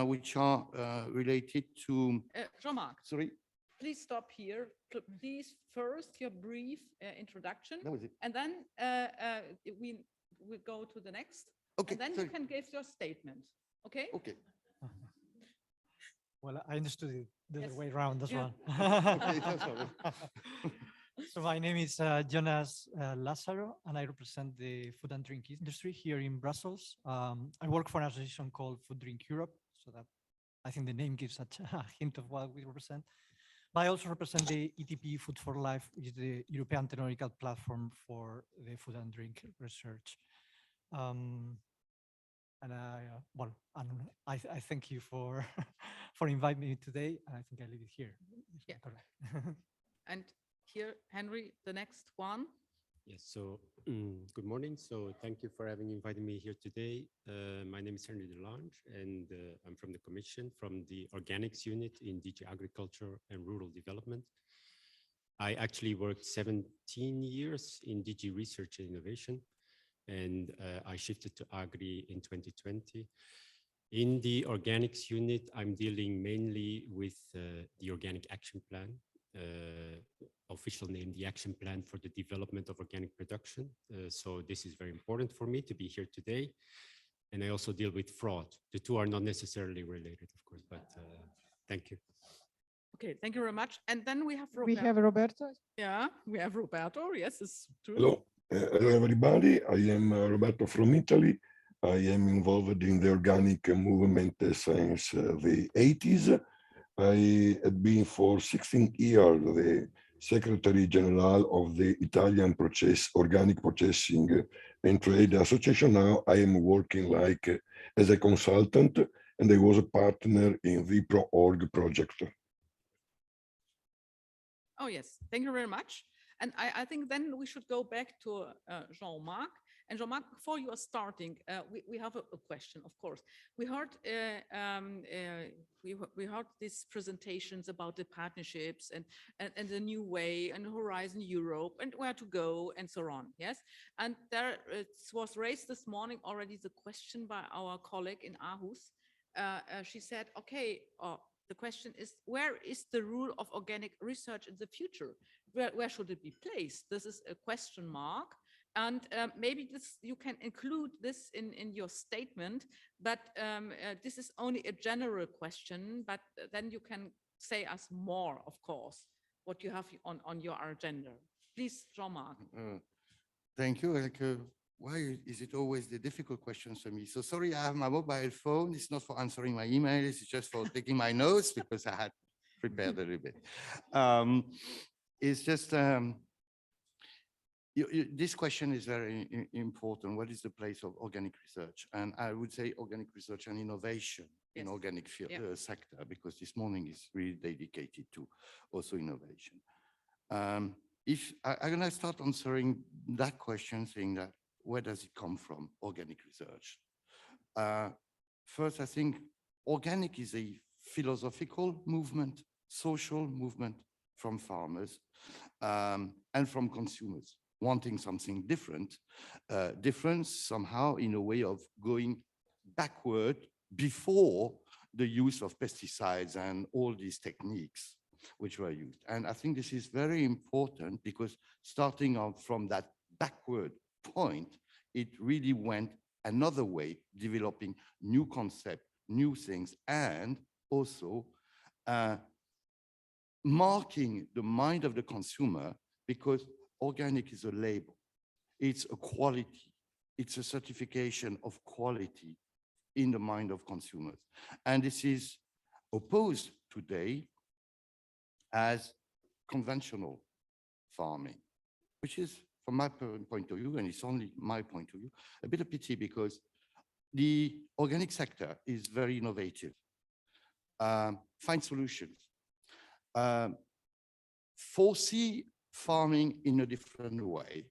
which are related to... Jean-Marc, sorry? Please stop here. Please first your brief introduction, That was it. And then we go to the next. Okay. And then you can give your statement. Okay? Okay. Well, I understood it the Yes. other way around as Yeah. well. Okay, that's all right. So my name is Jonas Lázaro, and I represent the food and drink industry here in Brussels. I work for an association called Food Drink Europe, so that I think the name gives a hint of what we represent. But I also represent the ETP Food for Life, which is the European technological platform for the food and drink research. And I thank you for for inviting me today, and I think I leave it here. Yeah. And here, Henry, the next one. Yes, so good morning. So thank you for having invited me here today. My name is Henry de Lange, and I'm from the Commission, from the Organics Unit in DG Agriculture and Rural Development. I actually worked 17 years in DG Research and Innovation, and I shifted to Agri in 2020. In the organics unit, I'm dealing mainly with the Organic Action Plan, official name, the Action Plan for the Development of Organic Production. So this is very important for me to be here today. And I also deal with fraud. The two are not necessarily related, of course, but thank you. Okay, thank you very much. And then we have Roberto. We have Roberto. Yeah, we have Roberto. Yes, it's true. Hello, hello everybody. I am Roberto from Italy. I am involved in the organic movement since the 80s. I have been for 16 years the Secretary General of the Italian Organic Processing and Trade Association. Now I am working like as a consultant, and I was a partner in the ProOrg project. Oh, yes. Thank you very much. And I think then we should go back to Jean-Marc. And Jean-Marc, before you are starting, we have a question, of course. We heard we heard these presentations about the partnerships and the new way and Horizon Europe and where to go and so on. Yes. And there it was raised this morning already the question by our colleague in Aarhus. She said, okay, the question is, where is the role of organic research in the future? Where should it be placed? This is a question mark. And maybe you can include this in your statement, but this is only a general question, but then you can say us more, of course, what you have on your agenda. Please, Jean-Marc. Thank you, Elke. Why is it always the difficult questions for me? So sorry, I have my mobile phone. It's not for answering my emails. It's just for taking my notes because I had prepared a little bit. It's just, this question is very important. What is the place of organic research? And I would say organic research and innovation in organic sector, because this morning is really dedicated to also innovation. If I'm going to start answering that question, saying that, where does it come from, organic research? First, I think organic is a philosophical movement, social movement from farmers and from consumers wanting something different, different somehow in a way of going backward before the use of pesticides and all these techniques which were used. And I think this is very important because starting out from that backward point, it really went another way, developing new concepts, new things, and also marking the mind of the consumer, because organic is a label, it's a quality, it's a certification of quality in the mind of consumers. And this is opposed today as conventional farming, which is, from my point of view, and it's only my point of view, a bit of pity because the organic sector is very innovative, find solutions, foresee farming in a different way,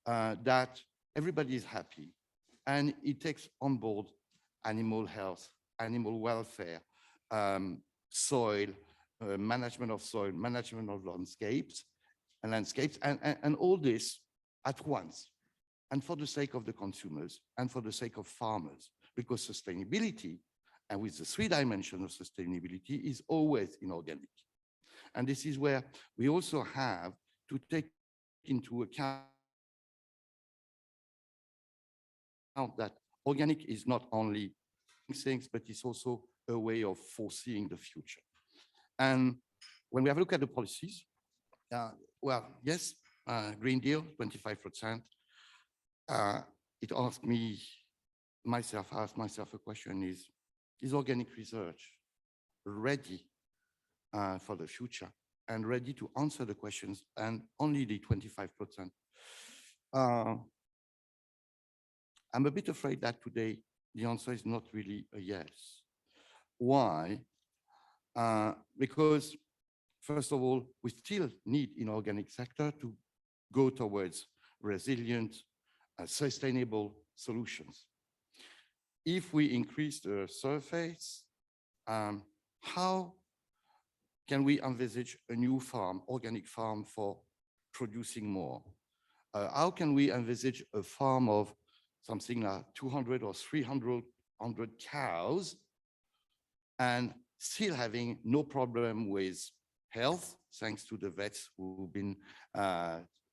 that everybody is happy, and it takes on board animal health, animal welfare, soil, management of soil, management of landscapes, and all this at once, and for the sake of the consumers and for the sake of farmers, because sustainability, and with the 3 dimensions of sustainability, is always inorganic. And this is where we also have to take into account that organic is not only things, but it's also a way of foreseeing the future. And when we have a look at the policies, well, yes, Green Deal, 25%. It asked me, asked myself a question, is organic research ready for the future and ready to answer the questions, and only the 25%? I'm a bit afraid that today the answer is not really a yes. Why? Because first of all, we still need in organic sector to go towards resilient, sustainable solutions. If we increase the surface, how can we envisage a new farm, organic farm, for producing more? How can we envisage a farm of something like 200 or 300 cows, and still having no problem with health, thanks to the vets who've been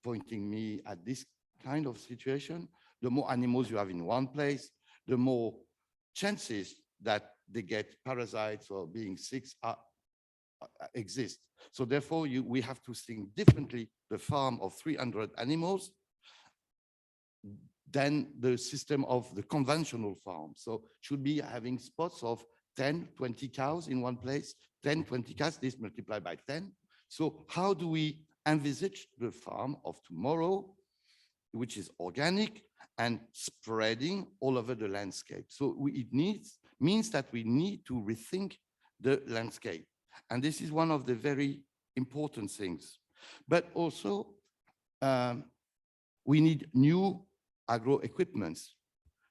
pointing me at this kind of situation. The more animals you have in one place, the more chances that they get parasites or being sick exist. So therefore, we have to think differently, the farm of 300 animals than the system of the conventional farm. So should be having spots of 10, 20 cows in one place, 10, 20 cows, this multiplied by 10. So how do we envisage the farm of tomorrow, which is organic and spreading all over the landscape? So it means that we need to rethink the landscape. And this is one of the very important things. But also, we need new agro equipments,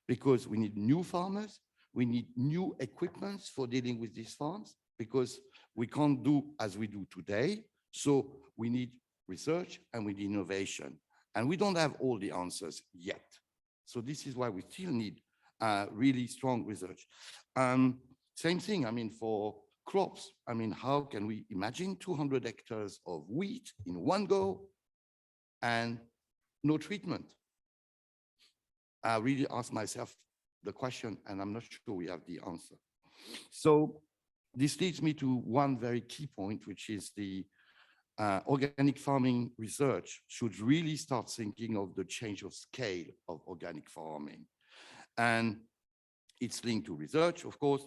because we need new farmers, we need new equipments for dealing with these farms, because we can't do as we do today. So we need research and we need innovation. And we don't have all the answers yet. So this is why we still need really strong research. Same thing, I mean, for crops. I mean, how can we imagine 200 hectares of wheat in one go and no treatment? I really ask myself the question, and I'm not sure we have the answer. So this leads me to one very key point, which is the organic farming research should really start thinking of the change of scale of organic farming. And it's linked to research, of course,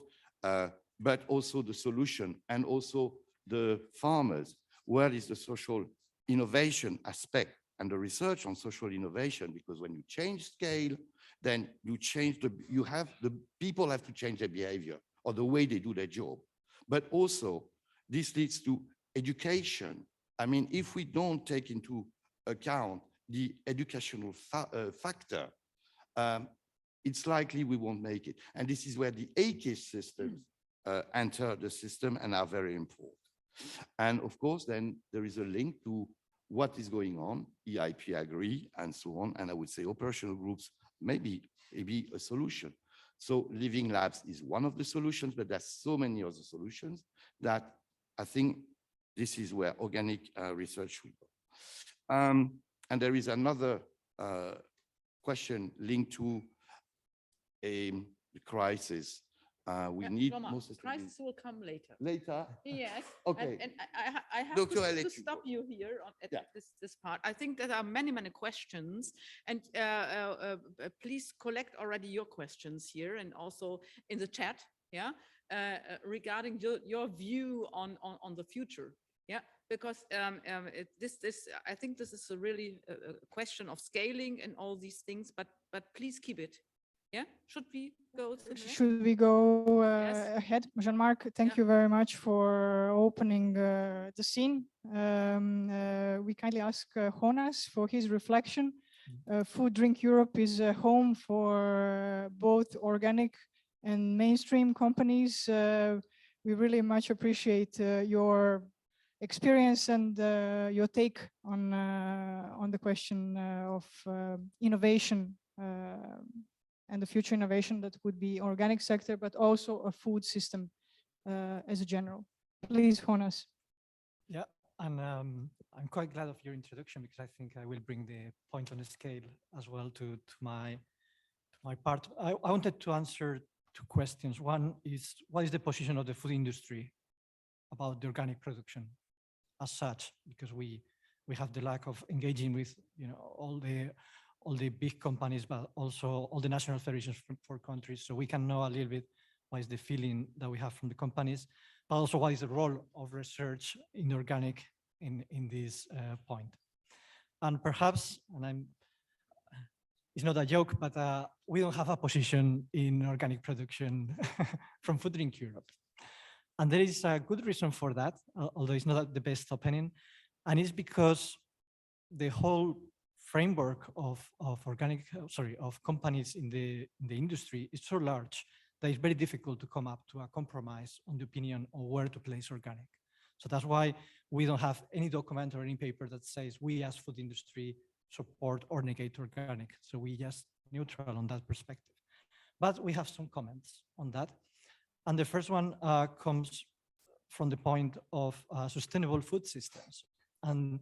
but also the solution and also the farmers. Where is the social innovation aspect and the research on social innovation? Because when you change scale, then you change the people have to change their behavior or the way they do their job. But also this leads to education. I mean, if we don't take into account the educational factor, it's likely we won't make it. And this is where the AKIS systems enter the system and are very important. And of course, then there is a link to what is going on, EIP agree, and so on. And I would say operational groups may be a solution. So living labs is one of the solutions, but there's so many other solutions that I think this is where organic research will go. And there is another question linked to the crisis. We need most crisis will come later. Later? Yes. Okay. And I have Look, to stop you here at this part. I think there are many questions, and please collect already your questions here and also in the chat. Yeah, regarding your view on the future. Yeah, because I think this is a really a question of scaling and all these things. But please keep it. Yeah, should we go to the next? Should we go ahead? Jean-Marc, thank you very much for opening the scene. We kindly ask Jonas for his reflection. Food Drink Europe is a home for both organic and mainstream companies. We really much appreciate your experience and your take on the question of innovation and the future innovation that would be organic sector, but also a food system as a general. Please, Jonas. Yeah, and I'm quite glad of your introduction, because I think I will bring the point on the scale as well to my part. I wanted to answer two questions. One is, what is the position of the food industry about the organic production as such? Because we have the lack of engaging with all the big companies, but also all the national federations for countries. So we can know a little bit what is the feeling that we have from the companies, but also what is the role of research in organic in this point. And perhaps, it's not a joke, but we don't have a position in organic production from Food Drink Europe. And there is a good reason for that, although it's not the best opinion. And it's because the whole framework of companies in the industry is so large that it's very difficult to come up to a compromise on the opinion of where to place organic. So that's why we don't have any document or any paper that says we as food industry support or negate organic. So we just neutral on that perspective. But we have some comments on that. And the first one comes from the point of sustainable food systems. And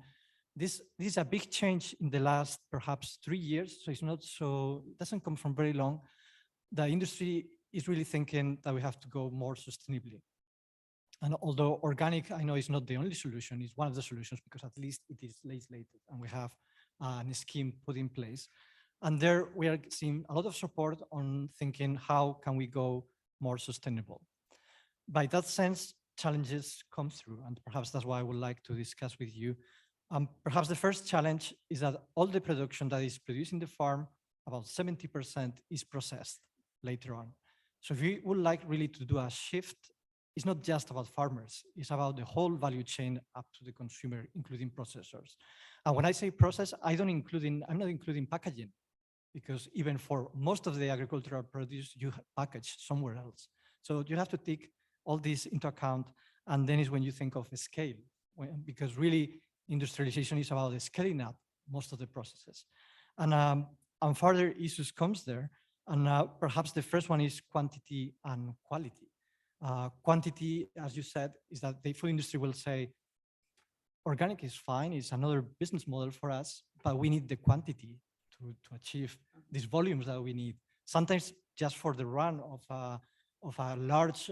this is a big change in the last perhaps 3 years. So it's not so, it doesn't come from very long. The industry is really thinking that we have to go more sustainably. And although organic, I know, is not the only solution, it's one of the solutions because at least it is legislated and we have a scheme put in place. And there we are seeing a lot of support on thinking how can we go more sustainable. By that sense, challenges come through, and perhaps that's why I would like to discuss with you. Perhaps the first challenge is that all the production that is produced in the farm, about 70% is processed later on. So if we would like really to do a shift, it's not just about farmers, it's about the whole value chain up to the consumer, including processors. And when I say process, I'm not including packaging, because even for most of the agricultural produce, you package somewhere else. So you have to take all this into account, and then is when you think of a scale, because really industrialization is about scaling up most of the processes. And further issues comes there, and perhaps the first one is quantity and quality. Quantity, as you said, is that the food industry will say, organic is fine, it's another business model for us, but we need the quantity to achieve these volumes that we need. Sometimes just for the run of a large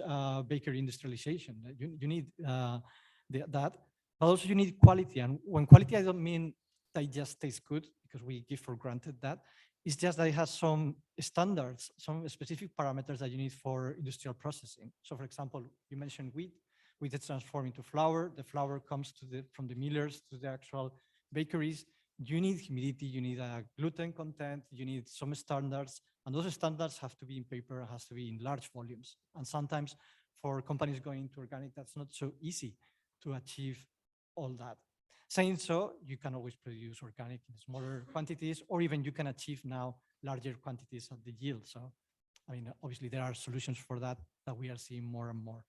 bakery industrialization, you need that, but also you need quality. And when quality, I don't mean that it just tastes good, because we give for granted that. It's just that it has some standards, some specific parameters that you need for industrial processing. So for example, you mentioned wheat. Wheat is transformed into flour. The flour comes from the millers to the actual bakeries. You need humidity, you need a gluten content, you need some standards, and those standards have to be in paper, has to be in large volumes. And sometimes for companies going into organic, that's not so easy to achieve all that. Saying so, you can always produce organic in smaller quantities, or even you can achieve now larger quantities of the yield. So, I mean, obviously there are solutions for that we are seeing more and more.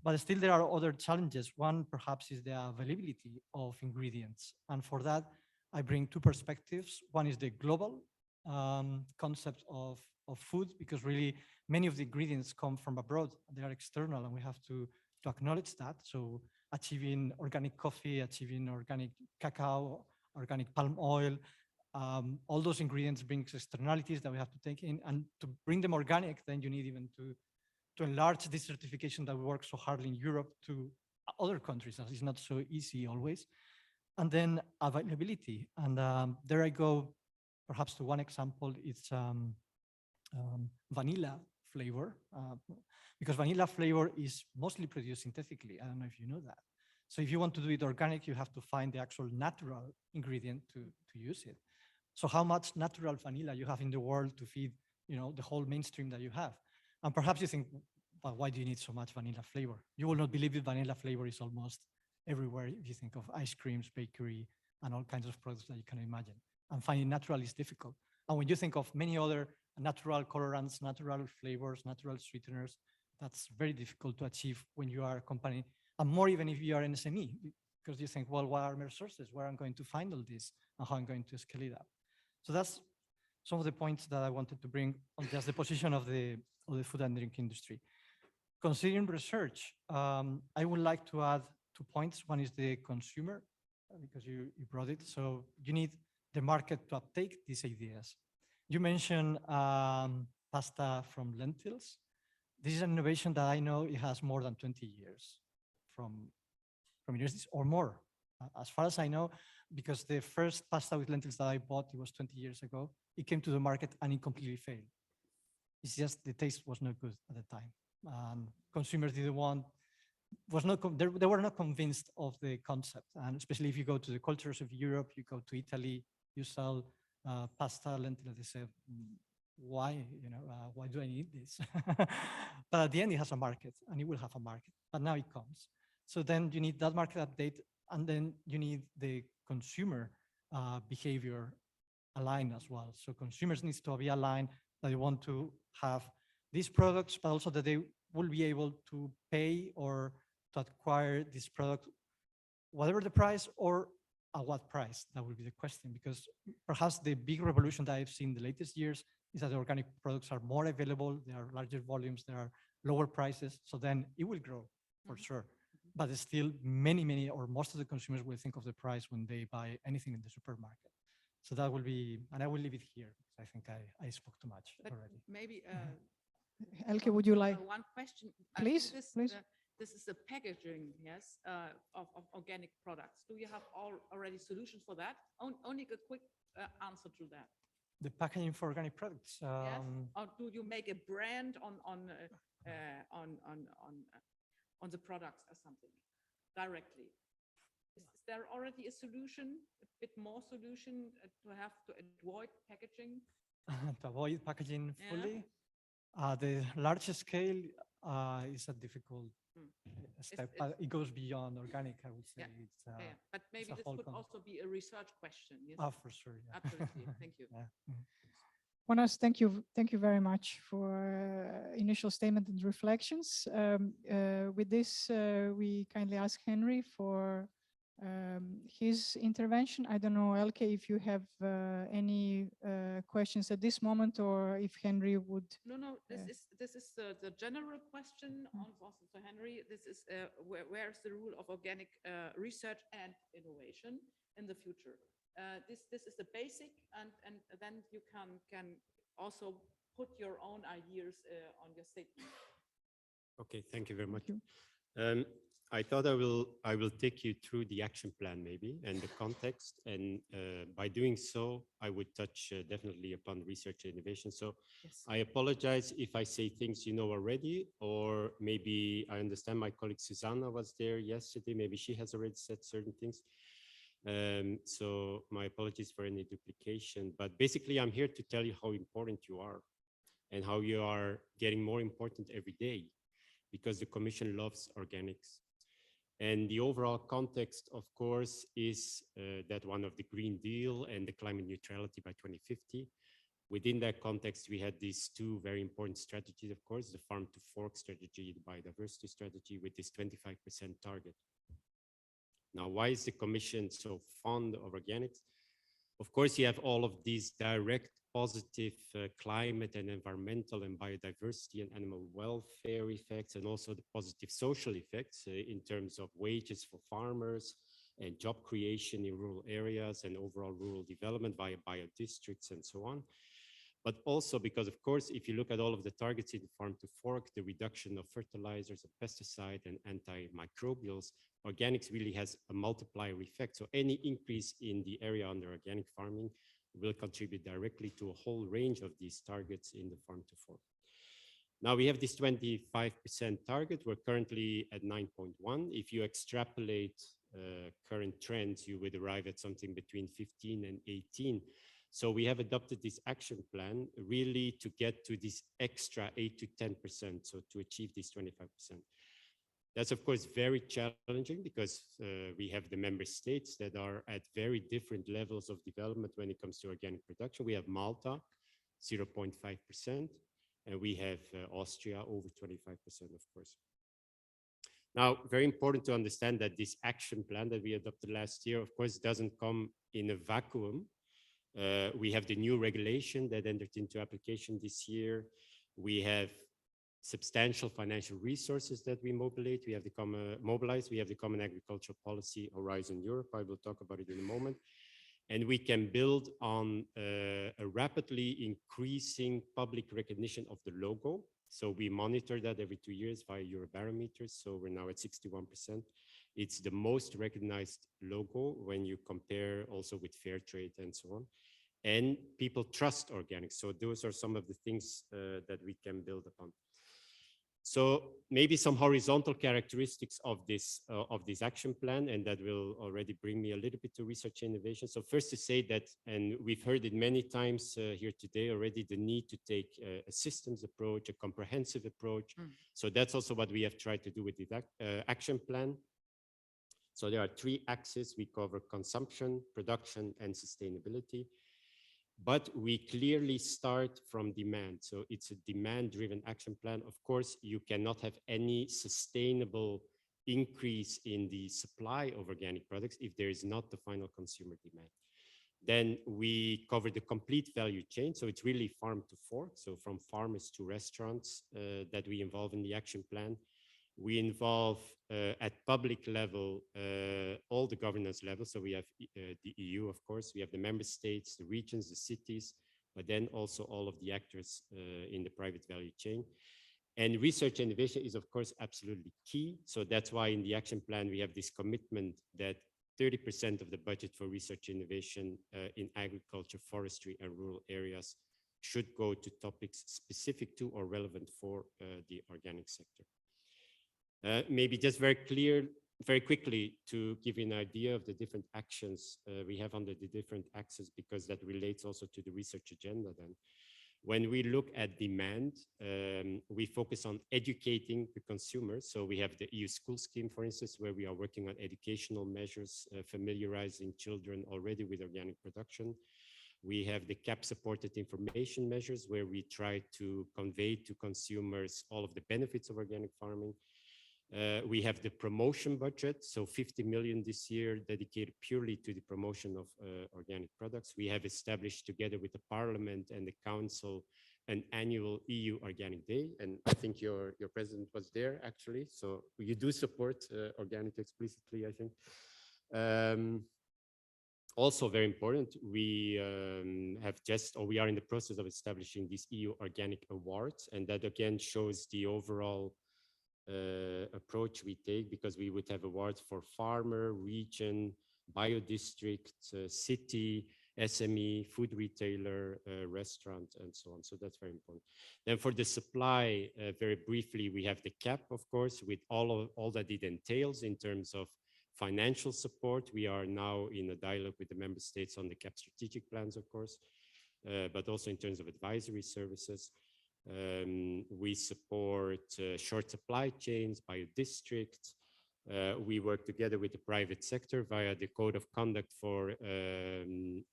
But still there are other challenges. One perhaps is the availability of ingredients. And for that, I bring two perspectives. One is the global concept of food, because really many of the ingredients come from abroad. They are external, and we have to acknowledge that. So achieving organic coffee, achieving organic cacao, organic palm oil, all those ingredients bring externalities that we have to take in. And to bring them organic, then you need even to enlarge this certification that we work so hard in Europe to other countries, as it's not so easy always. And then availability. And there I go, perhaps to one example, it's vanilla flavor, because vanilla flavor is mostly produced synthetically. I don't know if you know that. So if you want to do it organic, you have to find the actual natural ingredient to use it. So how much natural vanilla you have in the world to feed, the whole mainstream that you have? And perhaps you think, well, why do you need so much vanilla flavor? You will not believe it, vanilla flavor is almost everywhere if you think of ice creams, bakery, and all kinds of products that you can imagine. And finding natural is difficult. And when you think of many other natural colorants, natural flavors, natural sweeteners, that's very difficult to achieve when you are a company, and more even if you are an SME, because you think, well, what are my resources? Where I'm going to find all this, and how I'm going to scale it up? So that's some of the points that I wanted to bring on just the position of the food and drink industry. Considering research, I would like to add 2 points. One is the consumer, because you brought it. So you need the market to uptake these ideas. You mentioned pasta from lentils. This is an innovation that I know it has more than 20 years from universities or more. As far as I know, because the first pasta with lentils that I bought, it was 20 years ago, it came to the market and it completely failed. It's just the taste was not good at the time. Consumers didn't want, they were not convinced of the concept. And especially if you go to the cultures of Europe, you go to Italy, you sell pasta, lentils, they say, why, why do I need this? But at the end, it has a market, and it will have a market, but now it comes. So then you need that market update, and then you need the consumer behavior aligned as well. So consumers needs to be aligned that they want to have these products, but also that they will be able to pay or to acquire this product, whatever the price, or at what price? That will be the question, because perhaps the big revolution that I've seen in the latest years is that the organic products are more available, there are larger volumes, there are lower prices, so then it will grow for sure. But it's still many, or most of the consumers will think of the price when they buy anything in the supermarket. So that will be, and I will leave it here, because I think I spoke too much already. Maybe Elke, would you like? one question? Please, please. This is the packaging, yes, of organic products. Do you have already solutions for that? Only a quick answer to that. The packaging for organic products. Yes. Or do you make a brand on the products or something directly? Is there already a solution, a bit more solution to have to avoid packaging? To avoid packaging Yeah. fully? The larger scale is a difficult step, but it goes beyond organic, I would say. Yeah. It's, But maybe this could also be a research question. Yes? For sure. Yeah. Absolutely. Thank you. Yeah. Jonas, thank you very much for initial statement and reflections. With this, we kindly ask Henry for his intervention. I don't know, Elke, if you have any questions at this moment, or if Henry would. No. This is the general question also to Henry. This is where is the role of organic research and innovation in the future? This is the basic, and then you can also put your own ideas on your statement. Okay, thank you very much. I thought I will take you through the action plan maybe and the context, and by doing so, I would touch definitely upon research and innovation. So yes. I apologize if I say things you know already, or maybe I understand my colleague Susanna was there yesterday, maybe she has already said certain things. So my apologies for any duplication, but basically I'm here to tell you how important you are and how you are getting more important every day, because the Commission loves organics. And the overall context, of course, is that one of the Green Deal and the climate neutrality by 2050. Within that context, we had these two very important strategies, of course, the farm to fork strategy, the biodiversity strategy with this 25% target. Now, why is the Commission so fond of organics? Of course, you have all of these direct positive climate and environmental and biodiversity and animal welfare effects, and also the positive social effects in terms of wages for farmers and job creation in rural areas and overall rural development via biodistricts and so on. But also because, of course, if you look at all of the targets in farm to fork, the reduction of fertilizers and pesticide and antimicrobials, organics really has a multiplier effect. So any increase in the area under organic farming will contribute directly to a whole range of these targets in the farm to fork. Now we have this 25% target. We're currently at 9.1. If you extrapolate current trends, you would arrive at something between 15 and 18. So we have adopted this action plan really to get to this extra 8 to 10%, so to achieve this 25%. That's of course very challenging because we have the member states that are at very different levels of development when it comes to organic production. We have Malta, 0.5%, and we have Austria, over 25%, of course. Now, very important to understand that this action plan that we adopted last year, of course, doesn't come in a vacuum. We have the new regulation that entered into application this year. We have substantial financial resources that we mobilize. We have the common agricultural policy, Horizon Europe. I will talk about it in a moment. And we can build on a rapidly increasing public recognition of the logo. So we monitor that every 2 years via Eurobarometers. So we're now at 61%. It's the most recognized logo when you compare also with fair trade and so on. And people trust organics. So those are some of the things that we can build upon. So maybe some horizontal characteristics of this action plan, and that will already bring me a little bit to research and innovation. So first to say that, and we've heard it many times here today already, the need to take a systems approach, a comprehensive approach. So that's also what we have tried to do with the action plan. So there are 3 axes. We cover consumption, production, and sustainability. But we clearly start from demand. So it's a demand-driven action plan. Of course, you cannot have any sustainable increase in the supply of organic products if there is not the final consumer demand. Then we cover the complete value chain. So it's really farm to fork. So from farmers to restaurants that we involve in the action plan. We involve at public level, all the governance levels. So we have the EU, of course, we have the member states, the regions, the cities, but then also all of the actors in the private value chain. And research and innovation is, of course, absolutely key. So that's why in the action plan, we have this commitment that 30% of the budget for research and innovation in agriculture, forestry, and rural areas should go to topics specific to or relevant for the organic sector. Maybe just very quickly to give you an idea of the different actions we have under the different axes, because that relates also to the research agenda then. When we look at demand, we focus on educating the consumers. So we have the EU school scheme, for instance, where we are working on educational measures, familiarizing children already with organic production. We have the CAP-supported information measures, where we try to convey to consumers all of the benefits of organic farming. We have the promotion budget, so 50 million this year dedicated purely to the promotion of organic products. We have established together with the Parliament and the Council an annual EU Organic Day, and I think your president was there actually, so you do support organic explicitly, I think. Also very important, we we are in the process of establishing these EU Organic Awards, and that again shows the overall approach we take, because we would have awards for farmer, region, biodistrict, city, SME, food retailer, restaurant, and so on. So that's very important. Then for the supply, very briefly, we have the CAP, of course, with all that it entails in terms of financial support. We are now in a dialogue with the member states on the CAP strategic plans, of course, but also in terms of advisory services. We support short supply chains, biodistricts. We work together with the private sector via the Code of Conduct for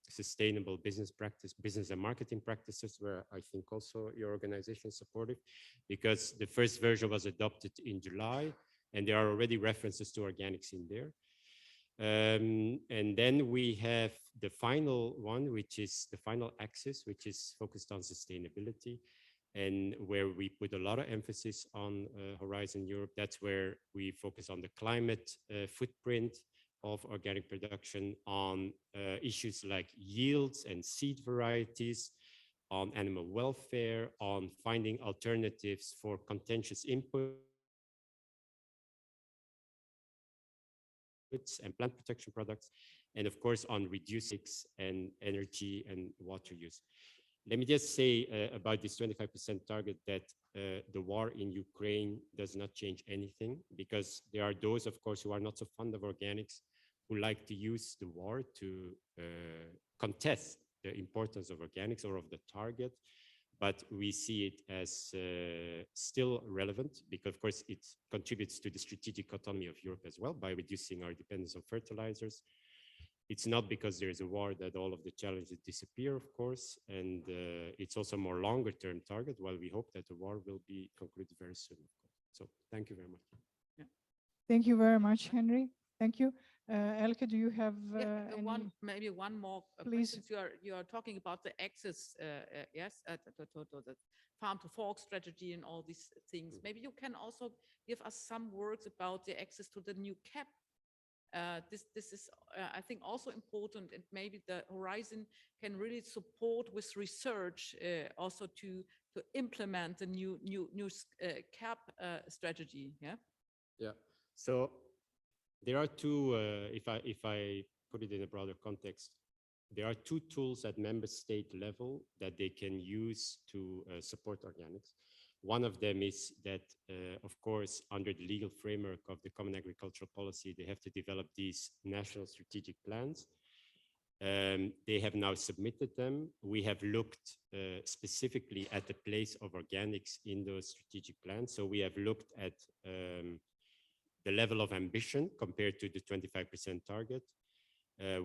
Sustainable Business Practice, Business and Marketing Practices, where I think also your organization is supportive, because the first version was adopted in July, and there are already references to organics in there. And then we have the final one, which is the final axis, which is focused on sustainability, and where we put a lot of emphasis on Horizon Europe. That's where we focus on the climate footprint of organic production, on issues like yields and seed varieties, on animal welfare, on finding alternatives for contentious inputs and plant protection products, and of course on reducing and energy and water use. Let me just say about this 25% target that the war in Ukraine does not change anything, because there are those, of course, who are not so fond of organics, who like to use the war to contest the importance of organics or of the target. But we see it as still relevant, because of course it contributes to the strategic autonomy of Europe as well by reducing our dependence on fertilizers. It's not because there is a war that all of the challenges disappear, of course, and it's also a more longer term target, while we hope that the war will be concluded very soon, of course. So thank you very much. Yeah. Thank you very much, Henry. Thank you. Elke, do you have maybe one more please? Question. You are talking about the access, yes, to the farm to fork strategy and all these things. Maybe you can also give us some words about the access to the new CAP. This is, I think, also important, and maybe the Horizon can really support with research also to implement the new CAP strategy. Yeah. Yeah. So there are two. If I put it in a broader context, there are two tools at member state level that they can use to support organics. One of them is that, of course, under the legal framework of the Common Agricultural Policy, they have to develop these national strategic plans. They have now submitted them. We have looked specifically at the place of organics in those strategic plans. So we have looked at the level of ambition compared to the 25% target.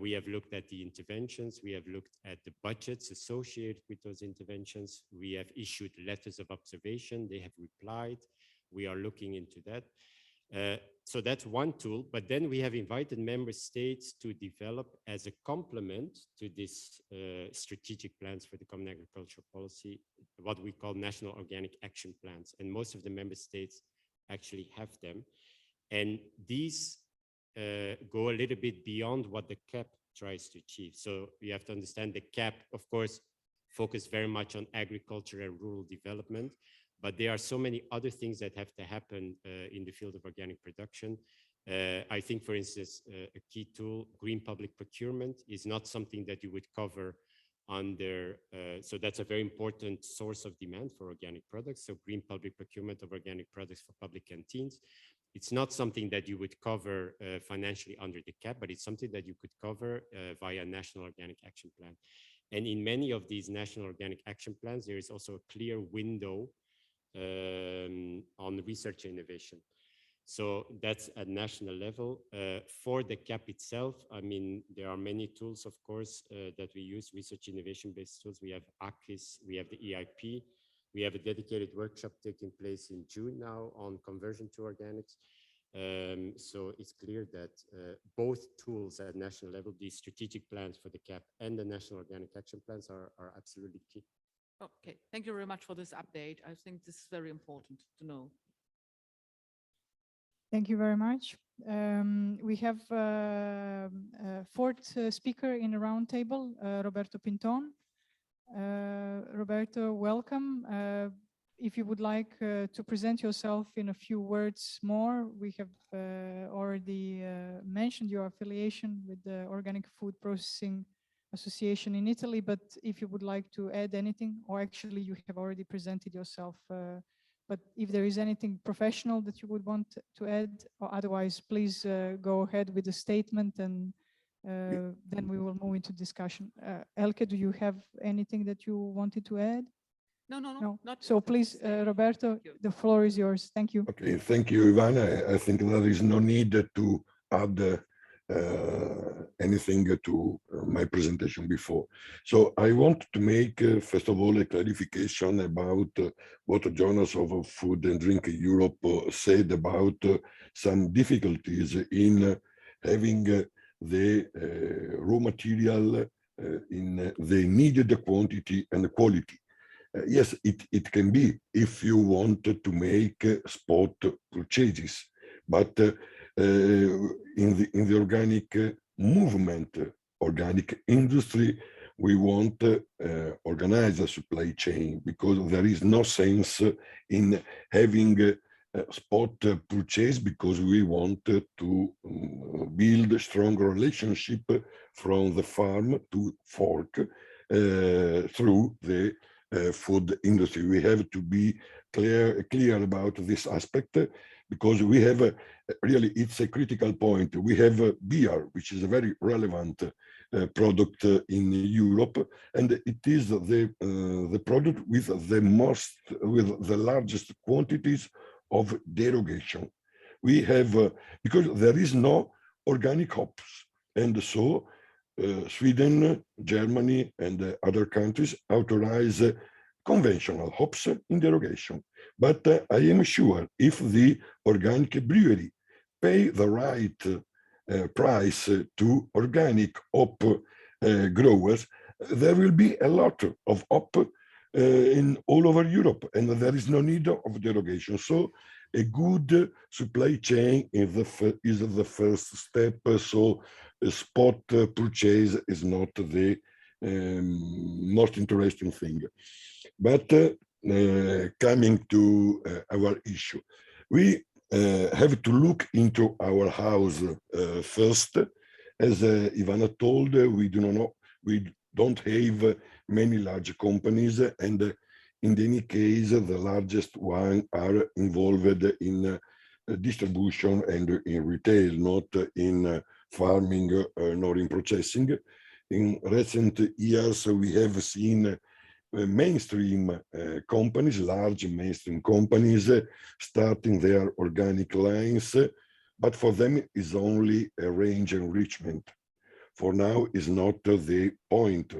We have looked at the interventions. We have looked at the budgets associated with those interventions. We have issued letters of observation. They have replied. We are looking into that. So that's one tool, but then we have invited member states to develop as a complement to this strategic plans for the common agricultural policy, what we call national organic action plans. And most of the member states actually have them. And these go a little bit beyond what the CAP tries to achieve. So you have to understand the CAP, of course, focus very much on agriculture and rural development, but there are so many other things that have to happen in the field of organic production. I think, for instance, a key tool, green public procurement, is not something that you would cover under, so that's a very important source of demand for organic products. So green public procurement of organic products for public canteens. It's not something that you would cover financially under the CAP, but it's something that you could cover via National Organic Action Plan. And in many of these National Organic Action Plans, there is also a clear window on research and innovation. So that's at national level. For the CAP itself, I mean, there are many tools, of course, that we use, research innovation-based tools. We have ACIS, we have the EIP, we have a dedicated workshop taking place in June now on conversion to organics. So it's clear that both tools at national level, the strategic plans for the CAP and the National Organic Action Plans are absolutely key. Okay, thank you very much for this update. I think this is very important to know. Thank you very much. We have a fourth speaker in the roundtable, Roberto Pinton. Roberto, welcome. If you would like to present yourself in a few words more, we have already mentioned your affiliation with the Organic Food Processing Association in Italy, but if you would like to add anything, or actually you have already presented yourself, but if there is anything professional that you would want to add, or otherwise, please go ahead with the statement and then we will move into discussion. Elke, do you have anything that you wanted to add? No. Not so please, Roberto, the floor is yours. Thank you. Okay, thank you, Ivana. I think there is no need to add anything to my presentation before. So I want to make, first of all, a clarification about what Jonas of Food and Drink Europe said about some difficulties in having the raw material in the needed quantity and quality. Yes, it can be if you want to make spot purchases, but in the organic movement, organic industry, we want to organize a supply chain, because there is no sense in having a spot purchase, because we want to build a strong relationship from the farm to fork through the food industry. We have to be clear about this aspect, because we have really, it's a critical point. We have beer, which is a very relevant product in Europe, and it is the product with the largest quantities of derogation. We have because there is no organic hops, and so Sweden, Germany, and other countries authorize conventional hops in derogation. But I am sure if the organic brewery pay the right price to organic hop growers, there will be a lot of hop in all over Europe, and there is no need of derogation. So a good supply chain is the first step. So a spot purchase is not the most interesting thing. But coming to our issue, we have to look into our house first. As Ivana told, we don't have many large companies, and in any case, the largest one are involved in distribution and in retail, not in farming nor in processing. In recent years, we have seen mainstream companies, large mainstream companies, starting their organic lines, but for them is only a range enrichment. For now, is not the point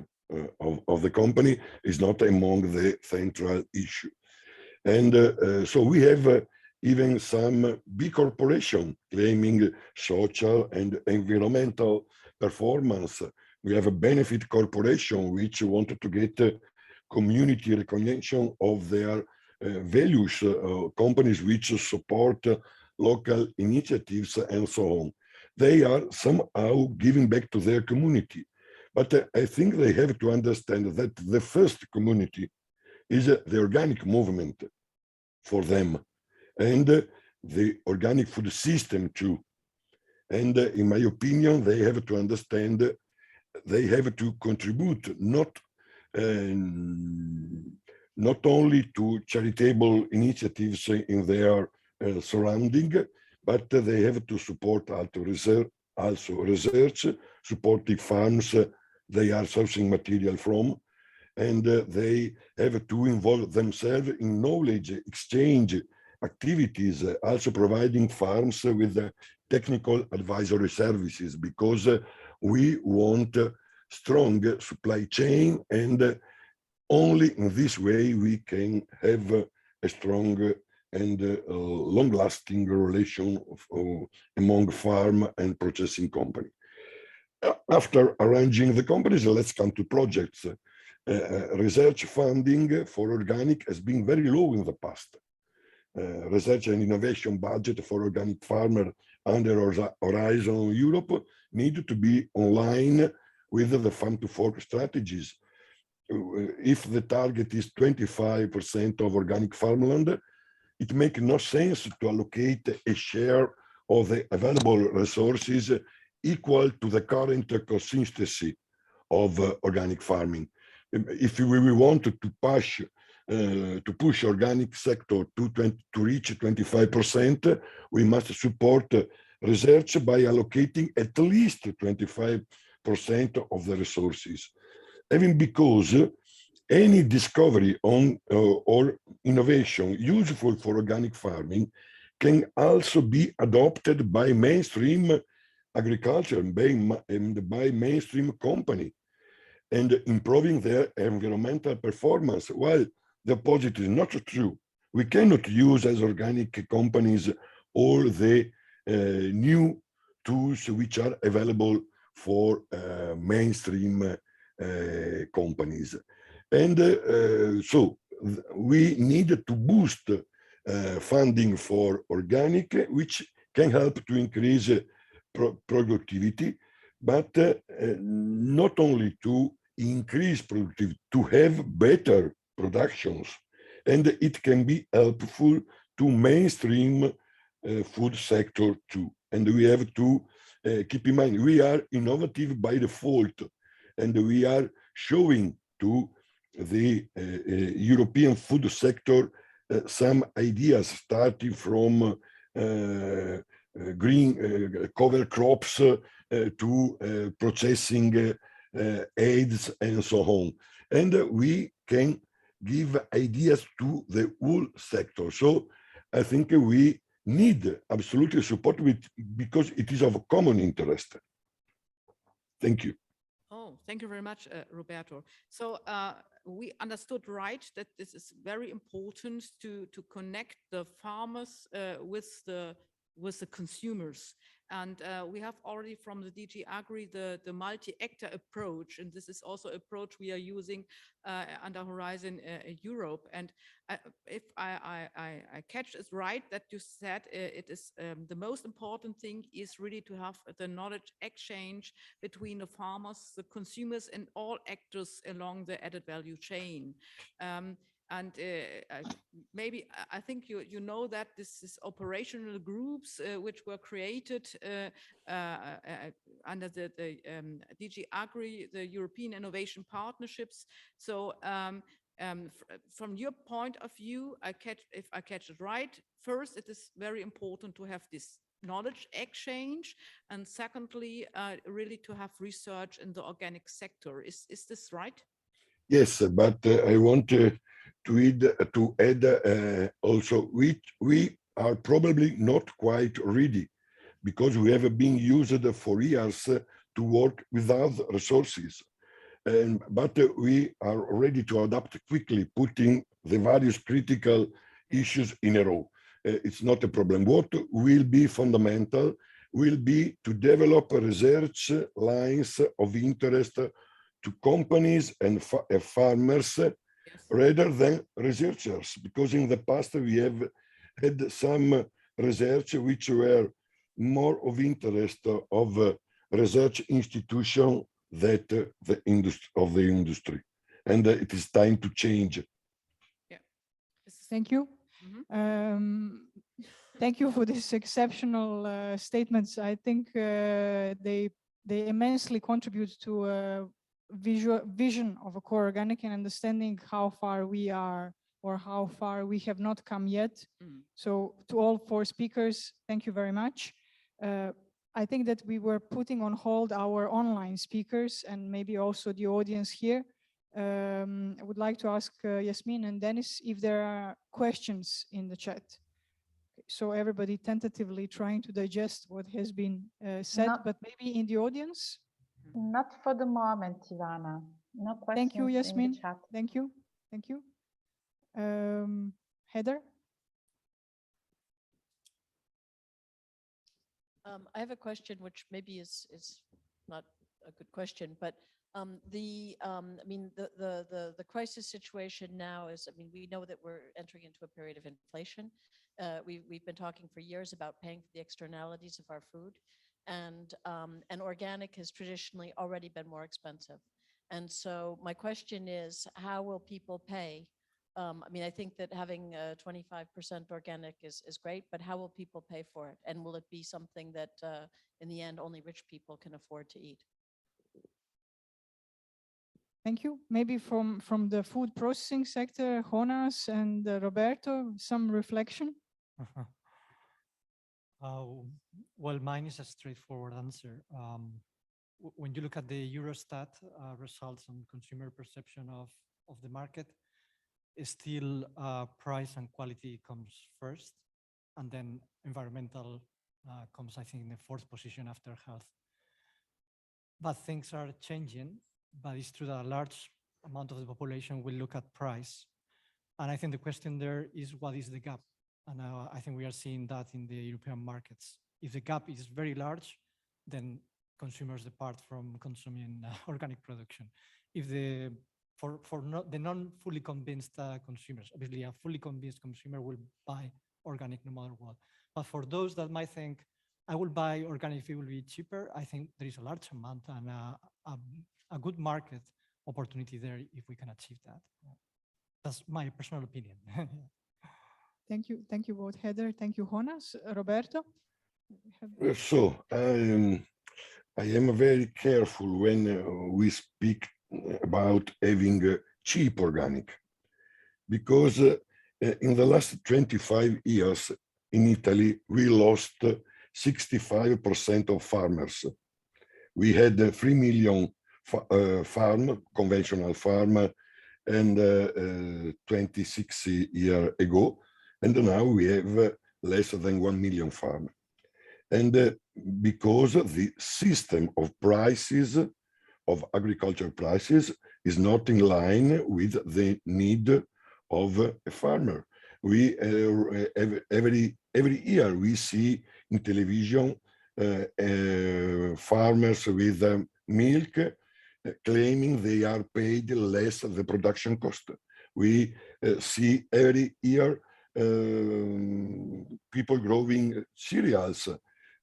of the company, is not among the central issue. And so we have even some big corporation claiming social and environmental performance. We have a benefit corporation which wanted to get community recognition of their values, companies which support local initiatives and so on. They are somehow giving back to their community. But I think they have to understand that the first community is the organic movement for them, and the organic food system too. And in my opinion, they have to understand, they have to contribute not only to charitable initiatives in their surrounding, but they have to support also research, supporting farms they are sourcing material from, and they have to involve themselves in knowledge exchange activities, also providing farms with technical advisory services, because we want strong supply chain, and only in this way we can have a strong and long-lasting relation among farm and processing company. After arranging the companies, let's come to projects. Research funding for organic has been very low in the past. Research and innovation budget for organic farmer under Horizon Europe need to be online with the farm to fork strategies. If the target is 25% of organic farmland, it makes no sense to allocate a share of the available resources equal to the current consistency of organic farming. If we want to push organic sector to reach 25%, we must support research by allocating at least 25% of the resources. Even because any discovery on or innovation useful for organic farming can also be adopted by mainstream agriculture and by mainstream company, and improving their environmental performance, while the opposite is not true. We cannot use as organic companies all the new tools which are available for mainstream companies. And so we need to boost funding for organic, which can help to increase productivity, but not only to increase productivity, to have better productions. And it can be helpful to mainstream food sector too. And we have to keep in mind, we are innovative by default, and we are showing to the European food sector some ideas, starting from green cover crops to processing aids and so on. And we can give ideas to the whole sector. So I think we need absolutely support because it is of common interest. Thank you. Oh, thank you very much, Roberto. So we understood right that this is very important to connect the farmers with the consumers. And we have already from the DG Agri the multi-actor approach, and this is also approach we are using under Horizon Europe. And if I catch it right, that you said it is the most important thing is really to have the knowledge exchange between the farmers, the consumers, and all actors along the added value chain. And maybe I think you know that this is operational groups which were created under the DG Agri, the European Innovation Partnerships. So from your point of view, if I catch it right, first, it is very important to have this knowledge exchange, and secondly, really to have research in the organic sector. Is this right? Yes, but I want to add also, we are probably not quite ready, because we have been used for years to work without resources. But we are ready to adapt quickly, putting the various critical issues in a row. it's not a problem. What will be fundamental will be to develop research lines of interest to companies and farmers rather than researchers, because in the past we have had some research which were more of interest of research institution that the industry, and it is time to change. Thank you. Thank you for these exceptional statements. I think they immensely contribute to a vision of a core organic and understanding how far we are or how far we have not come yet. So to all four speakers, thank you very much. I think that we were putting on hold our online speakers and maybe also the audience here. I would like to ask Yasmin and Dennis if there are questions in the chat. So everybody tentatively trying to digest what has been said, but maybe in the audience? Not for the moment, Ivana. No questions. Thank you, Yasmin. In the chat. Thank you. Thank you. Heather? I have a question which maybe is not a good question, but I mean, the crisis situation now is, I mean, we know that we're entering into a period of inflation. We've been talking for years about paying for the externalities of our food, and organic has traditionally already been more expensive. And so my question is, how will people pay? I mean, I think that having 25% organic is great, but how will people pay for it? And will it be something that in the end, only rich people can afford to eat? Thank you. Maybe from the food processing sector, Jonas and Roberto, some reflection? Well, mine is a straightforward answer. When you look at the Eurostat results on consumer perception of the market, still price and quality comes first, and then environmental comes, I think, in the fourth position after health. But things are changing, but it's true that a large amount of the population will look at price. And I think the question there is, what is the gap? And I think we are seeing that in the European markets. If the gap is very large, then consumers depart from consuming organic production. If the non-fully convinced consumers, obviously a fully convinced consumer will buy organic no matter what. But for those that might think, I will buy organic if it will be cheaper, I think there is a large amount and a good market opportunity there if we can achieve that. That's my personal opinion. Thank you. Thank you both, Heather. Thank you, Jonas. Roberto? So I am very careful when we speak about having cheap organic, because in the last 25 years in Italy, we lost 65% of farmers. We had 3 million conventional farm, and 26 years ago, and now we have less than 1 million farm. And because the system of prices, of agricultural prices, is not in line with the need of a farmer. We every year we see in television farmers with milk claiming they are paid less the production cost. We see every year people growing cereals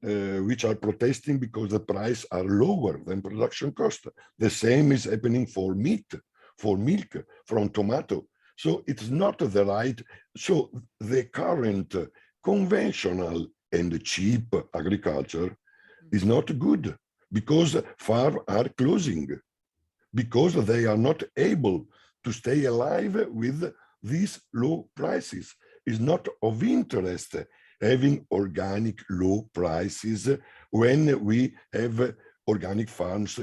which are protesting because the price are lower than production cost. The same is happening for meat, for milk, from tomato. So it's not the right. So the current conventional and cheap agriculture is not good, because farms are closing, because they are not able to stay alive with these low prices. It's not of interest having organic low prices when we have organic farms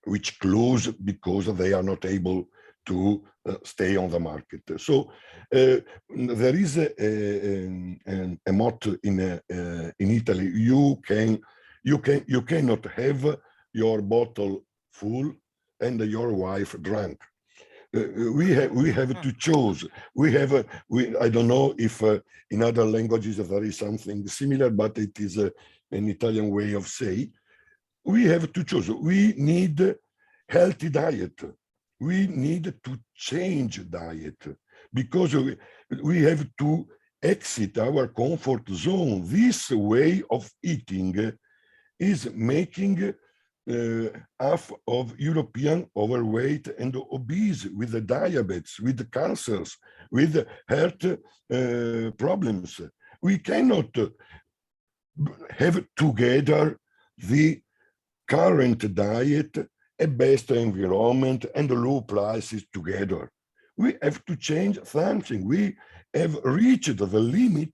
which close because they are not able to stay on the market. So there is a motto in Italy: you cannot have your bottle full and your wife drunk. we have to choose. I don't know if in other languages there is something similar, but it is an Italian way of saying. We have to choose. We need healthy diet. We need to change diet because we have to exit our comfort zone. This way of eating is making half of European overweight and obese, with the diabetes, with the cancers, with heart problems. We cannot have together the current diet, a best environment, and low prices together. We have to change something. We have reached the limit,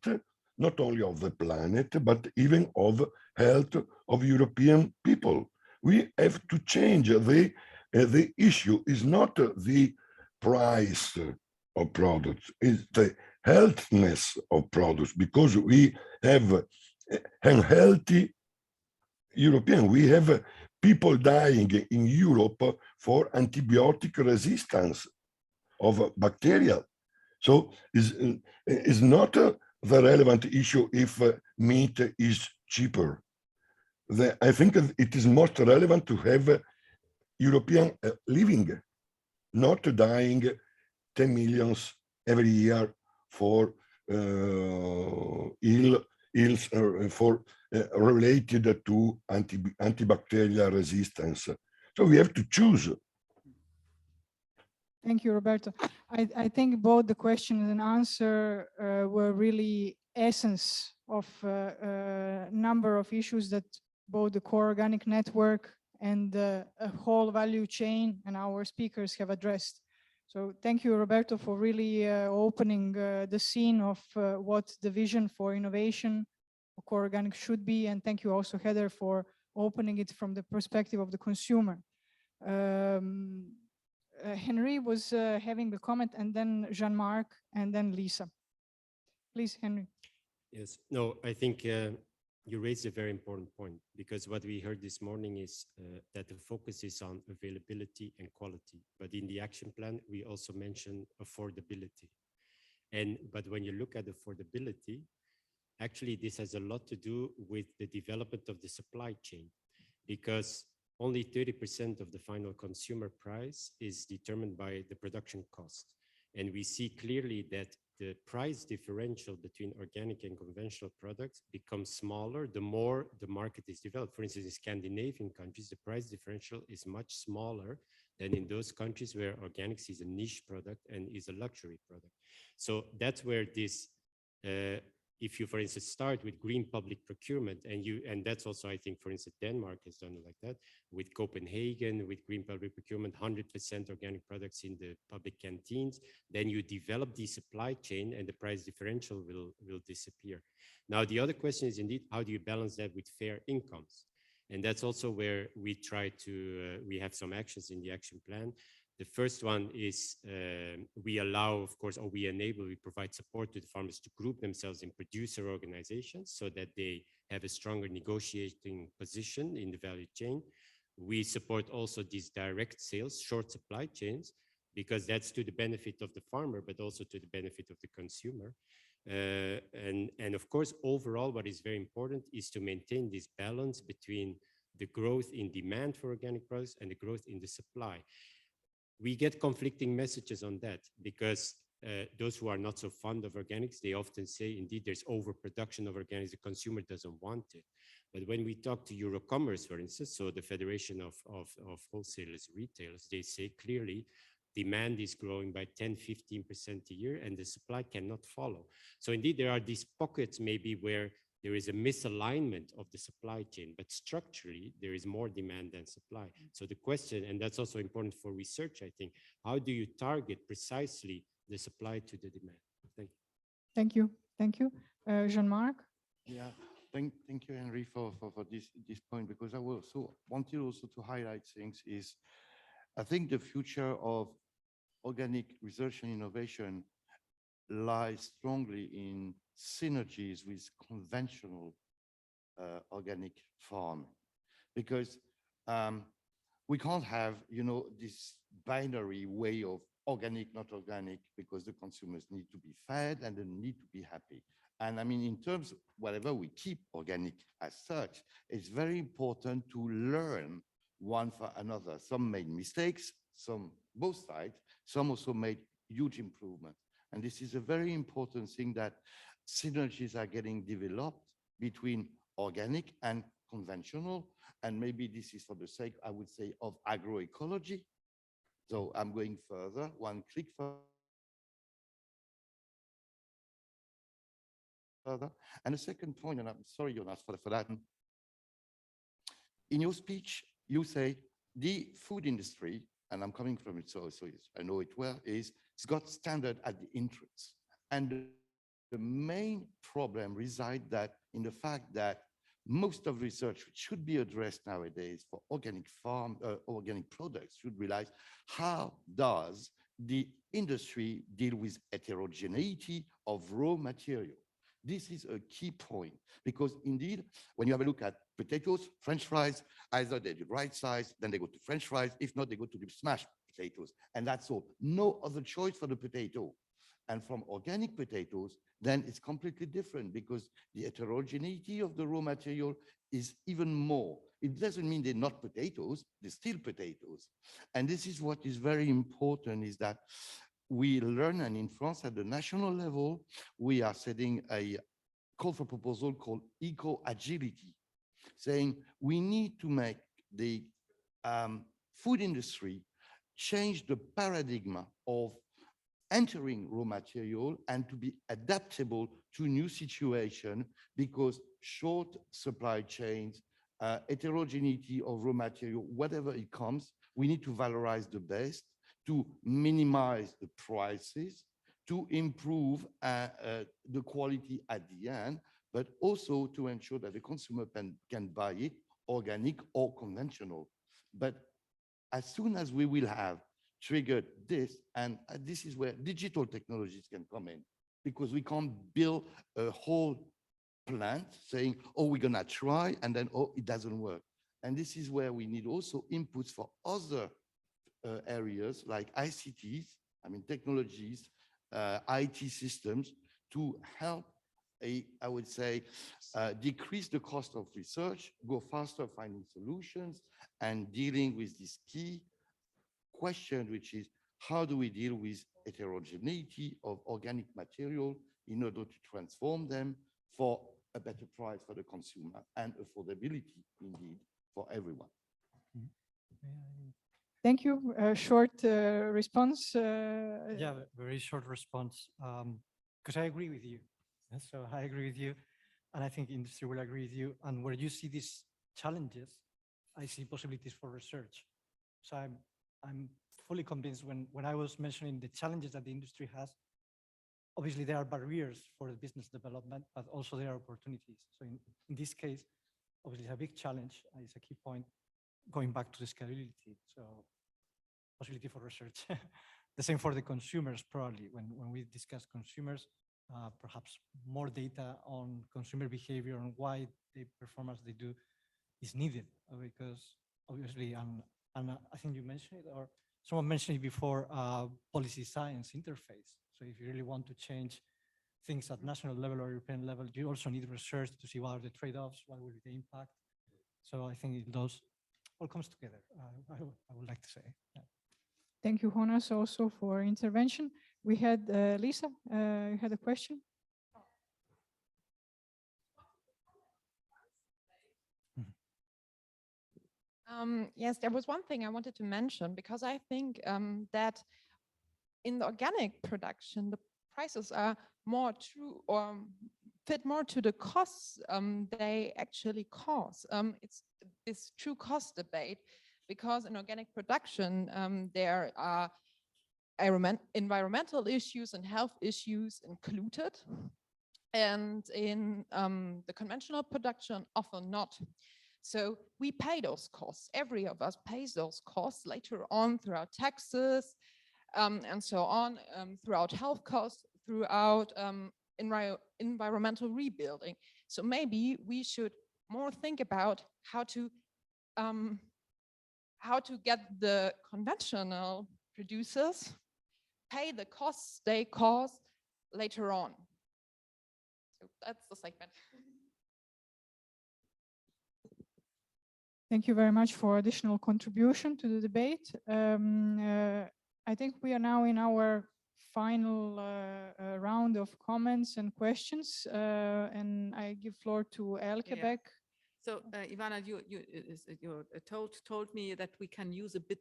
not only of the planet, but even of health of European people. We have to change. The issue is not the price of products, it's the healthiness of products, because we have unhealthy European. We have people dying in Europe for antibiotic resistance of bacteria. So it's not the relevant issue if meat is cheaper. I think it is most relevant to have European living, not dying 10 millions every year for ills related to antibacterial resistance. So we have to choose. Thank you, Roberto. I think both the question and answer were really essence of a number of issues that both the core organic network and the whole value chain and our speakers have addressed. So thank you, Roberto, for really opening the scene of what the vision for innovation of core organic should be. And thank you also, Heather, for opening it from the perspective of the consumer. Henry was having a comment, and then Jean-Marc, and then Lisa. Please, Henry. Yes, no, I think you raised a very important point, because what we heard this morning is that the focus is on availability and quality. But in the action plan, we also mentioned affordability. But when you look at affordability, actually, this has a lot to do with the development of the supply chain, because only 30% of the final consumer price is determined by the production cost. And we see clearly that the price differential between organic and conventional products becomes smaller the more the market is developed. For instance, in Scandinavian countries, the price differential is much smaller than in those countries where organics is a niche product and is a luxury product. So that's where this, if you, for instance, start with green public procurement, and that's also, I think, for instance, Denmark has done it like that, with Copenhagen, with green public procurement, 100% organic products in the public canteens, then you develop the supply chain and the price differential will disappear. Now, the other question is indeed, how do you balance that with fair incomes? And that's also where we try to, we have some actions in the action plan. The first one is we allow, of course, or we enable, we provide support to the farmers to group themselves in producer organizations so that they have a stronger negotiating position in the value chain. We support also these direct sales, short supply chains, because that's to the benefit of the farmer, but also to the benefit of the consumer. And of course, overall, what is very important is to maintain this balance between the growth in demand for organic products and the growth in the supply. We get conflicting messages on that, because those who are not so fond of organics, they often say, indeed, there's overproduction of organics, the consumer doesn't want it. But when we talk to Eurocommerce, for instance, so the Federation of Wholesalers, Retailers, they say clearly demand is growing by 10–15% a year and the supply cannot follow. So indeed, there are these pockets maybe where there is a misalignment of the supply chain, but structurally there is more demand than supply. So the question, and that's also important for research, I think, how do you target precisely the supply to the demand? Thank you. Thank you. Thank you. Jean-Marc? Yeah, thank you, Henry, for this point, because I wanted also to highlight things is, I think the future of organic research and innovation lies strongly in synergies with conventional organic farming, because we can't have, this binary way of organic, not organic, because the consumers need to be fed and they need to be happy. And I mean, in terms of whatever we keep organic as such, it's very important to learn one for another. Some made mistakes, some, both sides, some also made huge improvements. And this is a very important thing, that synergies are getting developed between organic and conventional. And maybe this is for the sake, I would say, of agroecology. So I'm going further, one click further. And the second point, and I'm sorry, Jonas, for that. In your speech, you say the food industry, and I'm coming from it, so I know it well, it's got standard at the entrance. And the main problem resides that in the fact that most of research which should be addressed nowadays for organic organic products should realize, how does the industry deal with heterogeneity of raw material? This is a key point, because indeed, when you have a look at potatoes, French fries, either they're the right size, then they go to French fries. If not, they go to the smashed potatoes. And that's all. No other choice for the potato. And from organic potatoes, then it's completely different, because the heterogeneity of the raw material is even more. It doesn't mean they're not potatoes, they're still potatoes. And this is what is very important, is that we learn, and in France at the national level, we are setting a call for proposal called eco-agility, saying we need to make the food industry change the paradigm of entering raw material and to be adaptable to new situation, because short supply chains, heterogeneity of raw material, whatever it comes, we need to valorize the best, to minimize the prices, to improve the quality at the end, but also to ensure that the consumer can buy it organic or conventional. But as soon as we will have triggered this, and this is where digital technologies can come in, because we can't build a whole plant saying, oh, we're gonna try, and then, oh, it doesn't work. And this is where we need also inputs for other areas like ICTs, I mean, technologies, IT systems, to help, I would say, decrease the cost of research, go faster finding solutions, and dealing with this key question, which is, how do we deal with heterogeneity of organic material in order to transform them for a better price for the consumer and affordability, indeed, for everyone. Thank you. Short response. Yeah, very short response. Because I agree with you. So I agree with you, and I think industry will agree with you. And where you see these challenges, I see possibilities for research. So I'm fully convinced when I was mentioning the challenges that the industry has, obviously there are barriers for the business development, but also there are opportunities. So in this case, obviously it's a big challenge. It's a key point, going back to the scalability. So possibility for research. The same for the consumers, probably. When we discuss consumers, perhaps more data on consumer behavior and why they perform as they do is needed, because obviously, and I think you mentioned it, or someone mentioned it before, policy science interface. So if you really want to change things at national level or European level, you also need research to see what are the trade-offs, what will be the impact. So I think those all comes together, I would like to say. Yeah. Thank you, Jonas, also for intervention. We had Lisa, you had a question? Yes, there was one thing I wanted to mention, because I think that in the organic production, the prices are more true or fit more to the costs they actually cause. It's this true cost debate, because in organic production, there are environmental issues and health issues included. And in the conventional production, often not. So we pay those costs. Every of us pays those costs later on throughout taxes and so on, throughout health costs, throughout environmental rebuilding. So maybe we should more think about how how to get the conventional producers pay the costs they cause later on. So that's the segment. Thank you very much for additional contribution to the debate. I think we are now in our final round of comments and questions, and I give floor to Elke Beck. So Ivana, you told me that we can use a bit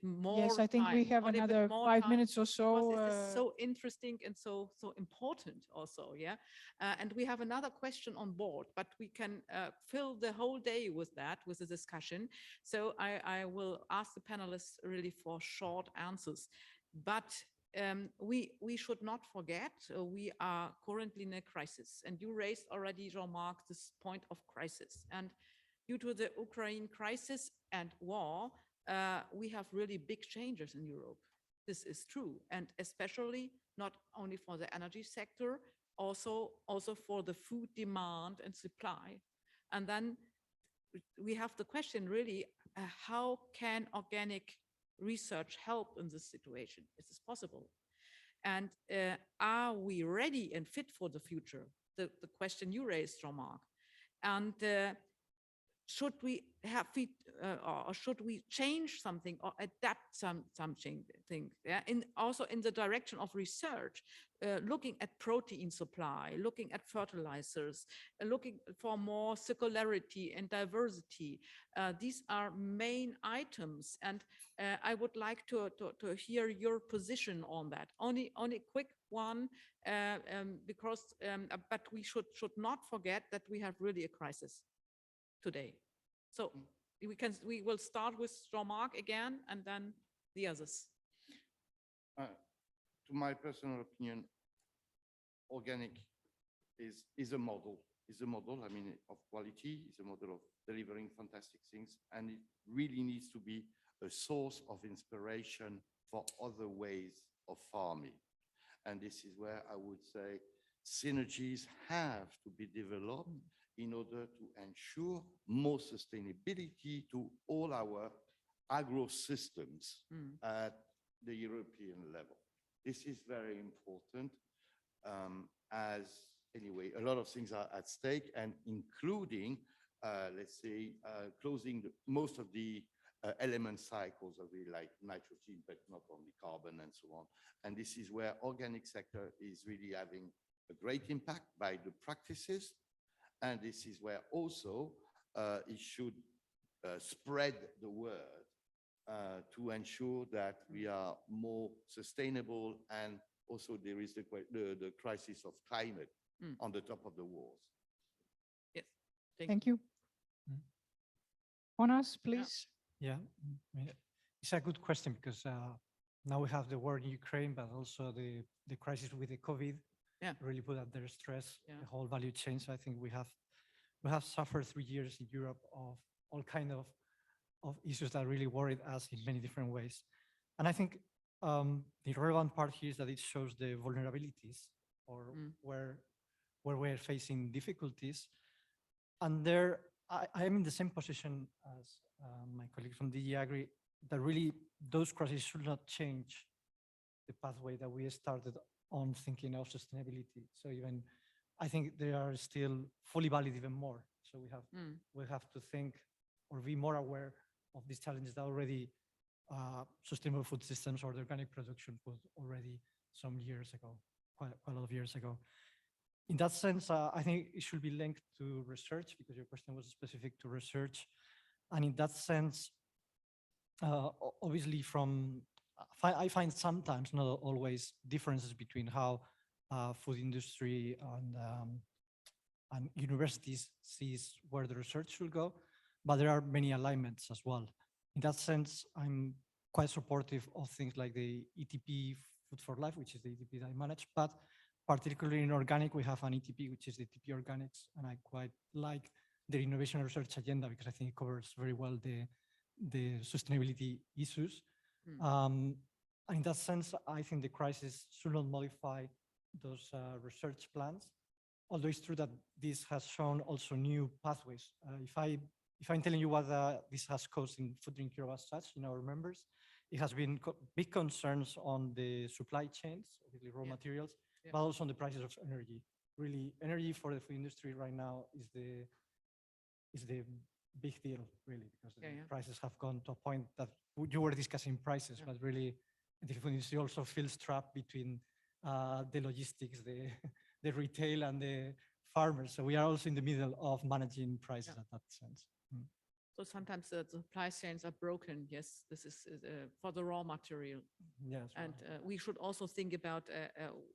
more. Yes, I think we time, have only a bit another more 5 time, minutes or so. because this is so interesting and so important also, yeah. And we have another question on board, but we can fill the whole day with that, with the discussion. So I will ask the panelists really for short answers, but we should not forget we are currently in a crisis, and you raised already, Jean-Marc, this point of crisis. And due to the Ukraine crisis and war, we have really big changes in Europe. This is true, and especially not only for the energy sector, also for the food demand and supply. And then we have the question really, how can organic research help in this situation? Is this possible? And are we ready and fit for the future? The question you raised, Jean-Marc. And should we have or should we change something or adapt something? Yeah, also in the direction of research, looking at protein supply, looking at fertilizers, looking for more circularity and diversity. These are main items, and I would like to hear your position on that. Only a quick one, because but we should not forget that we have really a crisis today. So we will start with Jean-Marc again, and then the others. To my personal opinion, organic is a model. I mean, of quality. Is a model of delivering fantastic things, and it really needs to be a source of inspiration for other ways of farming. And this is where I would say synergies have to be developed in order to ensure more sustainability to all our agro systems at the European level. This is very important, as anyway, a lot of things are at stake, and including, let's say, closing most of the element cycles of like nitrogen, but not only carbon and so on. And this is where organic sector is really having a great impact by the practices. And this is where also it should spread the word to ensure that we are more sustainable, and also there is the crisis of climate on the top of the walls. Yes, thank you. Jonas, please. Yeah, I mean, it's a good question, because now we have the war in Ukraine, but also the crisis with the COVID really put under stress the whole value chain. So I think we have suffered 3 years in Europe of all kind of issues that really worried us in many different ways. And I think the relevant part here is that it shows the vulnerabilities, or where we're facing difficulties. And there, I am in the same position as my colleague from DG Agri, that really those crises should not change the pathway that we started on thinking of sustainability. So even, I think they are still fully valid even more. So we have to think or be more aware of these challenges that already sustainable food systems or the organic production was already some years ago, quite a lot of years ago. In that sense, I think it should be linked to research, because your question was specific to research. And in that sense, obviously I find sometimes, not always, differences between how food industry and universities sees where the research should go, but there are many alignments as well. In that sense, I'm quite supportive of things like the ETP Food for Life, which is the ETP that I manage, but particularly in organic, we have an ETP, which is the ETP Organics, and I quite like the innovation and research agenda, because I think it covers very well the sustainability issues. And in that sense, I think the crisis should not modify those research plans, although it's true that this has shown also new pathways. If I if I'm telling you what this has caused in Food Drink Europe as such, in our members, it has been big concerns on the supply chains, obviously raw materials, but also on the prices of energy. Really, energy for the food industry right now is the big deal, really, because the prices have gone to a point that you were discussing prices, but really the food industry also feels trapped between the logistics, the retail and the farmers. So we are also in the middle of managing prices at that sense. So sometimes the supply chains are broken. Yes, this is for the raw material. Yes, and we should also think about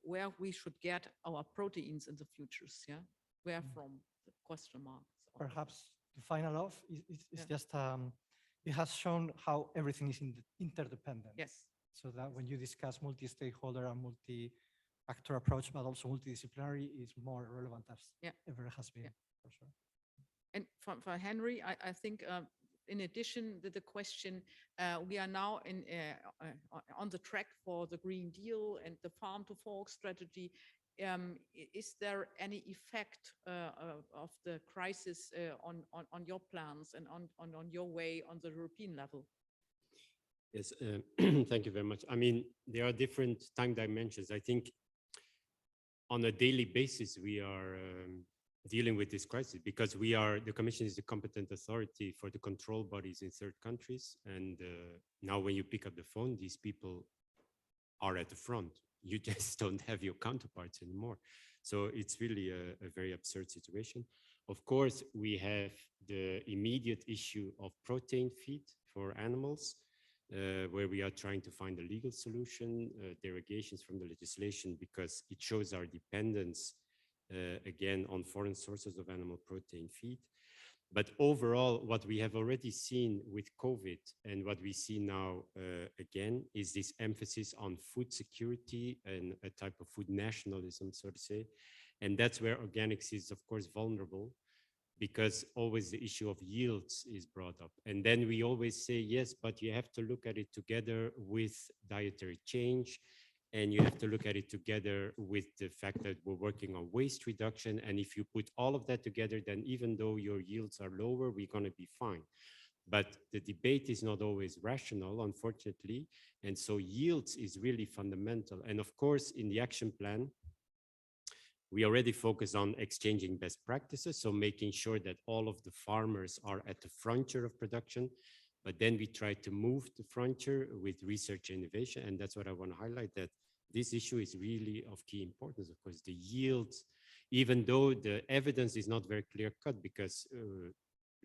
where we should get our proteins in the futures. Yeah, where from? The question mark. Perhaps to final off, it's just it has shown how everything is interdependent. Yes. So that when you discuss multi-stakeholder and multi-actor approach, but also multidisciplinary, is more relevant as ever has been, for sure. And for Henry, I think in addition to the question, we are now on the track for the Green Deal and the farm to fork strategy. Is there any effect of the crisis on your plans and on your way on the European level? Yes, thank you very much. I mean, there are different time dimensions. I think on a daily basis, we are dealing with this crisis because the Commission is the competent authority for the control bodies in third countries. And now when you pick up the phone, these people are at the front. You just don't have your counterparts anymore. So it's really a very absurd situation. Of course, we have the immediate issue of protein feed for animals, where we are trying to find a legal solution, derogations from the legislation, because it shows our dependence again on foreign sources of animal protein feed. But overall, what we have already seen with COVID and what we see now again is this emphasis on food security and a type of food nationalism, so to say. And that's where organics is, of course, vulnerable, because always the issue of yields is brought up. And then we always say, yes, but you have to look at it together with dietary change. And you have to look at it together with the fact that we're working on waste reduction. And if you put all of that together, then even though your yields are lower, we're going to be fine. But the debate is not always rational, unfortunately. And so yields is really fundamental. And of course, in the action plan, we already focus on exchanging best practices. So making sure that all of the farmers are at the frontier of production. But then we try to move the frontier with research and innovation. And that's what I want to highlight, that this issue is really of key importance. Of course, the yields, even though the evidence is not very clear cut, because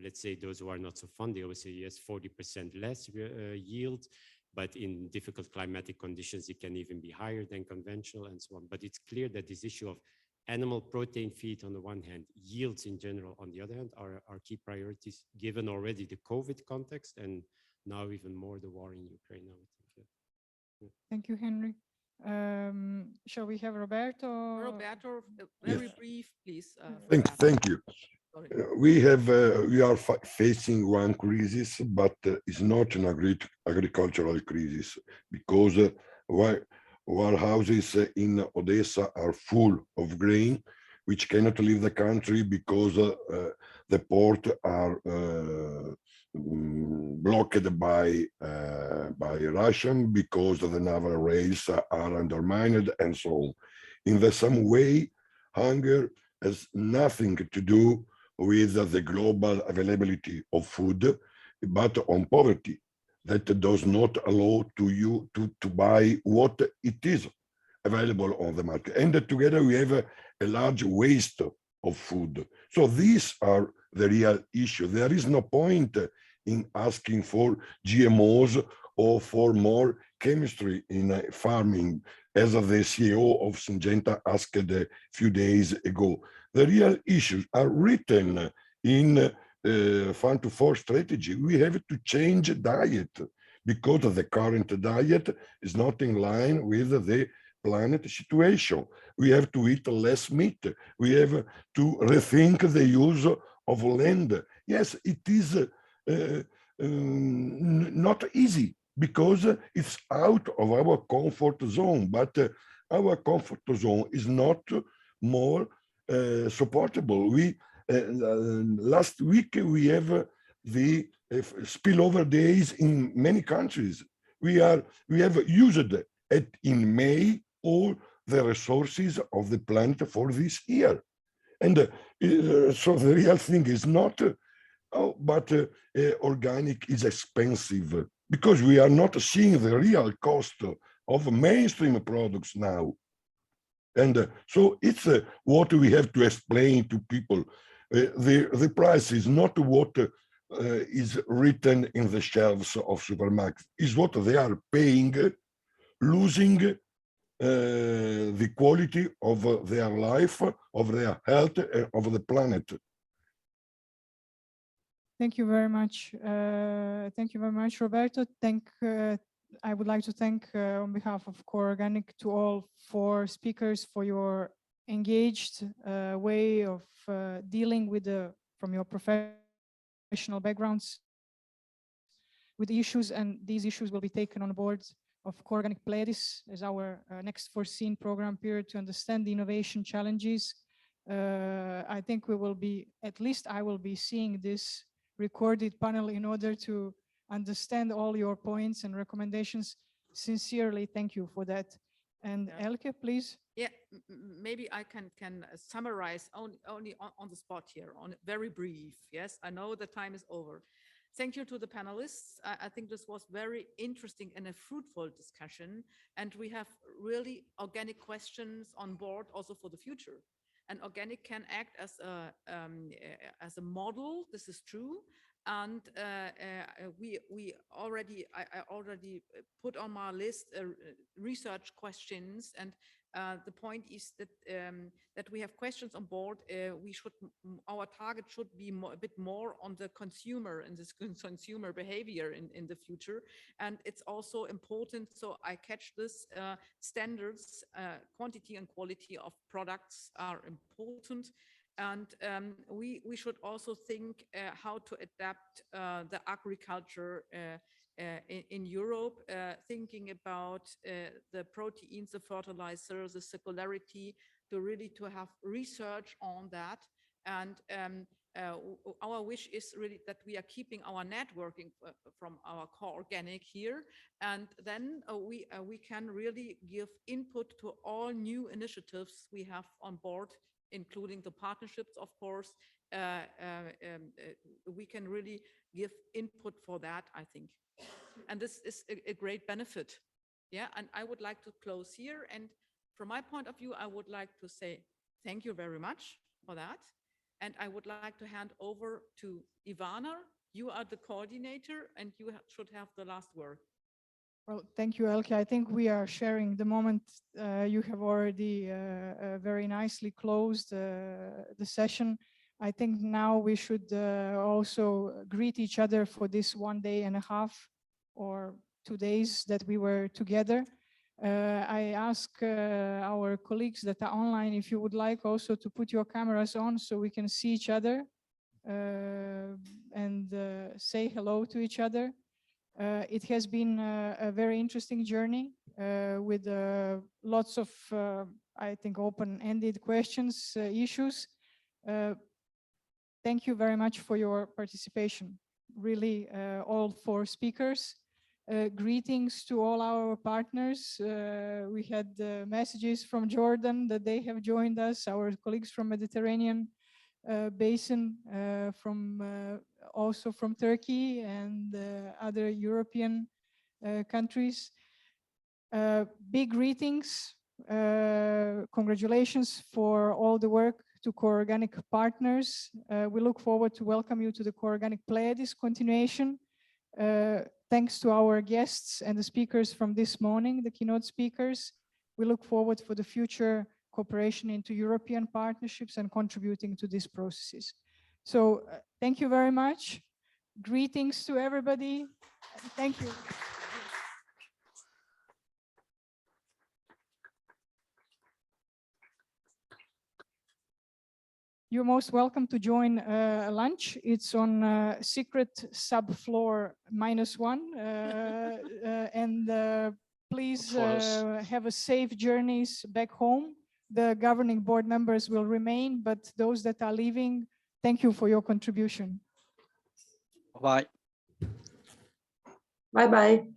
let's say those who are not so fun, they always say, yes, 40% less yield, but in difficult climatic conditions, it can even be higher than conventional and so on. But it's clear that this issue of animal protein feed on the one hand, yields in general on the other hand, are key priorities, given already the COVID context and now even more the war in Ukraine. Thank you, Henry. Shall we have Roberto? Roberto, very brief, please. Thank you. We are facing one crisis, but it's not an agricultural crisis, because warehouses in Odessa are full of grain, which cannot leave the country because the port are blocked by Russia, because the naval rails are undermined and so on. In the same way, hunger has nothing to do with the global availability of food, but on poverty that does not allow you to buy what it is available on the market. And together we have a large waste of food. So these are the real issue. There is no point in asking for GMOs or for more chemistry in farming, as the CEO of Syngenta asked a few days ago. The real issues are written in farm to fork strategy. We have to change diet, because the current diet is not in line with the planet situation. We have to eat less meat. We have to rethink the use of land. Yes, it is not easy, because it's out of our comfort zone, but our comfort zone is not more supportable. Last week we have the spillover days in many countries. We have used in May all the resources of the planet for this year. And so the real thing is not, organic is expensive, because we are not seeing the real cost of mainstream products now. And so it's what we have to explain to people. The price is not what is written in the shelves of supermarkets, is what they are paying, losing the quality of their life, of their health, of the planet. Thank you very much. Thank you very much, Roberto. I would like to thank on behalf of Core Organic to all 4 speakers for your engaged way of dealing with from your professional backgrounds with the issues, and these issues will be taken on board of Core Organic Pleiades as our next foreseen program period to understand the innovation challenges. I think we will be, at least I will be seeing this recorded panel in order to understand all your points and recommendations. Sincerely, thank you for that. And Elke, please. Yeah, maybe I can summarize only on the spot here, on very brief. Yes, I know the time is over. Thank you to the panelists. I think this was very interesting and a fruitful discussion. And we have really organic questions on board also for the future. And organic can act as a model. This is true. And I already put on my list research questions. And the point is that that we have questions on board. Our target should be a bit more on the consumer and this consumer behavior in the future. And it's also important. So I catch this standards, quantity and quality of products are important. And we should also think how to adapt the agriculture in Europe, thinking about the proteins, the fertilizers, the circularity, to have research on that. And our wish is really that we are keeping our networking from our Core Organic here. And then we can really give input to all new initiatives we have on board, including the partnerships, of course. We can really give input for that, I think. And this is a great benefit. Yeah, and I would like to close here. And from my point of view, I would like to say thank you very much for that. And I would like to hand over to Ivana. You are the coordinator and you should have the last word. Well, thank you, Elke. I think we are sharing the moment. You have already very nicely closed the session. I think now we should also greet each other for this 1.5 days or 2 days that we were together. I ask our colleagues that are online if you would like also to put your cameras on so we can see each other and say hello to each other. It has been a very interesting journey with lots of, I think, open-ended questions, issues. Thank you very much for your participation. Really, all 4 speakers. Greetings to all our partners. We had messages from Jordan that they have joined us, our colleagues from Mediterranean Basin, also from Turkey and other European countries. Big greetings. Congratulations for all the work to Core Organic partners. We look forward to welcome you to the Core Organic Pleiades continuation. Thanks to our guests and the speakers from this morning, the keynote speakers. We look forward for the future cooperation into European partnerships and contributing to these processes. So thank you very much. Greetings to everybody. Thank you. You're most welcome to join lunch. It's on secret subfloor -1. And please have a safe journeys back home. The governing board members will remain, but those that are leaving, thank you for your contribution. Bye. Bye-bye.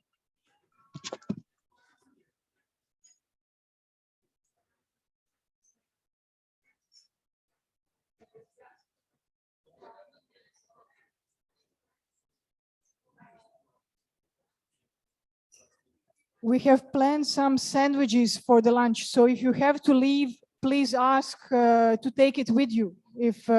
We have planned some sandwiches for the lunch. So if you have to leave, please ask to take it with you. If